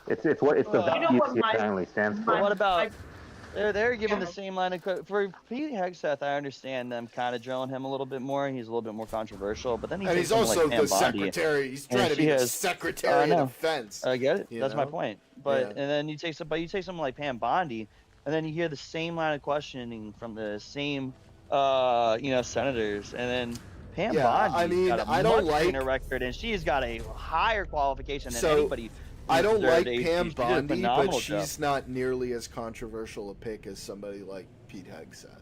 Speaker 7: It's the
Speaker 1: You know
Speaker 7: values
Speaker 1: what
Speaker 7: he
Speaker 1: my-
Speaker 7: apparently stands
Speaker 1: my-
Speaker 7: for.
Speaker 5: What about
Speaker 1: I-
Speaker 5: they're giving
Speaker 1: Yeah.
Speaker 5: the same line of for Pete Hegseth? I understand them kind of drilling him a little bit more. He's a little bit more controversial, but then
Speaker 4: And
Speaker 5: takes
Speaker 4: he's
Speaker 5: someone
Speaker 4: also
Speaker 5: like Pam
Speaker 4: the
Speaker 5: Bondi.
Speaker 4: secretary. He's
Speaker 5: and
Speaker 4: trying to
Speaker 5: she
Speaker 4: be the
Speaker 5: has-
Speaker 4: secretary
Speaker 5: I
Speaker 4: of
Speaker 5: know.
Speaker 4: defense.
Speaker 5: I get it.
Speaker 4: You
Speaker 5: That's my
Speaker 4: know?
Speaker 5: point. But
Speaker 4: Yeah.
Speaker 5: and then you take someone like Pam Bondi, and then you hear the same line of questioning from the same senators, and then Pam
Speaker 4: Yeah,
Speaker 5: Bondi
Speaker 4: I mean,
Speaker 5: got a
Speaker 4: I don't
Speaker 5: much
Speaker 4: like-
Speaker 5: cleaner record, and she's got a higher qualification than
Speaker 4: So,
Speaker 5: anybody.
Speaker 4: I
Speaker 5: who's
Speaker 4: don't like
Speaker 5: deserved AP.
Speaker 4: Pam
Speaker 5: She did a
Speaker 4: Bondi, but
Speaker 5: phenomenal
Speaker 4: she's
Speaker 5: job.
Speaker 4: not nearly as controversial a pick as somebody like Pete Hegseth.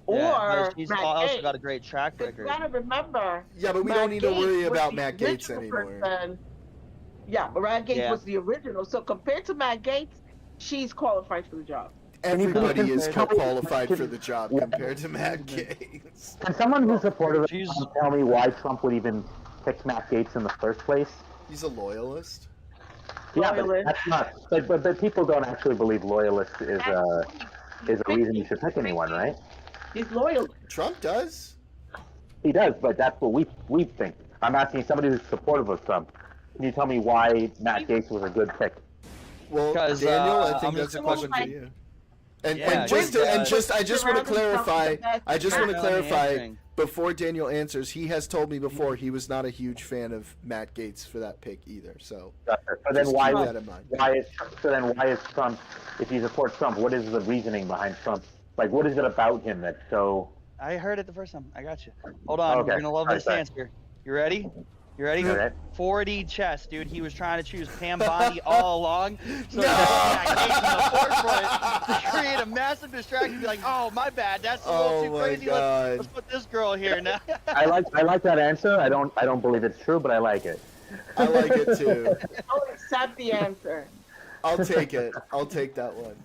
Speaker 1: Or
Speaker 5: Yeah, but she's
Speaker 1: Matt
Speaker 5: also
Speaker 1: Gaetz.
Speaker 5: got a great track
Speaker 1: Because
Speaker 5: record.
Speaker 1: you gotta remember.
Speaker 4: Yeah, but we
Speaker 1: Matt
Speaker 4: don't need to worry
Speaker 1: Gaetz was
Speaker 4: about
Speaker 1: the
Speaker 4: Matt Gaetz
Speaker 1: original
Speaker 4: anymore.
Speaker 1: person. Yeah, but Matt Gaetz
Speaker 5: Yeah.
Speaker 1: was the original. So compared to Matt Gaetz, she's qualified for the job.
Speaker 4: Everybody is
Speaker 7: Can-
Speaker 4: qualified for the job compared to Matt Gates.
Speaker 7: Can someone who's supportive of
Speaker 5: She's-
Speaker 7: Trump tell me why Trump would even pick Matt Gaetz in the first place?
Speaker 4: He's a loyalist.
Speaker 7: Yeah, but
Speaker 1: Loyalist.
Speaker 7: that's not. But people don't actually believe loyalist is a reason you should pick anyone, right?
Speaker 1: He's loyal.
Speaker 4: Trump does.
Speaker 7: He does, but that's what we think. I'm asking somebody who's supportive of Trump. Can you tell me why Matt Gaetz was a good pick?
Speaker 4: Well,
Speaker 5: Because,
Speaker 4: Daniel, I
Speaker 5: I'm
Speaker 4: think that's a
Speaker 5: just-
Speaker 4: question for you. And,
Speaker 5: Yeah,
Speaker 4: and just
Speaker 5: just,
Speaker 4: I just want to clarify. I just want to
Speaker 5: Yeah, let me
Speaker 4: clarify
Speaker 5: answering.
Speaker 4: before Daniel answers. He has told me before he was not a huge fan of Matt Gaetz for that pick either. So
Speaker 7: So then
Speaker 4: just
Speaker 7: why
Speaker 4: keep
Speaker 7: is
Speaker 4: that in mind.
Speaker 7: why is Trump? If you support Trump, what is the reasoning behind Trump? Like, what is it about him that's so?
Speaker 5: I heard it the first time. I got you. Hold on.
Speaker 7: Okay.
Speaker 5: You're gonna love
Speaker 7: All right,
Speaker 5: this
Speaker 7: sorry.
Speaker 5: answer. You ready? You ready?
Speaker 7: Okay.
Speaker 5: 4D chess, dude. He was trying to choose Pam Bondi all along. So
Speaker 4: No!
Speaker 5: he put Matt Gaetz in the forefront to create a massive distraction. Be like, oh, my bad. That's a little
Speaker 4: Oh
Speaker 5: too
Speaker 4: my
Speaker 5: crazy.
Speaker 4: God.
Speaker 5: Let's put this girl here now.
Speaker 7: I like that answer. I don't believe it's true, but I like it.
Speaker 4: I like it too.
Speaker 1: I'll accept the answer.
Speaker 4: I'll take it. I'll take that one.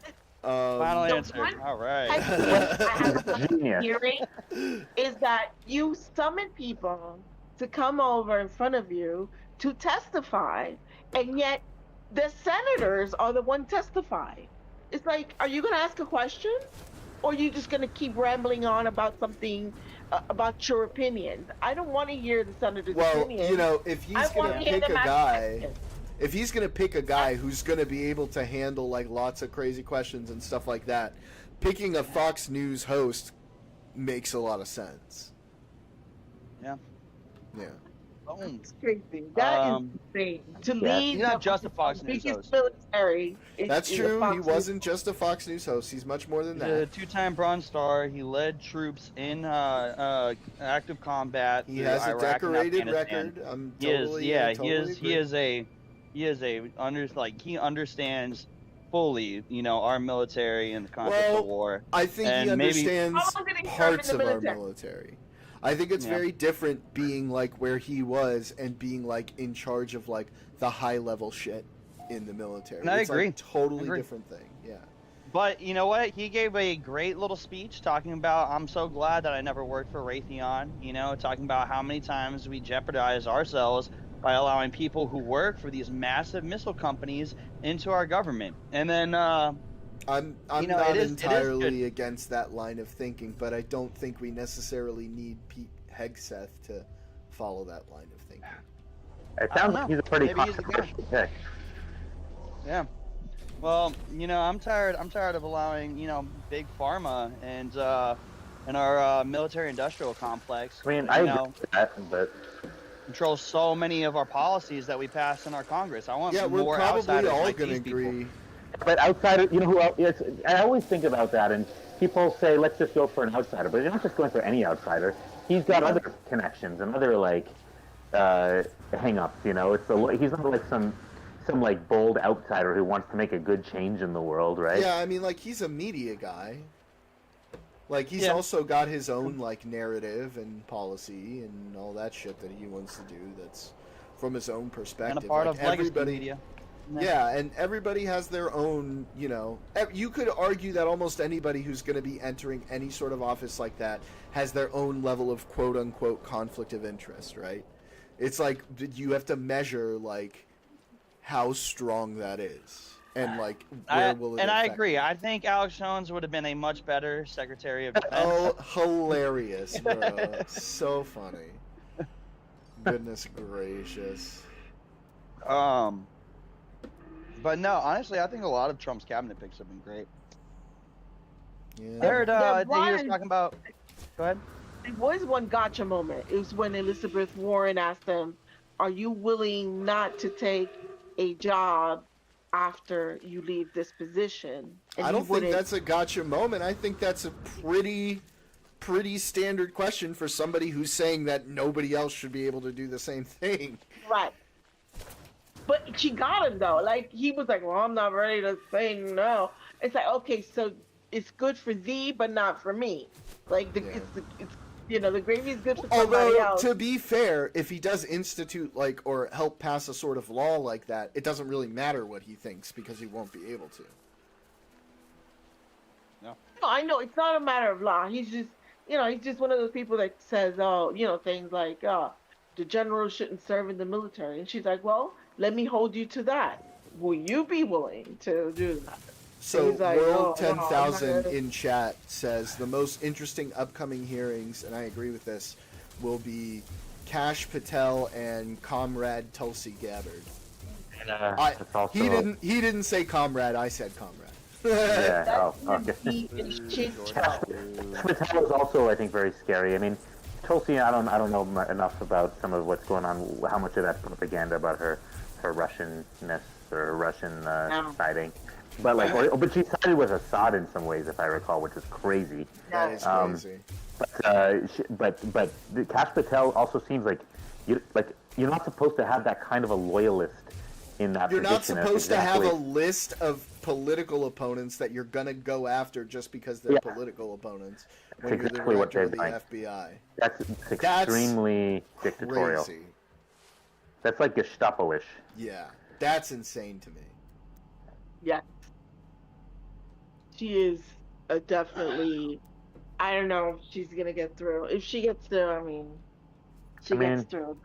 Speaker 5: Final
Speaker 1: So
Speaker 5: answer.
Speaker 1: one-
Speaker 5: All right.
Speaker 1: I have a
Speaker 7: Genius.
Speaker 1: hearing is that you summon people to come over in front of you to testify, and yet the senators are the one testifying. It's like, are you going to ask a question, or are you just going to keep rambling on about something, about your opinions? I don't want to hear the senator's
Speaker 4: Well,
Speaker 1: opinion.
Speaker 4: you know, if he's
Speaker 1: I want
Speaker 4: gonna
Speaker 1: to hear
Speaker 4: pick a
Speaker 1: them ask
Speaker 4: guy,
Speaker 1: questions.
Speaker 4: if he's gonna pick a guy who's gonna be able to handle like lots of crazy questions and stuff like that, picking a Fox News host makes a lot of sense.
Speaker 5: Yeah.
Speaker 4: Yeah.
Speaker 5: Boom.
Speaker 1: It's crazy. That is
Speaker 5: Um,
Speaker 1: insane. To
Speaker 7: yeah.
Speaker 1: lead
Speaker 5: He's not
Speaker 1: the
Speaker 5: just a Fox News
Speaker 1: biggest
Speaker 5: host.
Speaker 1: military.
Speaker 4: That's
Speaker 1: is a
Speaker 4: true.
Speaker 1: Fox
Speaker 4: He
Speaker 1: News
Speaker 4: wasn't just a Fox News host. He's much more than
Speaker 5: He's a
Speaker 4: that.
Speaker 5: two-time Bronze Star. He led troops in active combat.
Speaker 4: He
Speaker 5: through
Speaker 4: has a
Speaker 5: Iraq and
Speaker 4: decorated
Speaker 5: Afghanistan.
Speaker 4: record. I'm
Speaker 5: He is,
Speaker 4: totally,
Speaker 5: yeah,
Speaker 4: I totally
Speaker 5: he is he understands fully, our military and the concept
Speaker 4: Well,
Speaker 5: of war.
Speaker 4: I think he
Speaker 5: And maybe-
Speaker 4: understands
Speaker 1: How long did he serve in
Speaker 4: parts
Speaker 1: the
Speaker 4: of our
Speaker 1: military?
Speaker 4: military. I think it's
Speaker 5: Yeah.
Speaker 4: very different being like where he was and being like in charge of like the high level shit in the military.
Speaker 5: And I
Speaker 4: it's
Speaker 5: agree.
Speaker 4: Like, totally
Speaker 5: I agree.
Speaker 4: different thing. Yeah.
Speaker 5: But you know what? He gave a great little speech talking about, I'm so glad that I never worked for Raytheon, talking about how many times we jeopardize ourselves by allowing people who work for these massive missile companies into our government. And then,
Speaker 4: I'm
Speaker 5: You know,
Speaker 4: not
Speaker 5: it is
Speaker 4: entirely
Speaker 5: good.
Speaker 4: against that line of thinking, but I don't think we necessarily need Pete Hegseth to follow that line of thinking.
Speaker 7: It
Speaker 5: I don't
Speaker 7: sounds like
Speaker 5: know.
Speaker 7: he's a pretty
Speaker 5: Maybe he's the guy.
Speaker 7: controversial pick.
Speaker 5: yeah. Well, I'm tired of allowing, big pharma and our military-industrial complex.
Speaker 7: I mean, I agree with that, but
Speaker 5: Control so many of our policies that we pass in our Congress. I want
Speaker 4: Yeah, we're
Speaker 5: more
Speaker 4: probably
Speaker 5: outsiders
Speaker 4: all
Speaker 5: like
Speaker 4: going to
Speaker 5: these people.
Speaker 4: agree.
Speaker 7: But outsider, who else? I always think about that, and people say, let's just go for an outsider. But you're not just going for any outsider. He's got other connections and other, hang-ups, he's not like some like bold outsider who wants to make a good change in the world, right?
Speaker 4: Yeah, I mean, like, he's a media guy. Like, he's
Speaker 5: Yeah.
Speaker 4: also got his own, like, narrative and policy and all that shit that he wants to do that's from his own perspective.
Speaker 5: And a part
Speaker 4: like,
Speaker 5: of legacy
Speaker 4: everybody,
Speaker 5: media.
Speaker 4: Yeah, and everybody has their own, you could argue that almost anybody who's going to be entering any sort of office like that has their own level of quote-unquote conflict of interest, right? It's like, you have to measure, like, how strong that is. And, like, where will it
Speaker 5: And I
Speaker 4: affect
Speaker 5: agree.
Speaker 4: you?
Speaker 5: I think Alex Jones would have been a much better Secretary of Defense.
Speaker 4: Oh, hilarious, bro. So funny. Goodness gracious.
Speaker 5: But no, honestly, I think a lot of Trump's cabinet picks have been great.
Speaker 4: Yeah.
Speaker 5: I heard
Speaker 1: The
Speaker 5: that he was
Speaker 1: one-
Speaker 5: talking about. Go ahead.
Speaker 1: There was one gotcha moment. It was when Elizabeth Warren asked him, "Are you willing not to take a job after you leave this position?" And
Speaker 4: I
Speaker 1: he
Speaker 4: don't think
Speaker 1: wouldn't.
Speaker 4: that's a gotcha moment. I think that's a pretty standard question for somebody who's saying that nobody else should be able to do the same thing.
Speaker 1: Right. But she got him though. Like he was like, "Well, I'm not ready to say no." It's like, okay, so it's good for thee, but not for me. Like the
Speaker 4: Yeah.
Speaker 1: it's the gravy is good for somebody
Speaker 4: Although,
Speaker 1: else.
Speaker 4: to be fair, if he does institute or help pass a sort of law like that, it doesn't really matter what he thinks because he won't be able to.
Speaker 1: No, I know it's not a matter of law. He's just, he's just one of those people that says, oh, things like, the general shouldn't serve in the military. And she's like, well, let me hold you to that. Will you be willing to do that?
Speaker 4: So
Speaker 1: He's like,
Speaker 4: World
Speaker 1: "Oh, no, I'm not
Speaker 4: 10,000
Speaker 1: gonna-"
Speaker 4: in chat says the most interesting upcoming hearings, and I agree with this, will be Kash Patel and Comrade Tulsi Gabbard.
Speaker 7: And,
Speaker 4: He
Speaker 7: also,
Speaker 4: he didn't say comrade. I said comrade.
Speaker 7: Yeah.
Speaker 1: That's
Speaker 7: Oh,
Speaker 1: gonna
Speaker 7: okay.
Speaker 1: be a shit show.
Speaker 7: Patel is also, I think, very scary. I mean, Tulsi, I don't know enough about some of what's going on. How much of that propaganda about her Russianness or Russian siding, but but she sided with Assad in some ways, if I recall, which is crazy.
Speaker 4: That is crazy.
Speaker 7: But the Kash Patel also seems like you're not supposed to have that kind of a loyalist in that
Speaker 4: You're not
Speaker 7: position.
Speaker 4: supposed to have a list of political opponents that you're gonna go after just because they're political opponents when
Speaker 7: That's
Speaker 4: you're
Speaker 7: exactly
Speaker 4: the
Speaker 7: what
Speaker 4: director of the
Speaker 7: they're doing.
Speaker 4: FBI.
Speaker 7: That's extremely dictatorial.
Speaker 4: Crazy.
Speaker 7: That's like Gestapo-ish.
Speaker 4: Yeah, that's insane to me.
Speaker 1: Yes. She is definitely. I don't know if she's gonna get through. If she gets through, I mean, gets through.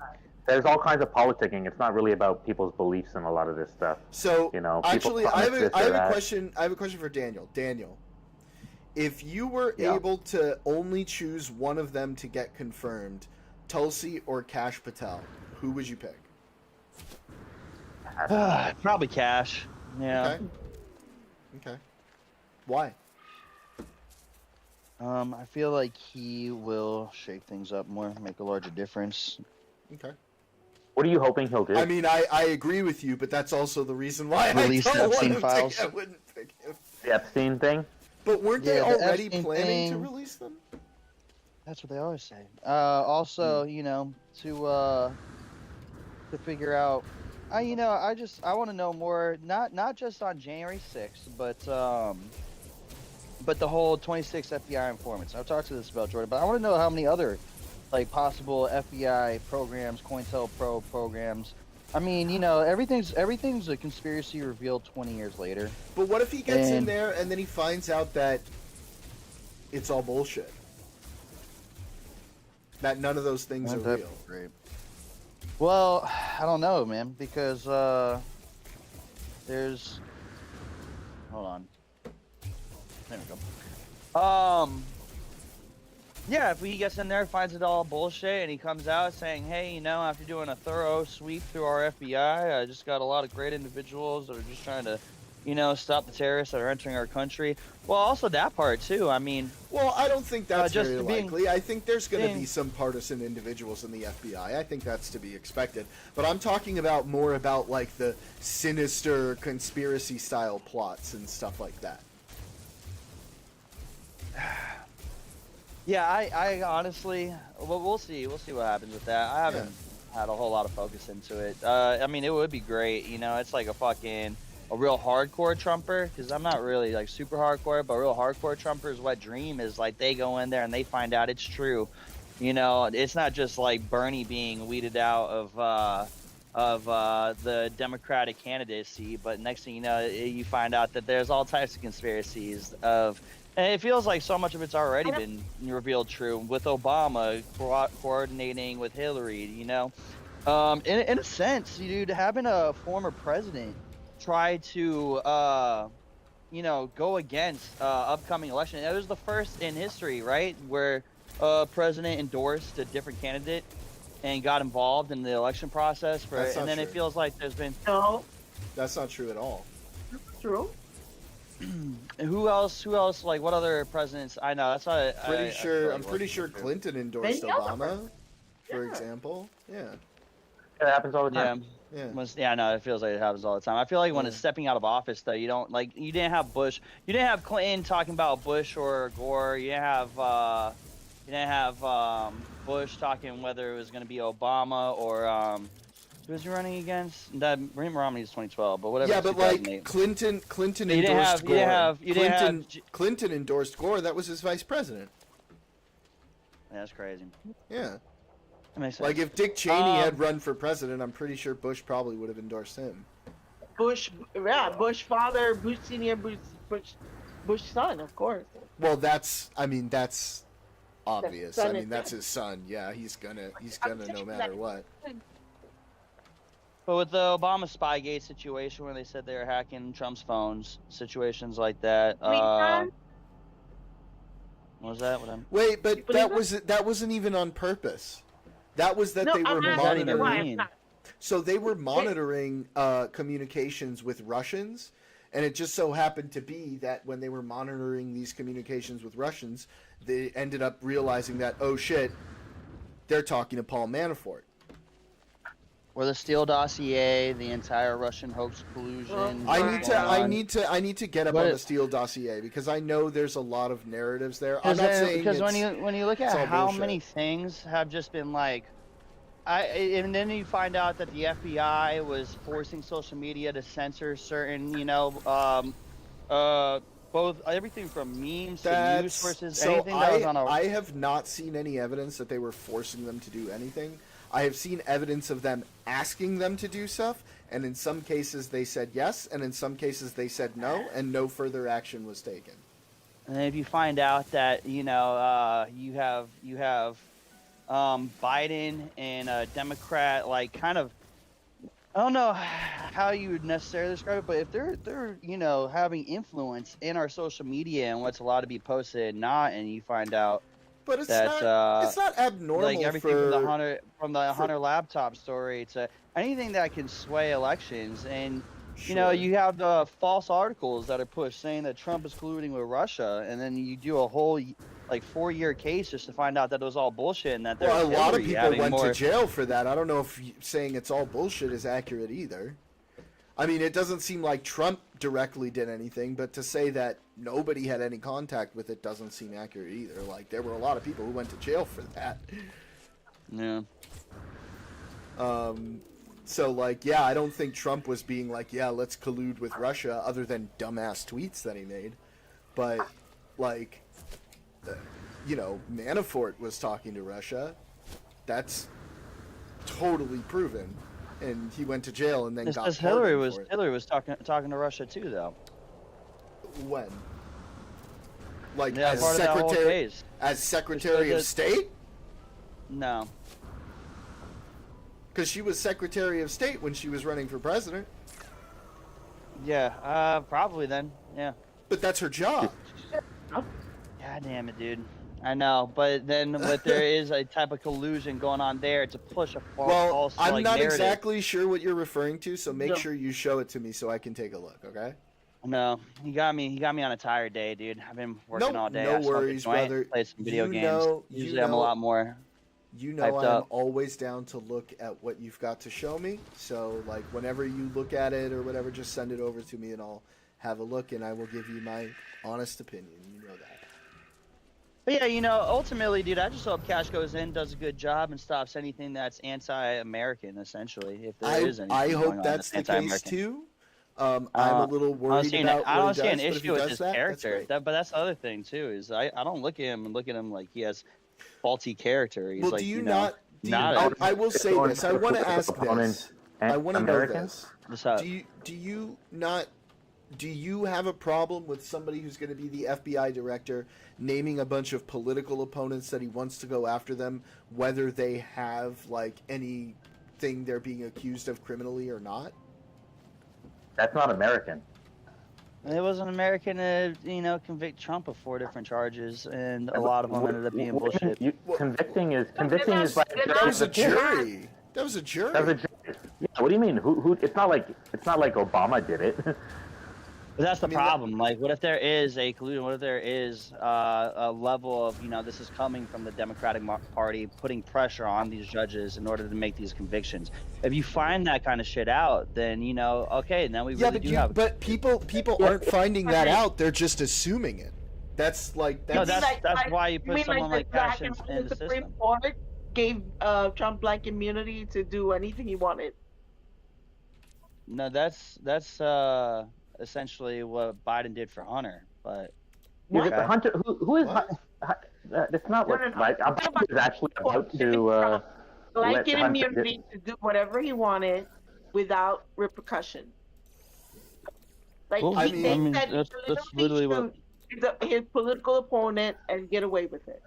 Speaker 7: There's all kinds of politicking. It's not really about people's beliefs in a lot of this stuff.
Speaker 4: So
Speaker 7: people
Speaker 4: actually, I have
Speaker 7: promise this or
Speaker 4: a
Speaker 7: that.
Speaker 4: question. I have a question for Daniel. Daniel, if you were able to only choose one of them to get confirmed, Tulsi or Kash Patel, who would you pick?
Speaker 5: Probably Cash. Yeah.
Speaker 4: Okay. Why?
Speaker 5: I feel like he will shake things up more, make a larger difference.
Speaker 4: Okay.
Speaker 7: What are you hoping he'll do?
Speaker 4: I mean, I agree with you, but that's also the reason why
Speaker 5: Release
Speaker 4: I
Speaker 5: the
Speaker 4: don't want
Speaker 5: Epstein
Speaker 4: him
Speaker 5: files.
Speaker 4: to. I wouldn't pick him.
Speaker 7: The Epstein thing?
Speaker 4: But weren't they
Speaker 5: Yeah, the
Speaker 4: already
Speaker 5: Epstein
Speaker 4: planning to
Speaker 5: thing.
Speaker 4: release them?
Speaker 5: That's what they always say. Also, to figure out, I want to know more, not just on January 6th, but the whole 26 FBI informants. I've talked to this about Jordan, but I want to know how many other possible FBI programs, COINTELPRO programs. I mean, everything's a conspiracy revealed 20 years later.
Speaker 4: But what if he gets in
Speaker 5: And-
Speaker 4: there and then he finds out that it's all bullshit? That none of those things are
Speaker 5: That'd
Speaker 4: real.
Speaker 5: be great. Well, I don't know, man, because there's. Hold on. There we go. Yeah, if he gets in there, finds it all bullshit, and he comes out saying, "Hey, after doing a thorough sweep through our FBI, I just got a lot of great individuals that are just trying to, stop the terrorists that are entering our country." Well, also that part too. I mean,
Speaker 4: Well, I don't think that's
Speaker 5: just
Speaker 4: very
Speaker 5: being-
Speaker 4: likely. I think there's going to
Speaker 5: being-
Speaker 4: be some partisan individuals in the FBI. I think that's to be expected. But I'm talking about more about the sinister conspiracy style plots and stuff like that.
Speaker 5: yeah, I honestly, well, we'll see what happens with that. I haven't had a whole lot of focus into it. I mean, it would be great. It's like a real hardcore Trumper, because I'm not really super hardcore, but real hardcore Trumpers, what dream is they go in there and they find out it's true. It's not just like Bernie being weeded out of the Democratic candidacy, but next thing you know, you find out that there's all types of conspiracies and it feels like so much of it's already been revealed true, with Obama coordinating with Hillary, in a sense, dude, having a former president try to go against upcoming election. It was the first in history, right, where a president endorsed a different candidate and got involved in the election process
Speaker 4: That's not
Speaker 5: and then it
Speaker 4: true.
Speaker 5: feels like there's been
Speaker 1: No,
Speaker 4: That's not true at all.
Speaker 1: true.
Speaker 5: who else what other presidents I know that's not
Speaker 4: I'm pretty sure Clinton endorsed
Speaker 1: Many other
Speaker 4: Obama, for
Speaker 1: Yeah.
Speaker 4: example. Yeah.
Speaker 7: It happens all the time.
Speaker 4: Yeah.
Speaker 5: No, it feels like it happens all the time. I feel like when
Speaker 4: Yeah.
Speaker 5: it's stepping out of office, though, you don't you didn't have Bush, you didn't have Clinton talking about Bush or Gore, you didn't have Bush talking whether it was going to be Obama or who was he running against? That Romney is 2012, but whatever.
Speaker 4: Yeah, but
Speaker 5: 2008.
Speaker 4: Clinton
Speaker 5: You didn't
Speaker 4: endorsed
Speaker 5: have-
Speaker 4: Gore.
Speaker 5: you didn't have
Speaker 4: Clinton endorsed Gore. That was his vice president.
Speaker 5: Yeah, that's crazy.
Speaker 4: Yeah.
Speaker 5: That makes sense.
Speaker 4: Like if Dick Cheney had run for president, I'm pretty sure Bush probably would have endorsed him.
Speaker 1: Bush father, Bush senior, Bush Bush's son, of course.
Speaker 4: Well, that's obvious.
Speaker 1: son
Speaker 4: I mean,
Speaker 1: is
Speaker 4: that's
Speaker 1: dead.
Speaker 4: his son. Yeah, he's gonna
Speaker 1: I'm
Speaker 4: no
Speaker 1: saying
Speaker 4: matter
Speaker 1: that-
Speaker 4: what.
Speaker 5: But with the Obama Spygate situation, where they said they were hacking Trump's phones, situations like that.
Speaker 1: I mean,
Speaker 5: What was that? What I'm...
Speaker 4: Wait, but
Speaker 1: You believe
Speaker 4: that wasn't even on purpose. That was that
Speaker 1: no,
Speaker 4: they were
Speaker 1: I'm
Speaker 5: What does that
Speaker 1: asking
Speaker 5: even
Speaker 1: why
Speaker 4: monitoring.
Speaker 1: I'm
Speaker 5: mean?
Speaker 1: not.
Speaker 4: So they were monitoring communications with Russians, and it just so happened to be that when they were monitoring these communications with Russians, they ended up realizing that, oh shit, they're talking to Paul Manafort.
Speaker 5: Or the Steele dossier, the entire Russian hoax collusion.
Speaker 1: Well,
Speaker 4: I need to get up
Speaker 5: But
Speaker 4: on
Speaker 5: it-
Speaker 4: the Steele dossier because I know there's a lot of narratives there. I'm not saying
Speaker 5: Because when
Speaker 4: it's-
Speaker 5: you look
Speaker 4: it's all
Speaker 5: at how
Speaker 4: bullshit.
Speaker 5: many things have just been like, and then you find out that the FBI was forcing social media to censor certain, both everything from memes to news sources,
Speaker 4: so
Speaker 5: anything that was on a.
Speaker 4: I have not seen any evidence that they were forcing them to do anything. I have seen evidence of them asking them to do stuff, and in some cases they said yes, and in some cases they said no, and no further action was taken.
Speaker 5: And if you find out that you have Biden and a Democrat, like kind of, I don't know how you would necessarily describe it, but if they're having influence in our social media and what's allowed to be posted and not, and you find out
Speaker 4: But it's
Speaker 5: that
Speaker 4: not abnormal
Speaker 5: like everything
Speaker 4: for
Speaker 5: from the Hunter laptop story to anything that can sway elections, and
Speaker 4: Sure.
Speaker 5: you have the false articles that are pushed saying that Trump is colluding with Russia, and then you do a whole 4-year case just to find out that it was all bullshit and that there's
Speaker 4: Well, a lot of
Speaker 5: Hillary
Speaker 4: people
Speaker 5: having
Speaker 4: went
Speaker 5: more.
Speaker 4: to jail for that. I don't know if saying it's all bullshit is accurate either. I mean, it doesn't seem like Trump directly did anything, but to say that nobody had any contact with it doesn't seem accurate either. Like, there were a lot of people who went to jail for that.
Speaker 5: Yeah.
Speaker 4: So, like, yeah, I don't think Trump was being like, yeah, let's collude with Russia, other than dumbass tweets that he made. But, like, Manafort was talking to Russia. That's totally proven. And he went to jail and then got
Speaker 5: Because Hillary
Speaker 4: pardoned for it.
Speaker 5: Hillary was talking to Russia too, though.
Speaker 4: When? Like,
Speaker 5: Yeah,
Speaker 4: as
Speaker 5: part of that whole
Speaker 4: secretary,
Speaker 5: case.
Speaker 4: as Secretary of
Speaker 5: that-
Speaker 4: State?
Speaker 5: No.
Speaker 4: Because she was Secretary of State when she was running for president.
Speaker 5: Yeah. Probably then. Yeah.
Speaker 4: But that's her job.
Speaker 5: God damn it, dude. I know, but then but there is a type of collusion going on there to push a
Speaker 4: Well,
Speaker 5: false
Speaker 4: I'm not
Speaker 5: narrative.
Speaker 4: exactly sure what you're referring to, so make
Speaker 1: No.
Speaker 4: sure you show it to me so I can take a look, okay?
Speaker 5: No, he got me on a tired day, dude. I've been working all day.
Speaker 4: no
Speaker 5: I smoked a
Speaker 4: worries,
Speaker 5: joint,
Speaker 4: brother.
Speaker 5: played some video
Speaker 4: You
Speaker 5: games.
Speaker 4: know-
Speaker 5: Usually I'm a lot more.
Speaker 4: You know
Speaker 5: Hyped
Speaker 4: I'm
Speaker 5: up.
Speaker 4: always down to look at what you've got to show me. So, like, whenever you look at it or whatever, just send it over to me and I'll have a look and I will give you my honest opinion. You know that.
Speaker 5: But yeah, ultimately, dude, I just hope Cash goes in, does a good job, and stops anything that's anti-American, essentially. If there is anything
Speaker 4: I
Speaker 5: going
Speaker 4: hope
Speaker 5: on
Speaker 4: that's the case
Speaker 5: anti-American.
Speaker 4: too. I'm a little worried about
Speaker 5: I
Speaker 4: what
Speaker 5: don't
Speaker 4: he
Speaker 5: see an
Speaker 4: does, but if he
Speaker 5: issue with
Speaker 4: does
Speaker 5: his
Speaker 4: that, that's
Speaker 5: character.
Speaker 4: great.
Speaker 5: But that's the other thing too. Is I don't look at him and look at him like he has faulty character. He's
Speaker 4: Well,
Speaker 5: like,
Speaker 4: do you
Speaker 5: know,
Speaker 4: not? I will say
Speaker 7: Going
Speaker 4: this. I want to ask
Speaker 7: opponents
Speaker 4: this.
Speaker 7: and
Speaker 4: I want to know
Speaker 7: Americans?
Speaker 4: this.
Speaker 5: What's up?
Speaker 4: Do you have a problem with somebody who's going to be the FBI director naming a bunch of political opponents that he wants to go after them, whether they have like anything they're being accused of criminally or not?
Speaker 7: That's not American.
Speaker 5: It was an American to, convict Trump of 4 different charges, and a lot of them ended up being bullshit.
Speaker 7: Convicting is
Speaker 1: they're
Speaker 7: like
Speaker 4: That was a
Speaker 1: Yeah.
Speaker 4: jury. That was a jury.
Speaker 7: That was a jury. Yeah, what do you mean? Who? It's not like Obama did it.
Speaker 5: But that's the
Speaker 4: I mean,
Speaker 5: problem. Like, what if there is a collusion? What if there is a level of, this is coming from the Democratic Party putting pressure on these judges in order to make these convictions? If you find that kind of shit out, then, okay, now we
Speaker 4: Yeah,
Speaker 5: really do have.
Speaker 4: but people aren't finding that out. They're just assuming it. That's like
Speaker 5: No,
Speaker 4: that's
Speaker 5: that's why you put
Speaker 1: mean
Speaker 5: someone like
Speaker 1: the
Speaker 5: Cash
Speaker 1: black
Speaker 5: in
Speaker 1: and
Speaker 5: the
Speaker 1: Supreme
Speaker 5: system.
Speaker 1: Court gave Trump blank immunity to do anything he wanted.
Speaker 5: No, that's essentially what Biden did for Hunter, but.
Speaker 7: Yeah,
Speaker 5: Okay.
Speaker 7: but Hunter, who is?
Speaker 4: What?
Speaker 7: That's not what.
Speaker 1: No, no, no.
Speaker 7: Like, Obama is actually about to. Let
Speaker 1: Blanket
Speaker 7: Hunter
Speaker 1: immunity to do whatever he wanted without repercussion. Like
Speaker 5: Well,
Speaker 4: I
Speaker 1: he,
Speaker 4: mean-
Speaker 1: they
Speaker 5: I mean,
Speaker 1: said
Speaker 5: that's
Speaker 1: he could
Speaker 5: literally what-
Speaker 1: shoot his political opponent and get away with it.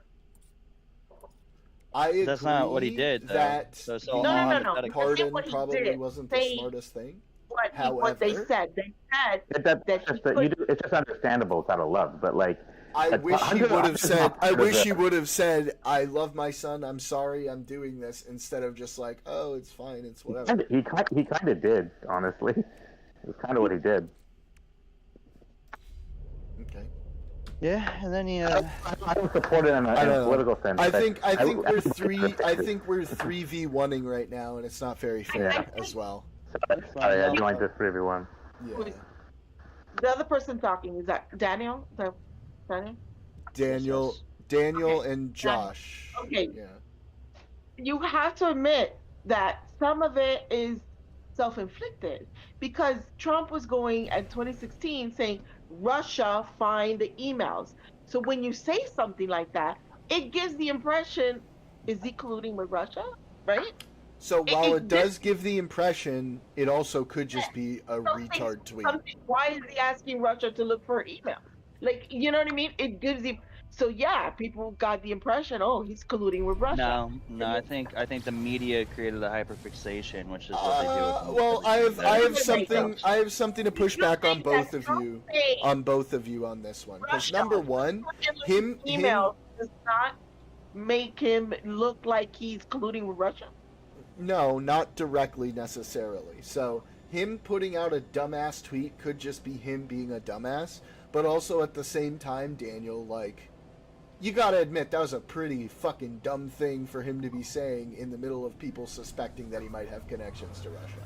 Speaker 4: I agree
Speaker 5: That's not what he did, though.
Speaker 4: that
Speaker 5: So it's
Speaker 4: the
Speaker 5: all
Speaker 1: No, no, no, no.
Speaker 5: hypothetical.
Speaker 4: pardon
Speaker 1: What he
Speaker 4: probably
Speaker 1: did,
Speaker 4: wasn't
Speaker 1: they-
Speaker 4: the smartest thing.
Speaker 1: What they
Speaker 4: However-
Speaker 1: said. They said
Speaker 7: That's
Speaker 1: that
Speaker 7: just
Speaker 1: he
Speaker 7: that you do, it's just understandable. It's out of love, but like
Speaker 4: I
Speaker 7: That's
Speaker 4: wish he
Speaker 7: 100
Speaker 4: would have said. I
Speaker 7: of
Speaker 4: wish
Speaker 7: it.
Speaker 4: he would have said, "I love my son. I'm sorry. I'm doing this," instead of just like, "Oh, it's fine. It's whatever."
Speaker 7: he kind of did, honestly. It's kind of what he did.
Speaker 4: Okay.
Speaker 5: Yeah, and then
Speaker 7: I don't support it in
Speaker 4: I
Speaker 7: a
Speaker 4: don't know.
Speaker 7: political sense.
Speaker 4: I
Speaker 7: but
Speaker 4: think we're
Speaker 7: I
Speaker 4: 3v1ing right now, and it's not very fair
Speaker 7: Yeah.
Speaker 4: as well.
Speaker 7: Sorry, I joined this for everyone.
Speaker 4: Yeah.
Speaker 1: the other person talking is that Daniel. Is that Daniel?
Speaker 4: Daniel,
Speaker 1: Okay.
Speaker 4: and Josh.
Speaker 1: Okay.
Speaker 4: Yeah.
Speaker 1: You have to admit that some of it is self-inflicted because Trump was going in 2016 saying Russia find the emails. So when you say something like that, it gives the impression, is he colluding with Russia? Right?
Speaker 4: So while it does
Speaker 1: this-
Speaker 4: give the impression, it also could just be a
Speaker 1: Something-
Speaker 4: retard tweet.
Speaker 1: Why is he asking Russia to look for emails? Like, you know what I mean? It gives the so yeah, people got the impression, oh, he's colluding with Russia.
Speaker 5: no, I think the media created a hyperfixation, which is what they do. With
Speaker 4: Well, I have
Speaker 1: Everything.
Speaker 4: something to push back on both of you on this one. Because number one, him-
Speaker 1: email does not make him look like he's colluding with Russia.
Speaker 4: no, not directly necessarily. So him putting out a dumbass tweet could just be him being a dumbass, but also at the same time, Daniel, like, you gotta admit that was a pretty fucking dumb thing for him to be saying in the middle of people suspecting that he might have connections to Russia.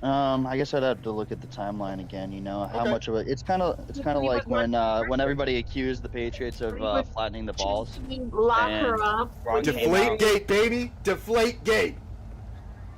Speaker 5: I guess I'd have to look at the timeline again. You know how
Speaker 4: Okay.
Speaker 5: much of it. It's kind of
Speaker 1: He
Speaker 5: like
Speaker 1: was
Speaker 5: when everybody accused the Patriots of
Speaker 1: He was
Speaker 5: flattening the balls.
Speaker 1: Lock
Speaker 5: And
Speaker 1: her up.
Speaker 5: Gronk came
Speaker 4: Deflate
Speaker 5: out.
Speaker 4: gate, baby! Deflate gate!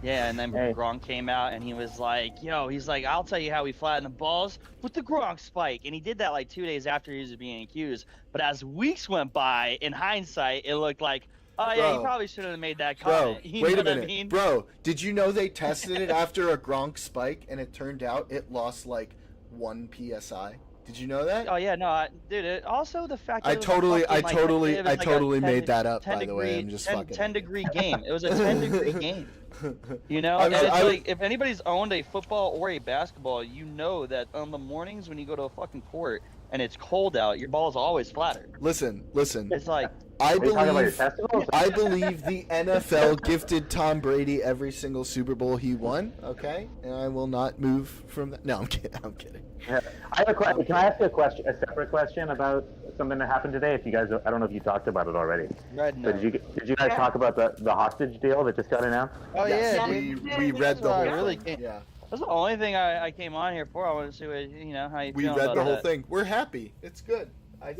Speaker 5: Yeah, and then
Speaker 7: Hey.
Speaker 5: Gronk came out and he was like, "Yo, he's like, I'll tell you how we flatten the balls with the Gronk spike." And he did that like 2 days after he was being accused. But as weeks went by, in hindsight, it looked like, oh yeah,
Speaker 4: Bro.
Speaker 5: he probably shouldn't have made that
Speaker 4: Bro,
Speaker 5: comment. You
Speaker 4: wait
Speaker 5: know
Speaker 4: a minute.
Speaker 5: what I mean?
Speaker 4: Bro, did you know they tested it after a Gronk spike and it turned out it lost like 1 PSI? Did you know that?
Speaker 5: Oh yeah, no, dude. Also the fact that
Speaker 4: I
Speaker 5: it was a
Speaker 4: totally
Speaker 5: fucking, like,
Speaker 4: made that up,
Speaker 5: 10
Speaker 4: by the way.
Speaker 5: degree-
Speaker 4: I'm just
Speaker 5: 10
Speaker 4: fucking.
Speaker 5: 10-degree game. It was a 10-degree game. You know,
Speaker 4: I
Speaker 5: and
Speaker 4: was-
Speaker 5: it's
Speaker 4: I was-
Speaker 5: like if anybody's owned a football or a basketball, you know that on the mornings when you go to a fucking court and it's cold out, your ball's always flatter.
Speaker 4: Listen.
Speaker 5: It's like,
Speaker 4: I
Speaker 7: Are you talking about your
Speaker 4: believe.
Speaker 7: testicles?
Speaker 4: I believe the NFL gifted Tom Brady every single Super Bowl he won. Okay, and I will not move from that. No, I'm kidding. I'm kidding.
Speaker 7: Yeah. I have a question. Can I ask you a separate question about something that happened today? If you guys, I don't know if you talked about it already.
Speaker 5: red
Speaker 7: But did you guys
Speaker 1: Yeah.
Speaker 7: talk about the hostage deal that just got announced?
Speaker 5: Oh
Speaker 4: Yes,
Speaker 5: yeah,
Speaker 4: we,
Speaker 5: dude.
Speaker 4: we read the
Speaker 5: why I
Speaker 4: whole
Speaker 5: really
Speaker 4: thing.
Speaker 5: can't-
Speaker 4: Yeah,
Speaker 5: That's the only thing I came on here for. I wanted to see what, how you
Speaker 4: we
Speaker 5: feel
Speaker 4: read
Speaker 5: about
Speaker 4: the whole
Speaker 5: that.
Speaker 4: thing. We're happy. It's good.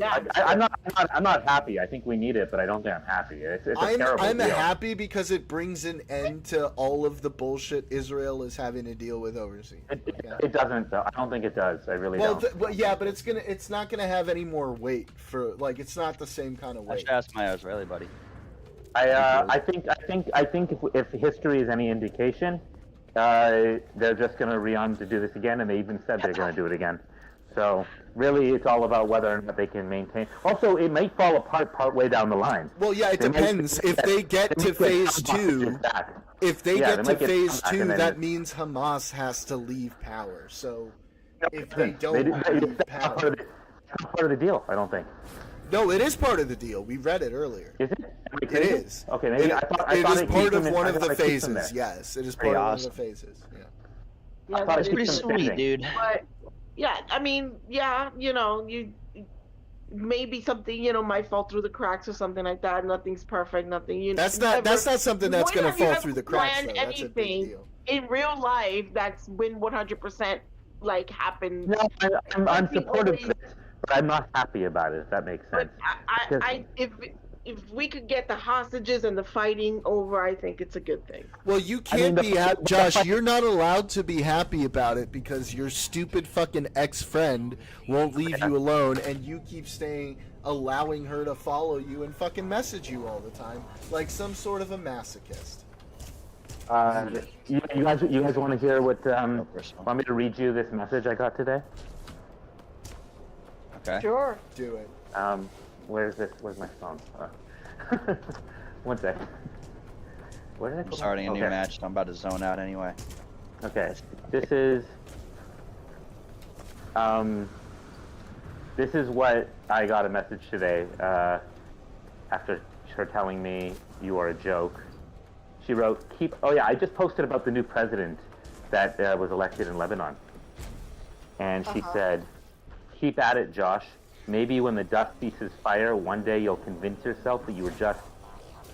Speaker 1: Yeah.
Speaker 7: I'm not happy. I think we need it, but I don't think I'm happy. It's a terrible
Speaker 4: I'm
Speaker 7: deal.
Speaker 4: happy because it brings an end to all of the bullshit Israel is having to deal with overseas. Okay?
Speaker 7: It doesn't, though. I don't think it does. I really
Speaker 4: Well,
Speaker 7: don't.
Speaker 4: well, yeah, but it's not gonna have any more weight for like it's not the same kind of
Speaker 5: I
Speaker 4: weight.
Speaker 5: should ask my Israeli buddy.
Speaker 7: I think if history is any indication, they're just going to re-arm to do this again, and they even said they're going to do it again. So really, it's all about whether or not they can maintain. Also, it may fall apart partway down the line.
Speaker 4: Well, yeah, it
Speaker 7: They might-
Speaker 4: depends. If they get to phase
Speaker 7: some hostages
Speaker 4: 2,
Speaker 7: back.
Speaker 4: if they
Speaker 7: Yeah,
Speaker 4: get
Speaker 7: they
Speaker 4: to
Speaker 7: might get
Speaker 4: phase
Speaker 7: some back
Speaker 4: 2,
Speaker 7: and then-
Speaker 4: that means Hamas has to leave power. So if they don't
Speaker 7: They-
Speaker 4: leave
Speaker 7: that's not
Speaker 4: power,
Speaker 7: part of the deal. I don't think.
Speaker 4: no, it is part of the deal. We read it earlier.
Speaker 7: Is it?
Speaker 4: It is.
Speaker 7: Okay, maybe I thought
Speaker 4: it is
Speaker 7: keeps
Speaker 4: part
Speaker 7: them
Speaker 4: of
Speaker 7: in-
Speaker 4: one
Speaker 7: I
Speaker 4: of
Speaker 7: thought
Speaker 4: the
Speaker 7: it keeps them
Speaker 4: phases.
Speaker 7: there.
Speaker 4: Yes, it is
Speaker 5: Pretty
Speaker 4: part
Speaker 5: awesome.
Speaker 4: of one of the phases. Yeah.
Speaker 1: Yeah,
Speaker 7: I thought
Speaker 1: that
Speaker 7: it
Speaker 1: is
Speaker 7: keeps
Speaker 5: Pretty
Speaker 7: them
Speaker 5: sweet,
Speaker 7: standing.
Speaker 5: dude.
Speaker 1: But yeah, I mean, yeah, you maybe something might fall through the cracks or something like that. Nothing's perfect. Nothing.
Speaker 4: That's not something that's
Speaker 1: When
Speaker 4: gonna
Speaker 1: have you
Speaker 4: fall
Speaker 1: ever
Speaker 4: through the cracks.
Speaker 1: planned
Speaker 4: Though. That's a big
Speaker 1: anything
Speaker 4: deal.
Speaker 1: in real life that's been 100% like happened.
Speaker 7: No, I'm
Speaker 1: We
Speaker 7: supportive
Speaker 1: always-
Speaker 7: of this, but I'm not happy about it. If that makes sense.
Speaker 1: But if we could get the hostages and the fighting over, I think it's a good thing.
Speaker 4: Well, you
Speaker 7: I mean,
Speaker 4: can't be Josh. You're not allowed to be happy about it because your stupid fucking ex-friend won't leave you alone, and you keep allowing her to follow you and fucking message you all the time, like some sort of a masochist.
Speaker 7: You guys want to hear what?
Speaker 5: personal.
Speaker 7: Want me to read you this message I got today?
Speaker 5: Okay.
Speaker 1: Sure.
Speaker 4: Do it.
Speaker 7: Where's this? Where's my phone? One sec. Where did I
Speaker 5: I'm
Speaker 7: go?
Speaker 5: starting a new
Speaker 7: Okay.
Speaker 5: match, so I'm about to zone out anyway.
Speaker 7: Okay, this is what I got a message today after her telling me you are a joke. She wrote, oh yeah, I just posted about the new president that was elected in Lebanon. And she said, keep at it, Josh. Maybe when the dust ceases fire, one day you'll convince yourself that you were just,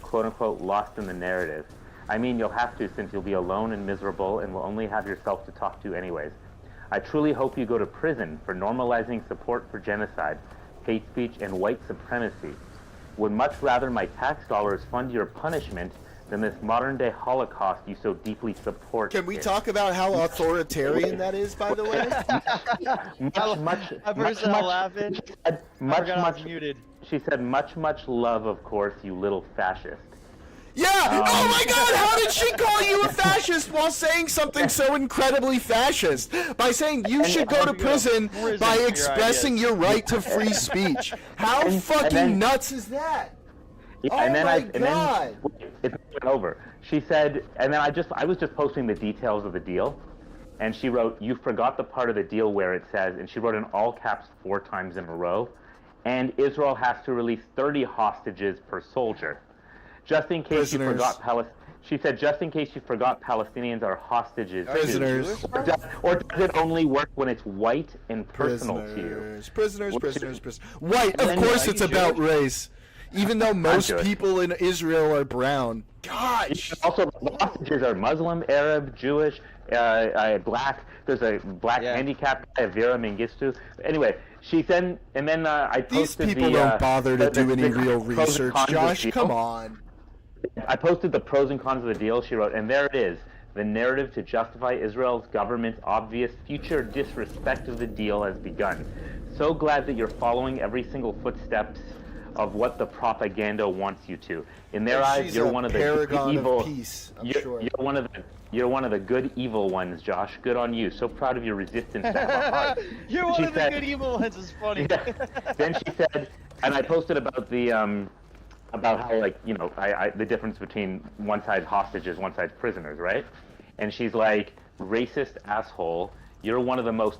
Speaker 7: quote unquote, lost in the narrative. I mean, you'll have to, since you'll be alone and miserable and will only have yourself to talk to anyways. I truly hope you go to prison for normalizing support for genocide, hate speech, and white supremacy. Would much rather my tax dollars fund your punishment than this modern-day Holocaust you so deeply support.
Speaker 4: Can we talk about how authoritarian that is, by the way?
Speaker 5: I burst out laughing. I forgot I was muted.
Speaker 7: She said, much love, of course, you little fascist.
Speaker 4: Yeah! Oh my god, how did she call you a fascist while saying something so incredibly fascist? By saying you should go to prison by expressing your right to free speech. How fucking nuts is that?
Speaker 7: Yeah,
Speaker 4: Oh
Speaker 7: and then
Speaker 4: my god!
Speaker 7: It's over. She said, and then I was just posting the details of the deal, and she wrote, you forgot the part of the deal where it says, and she wrote in all caps 4 times in a row, and Israel has to release 30 hostages per soldier. Just in case you forgot she said, just in case you forgot Palestinians are hostages
Speaker 4: Prisoners.
Speaker 7: too. Or does it only work when it's white and personal to you?
Speaker 4: Prisoners. White, of course it's about race. Even though most people in Israel are brown. Gosh!
Speaker 7: Also, the hostages are Muslim, Arab, Jewish, black. There's a black handicapped guy, Vera Mengistu. Anyway, she said, and then I posted
Speaker 4: These people don't bother to do any real research, Josh. Come on.
Speaker 7: I posted the pros and cons of the deal. She wrote, and there it is. The narrative to justify Israel's government's obvious future disrespect of the deal has begun. So glad that you're following every single footsteps of what the propaganda wants you to. In their eyes, you're one of the good, evil. You're one of the good evil ones, Josh. Good on you. So proud of your resistance to have a heart.
Speaker 5: You're one of the good evil ones. It's funny.
Speaker 7: Yeah. Then she said, and I posted about the about how, like, you know, the difference between one side hostages, one side prisoners, right? And she's like, racist asshole. You're one of the most.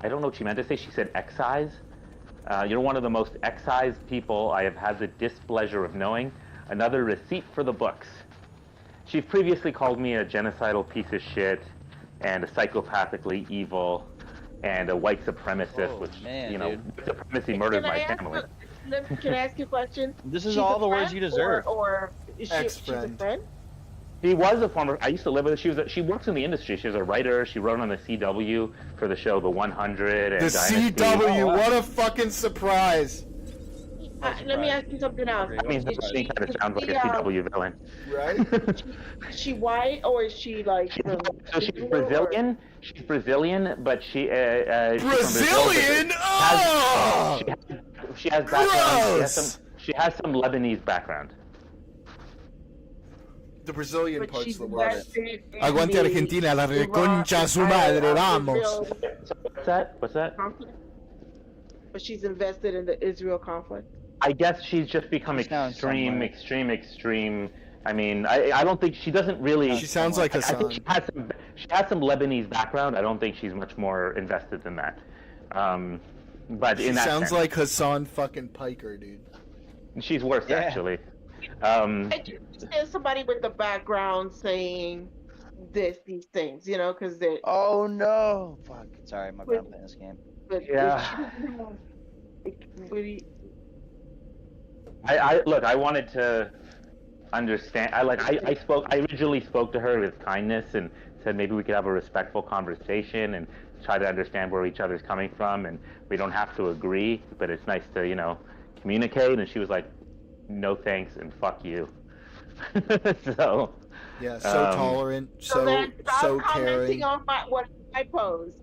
Speaker 7: I don't know what she meant to say. She said excise. You're one of the most excised people I have had the displeasure of knowing. Another receipt for the books. She's previously called me a genocidal piece of shit and a psychopathically evil and a white supremacist, which, you know, white supremacy murders my family.
Speaker 1: Can I ask you a question?
Speaker 5: This is all the words you deserve.
Speaker 1: Or is she's a friend?
Speaker 7: She was a former. I used to live with her. She works in the industry. She was a writer. She wrote on the CW for the show The 100 and
Speaker 4: The
Speaker 7: Dynasty.
Speaker 4: CW, what a fucking surprise!
Speaker 1: Let me ask you something else.
Speaker 7: I mean, her writing kind of sounds like a CW villain.
Speaker 1: Right? Is she white or is she like?
Speaker 7: So she's Brazilian. She's Brazilian, but she.
Speaker 4: Brazilian? Oh!
Speaker 7: She has background. She has some Lebanese background.
Speaker 4: The Brazilian
Speaker 1: But
Speaker 4: part's
Speaker 1: she's
Speaker 4: the worst.
Speaker 1: invested in
Speaker 4: Aguante
Speaker 1: the
Speaker 4: Argentina, la
Speaker 1: Iraq
Speaker 4: reconcha su madre, vamos.
Speaker 1: Israel
Speaker 7: What's that? What's that?
Speaker 1: conflict? But she's invested in the Israel conflict.
Speaker 7: I guess she's just become
Speaker 5: She's now in some
Speaker 7: extreme. I mean, I don't think she doesn't really.
Speaker 4: She sounds like
Speaker 7: I think
Speaker 4: Hassan.
Speaker 7: she has some Lebanese background. I don't think she's much more invested than that. But
Speaker 4: She
Speaker 7: in that
Speaker 4: sounds
Speaker 7: sense,
Speaker 4: like Hassan fucking Piker, dude.
Speaker 7: she's worse actually.
Speaker 1: There's somebody with the background saying these things, you know, because they.
Speaker 5: Oh no! Fuck. Sorry, my bad. I'm playing this game.
Speaker 1: But
Speaker 7: Yeah.
Speaker 1: But
Speaker 7: look. I wanted to understand. I originally spoke to her with kindness and said maybe we could have a respectful conversation and try to understand where each other's coming from, and we don't have to agree, but it's nice to, you know, communicate. And she was like, no thanks and fuck you. So
Speaker 4: yeah, so tolerant, so
Speaker 1: then stop
Speaker 4: so
Speaker 1: commenting
Speaker 4: caring.
Speaker 1: on what I posed.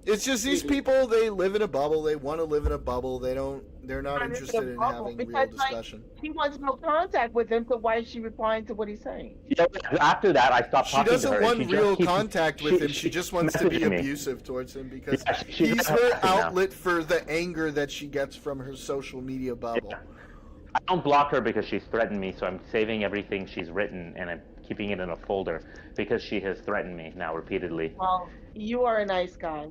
Speaker 4: It's just these people. They live in a bubble. They want to live in a bubble. They're not
Speaker 1: Not in a
Speaker 4: interested in
Speaker 1: bubble,
Speaker 4: having real
Speaker 1: because, like,
Speaker 4: discussion.
Speaker 1: She wants no contact with him, so why is she replying to what he's saying?
Speaker 7: After that, I stopped
Speaker 4: She
Speaker 7: talking to
Speaker 4: doesn't
Speaker 7: her. and
Speaker 4: want
Speaker 7: she just
Speaker 4: real
Speaker 7: keeps-
Speaker 4: contact with him. She just wants to be
Speaker 7: messaging me.
Speaker 4: abusive towards him because
Speaker 7: Yeah, she's
Speaker 4: he's
Speaker 7: not
Speaker 4: her
Speaker 7: happy now.
Speaker 4: outlet for the anger that she gets from her social media bubble.
Speaker 7: Yeah. I don't block her because she's threatened me, so I'm saving everything she's written and I'm keeping it in a folder because she has threatened me now repeatedly.
Speaker 1: Well, you are a nice guy.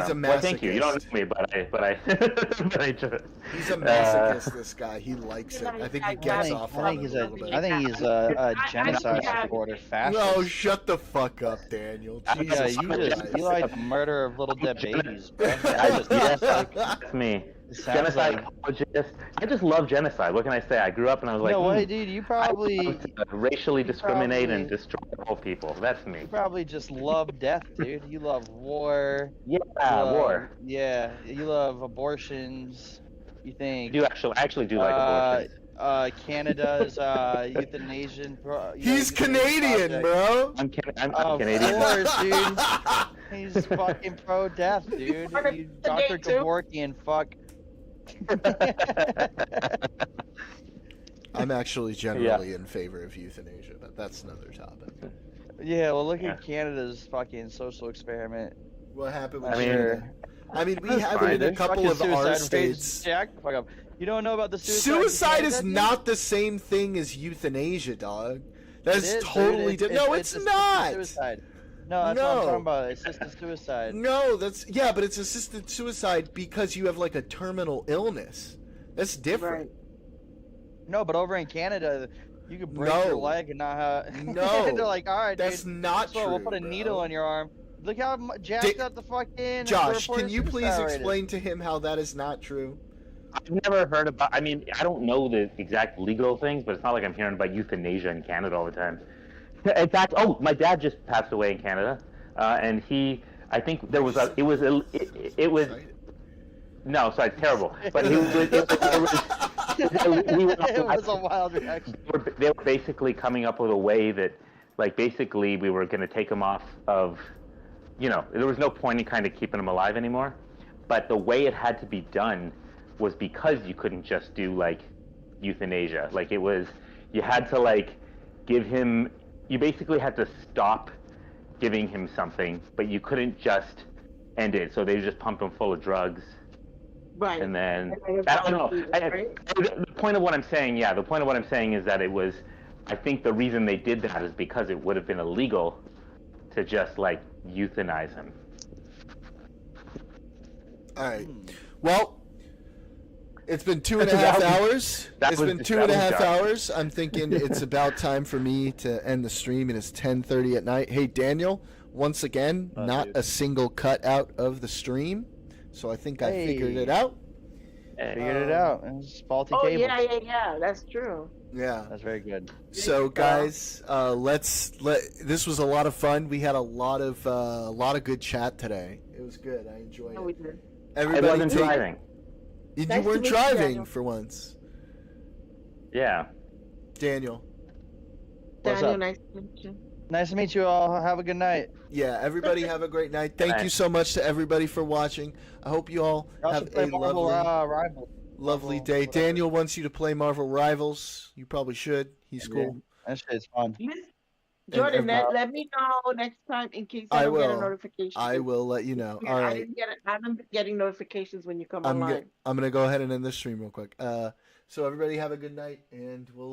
Speaker 4: He's a
Speaker 7: Well, thank you. You don't
Speaker 4: masochist.
Speaker 7: know me, but I just.
Speaker 4: He's a masochist. This guy, he likes it. I think he
Speaker 1: I
Speaker 4: gets
Speaker 1: think-
Speaker 4: off
Speaker 1: I
Speaker 4: on
Speaker 1: think
Speaker 4: it
Speaker 1: he's
Speaker 4: a
Speaker 1: a-
Speaker 4: little bit.
Speaker 5: I think he's a genocide supporter, fascist.
Speaker 4: No, shut the fuck up, Daniel.
Speaker 5: Yeah,
Speaker 4: Jesus
Speaker 5: you
Speaker 4: Christ.
Speaker 5: like murder of little dead babies, bro.
Speaker 7: That's me.
Speaker 5: It sounds
Speaker 7: Genocide
Speaker 5: like-
Speaker 7: apologist. I just love genocide. What can I say? I grew up and I was
Speaker 5: You
Speaker 7: like,
Speaker 5: know what, dude? You
Speaker 7: I
Speaker 5: probably
Speaker 7: love to racially discriminate and
Speaker 5: probably-
Speaker 7: destroy all people. That's me.
Speaker 5: you probably just love death, dude. You love war.
Speaker 7: Yeah,
Speaker 5: you love-
Speaker 7: war.
Speaker 5: Yeah, you love abortions. You
Speaker 7: I
Speaker 5: think
Speaker 7: actually do like abortions.
Speaker 5: Canada's euthanasia.
Speaker 4: He's Canadian, bro.
Speaker 7: I'm
Speaker 5: Of
Speaker 7: Canadian.
Speaker 5: course, dude. He's fucking pro-death, dude.
Speaker 1: Wanna
Speaker 5: You, Dr.
Speaker 1: euthanize too?
Speaker 5: Kevorkian, fuck.
Speaker 4: I'm actually generally in favor of euthanasia, but that's another topic.
Speaker 5: Yeah, well, look
Speaker 7: Yeah.
Speaker 5: at Canada's fucking social experiment.
Speaker 4: What happened with
Speaker 5: I mean-
Speaker 4: Canada? I mean, we
Speaker 5: That's
Speaker 4: have
Speaker 5: fine,
Speaker 4: it in a
Speaker 5: there's
Speaker 4: couple
Speaker 5: fucking
Speaker 4: of our
Speaker 5: suicide rates.
Speaker 4: states.
Speaker 5: Jack, fuck up. You don't know about the suicide? in
Speaker 4: Suicide is
Speaker 5: Canada, dude?
Speaker 4: not the same thing as euthanasia, dog.
Speaker 5: It
Speaker 4: That's
Speaker 5: is, dude.
Speaker 4: totally different. No, it's
Speaker 5: assisted
Speaker 4: not.
Speaker 5: Suicide. No, that's what I'm
Speaker 4: No.
Speaker 5: talking about. Assisted suicide.
Speaker 4: No, that's yeah, but it's assisted suicide because you have like a terminal illness. That's different.
Speaker 5: No, but over in Canada, you could break your
Speaker 4: No.
Speaker 5: leg and not have.
Speaker 4: No.
Speaker 5: They're like, all right,
Speaker 4: That's
Speaker 5: dude.
Speaker 4: not
Speaker 5: So
Speaker 4: true.
Speaker 5: we'll put a
Speaker 4: bro.
Speaker 5: needle in your arm. Look how jacked up the fucking.
Speaker 4: Josh,
Speaker 5: reported
Speaker 4: can you please
Speaker 5: suicide rate is.
Speaker 4: explain to him how that is not true?
Speaker 7: I've never heard about. I mean, I don't know the exact legal things, but it's not like I'm hearing about euthanasia in Canada all the time. In fact, my dad just passed away in Canada, and I think there was it was. No, sorry, it's terrible. But we were,
Speaker 5: It was a wild reaction.
Speaker 7: they were basically coming up with a way that, like, basically we were going to take him off of, there was no point in kind of keeping him alive anymore. But the way it had to be done was because you couldn't just do, like, euthanasia. Like, it was, you had to, like, you basically had to stop giving him something, but you couldn't just end it. So they just pumped him full of drugs.
Speaker 1: Right.
Speaker 7: And then,
Speaker 1: And
Speaker 7: I don't know.
Speaker 1: right?
Speaker 7: The point of what I'm saying, the point of what I'm saying is that it was, I think the reason they did that is because it would have been illegal to just, like, euthanize him.
Speaker 4: All right. Well, it's been 2.5 hours. It's been 2.5 hours. I'm thinking it's about time for me to end the stream, and it's 10:30 at night. Hey, Daniel, once again, not
Speaker 5: dude.
Speaker 4: a single cut out of the stream, so I think I figured
Speaker 5: Hey.
Speaker 4: it out.
Speaker 5: Figured it out. It was faulty
Speaker 1: Oh
Speaker 5: cables.
Speaker 1: yeah. That's true.
Speaker 4: Yeah.
Speaker 5: That's very good.
Speaker 4: So guys, this was a lot of fun. We had a lot of good chat today. It was good. I enjoyed
Speaker 1: No, we
Speaker 4: it.
Speaker 1: did.
Speaker 7: I
Speaker 4: Everybody
Speaker 7: wasn't
Speaker 4: take-
Speaker 7: driving.
Speaker 4: You
Speaker 1: Nice to
Speaker 4: weren't
Speaker 1: meet you,
Speaker 4: driving
Speaker 1: Daniel.
Speaker 4: for once.
Speaker 7: Yeah.
Speaker 4: Daniel.
Speaker 5: What's
Speaker 1: Daniel,
Speaker 5: up?
Speaker 1: nice to meet you.
Speaker 5: Nice to meet you all. Have a good night.
Speaker 4: Yeah, everybody have a great night. Thank
Speaker 7: night.
Speaker 4: you so much to everybody for watching. I hope you all
Speaker 5: I also
Speaker 4: have
Speaker 5: play
Speaker 4: a
Speaker 5: Marvel
Speaker 4: lovely,
Speaker 5: Rivals.
Speaker 4: lovely
Speaker 5: Marvel,
Speaker 4: day.
Speaker 5: whatever.
Speaker 4: Daniel wants you to play Marvel Rivals. You probably should. He's cool.
Speaker 5: That shit's fun.
Speaker 1: Miss Jordan,
Speaker 4: and-
Speaker 1: let me know next time in case I
Speaker 4: I
Speaker 1: don't get a
Speaker 4: will.
Speaker 1: notification.
Speaker 4: I will let you know.
Speaker 1: Yeah,
Speaker 4: All
Speaker 1: I
Speaker 4: right.
Speaker 1: didn't get it. I haven't been getting notifications when you come
Speaker 4: I'm
Speaker 1: online.
Speaker 4: gonna go ahead and end this stream real quick. So everybody have a good night, and we'll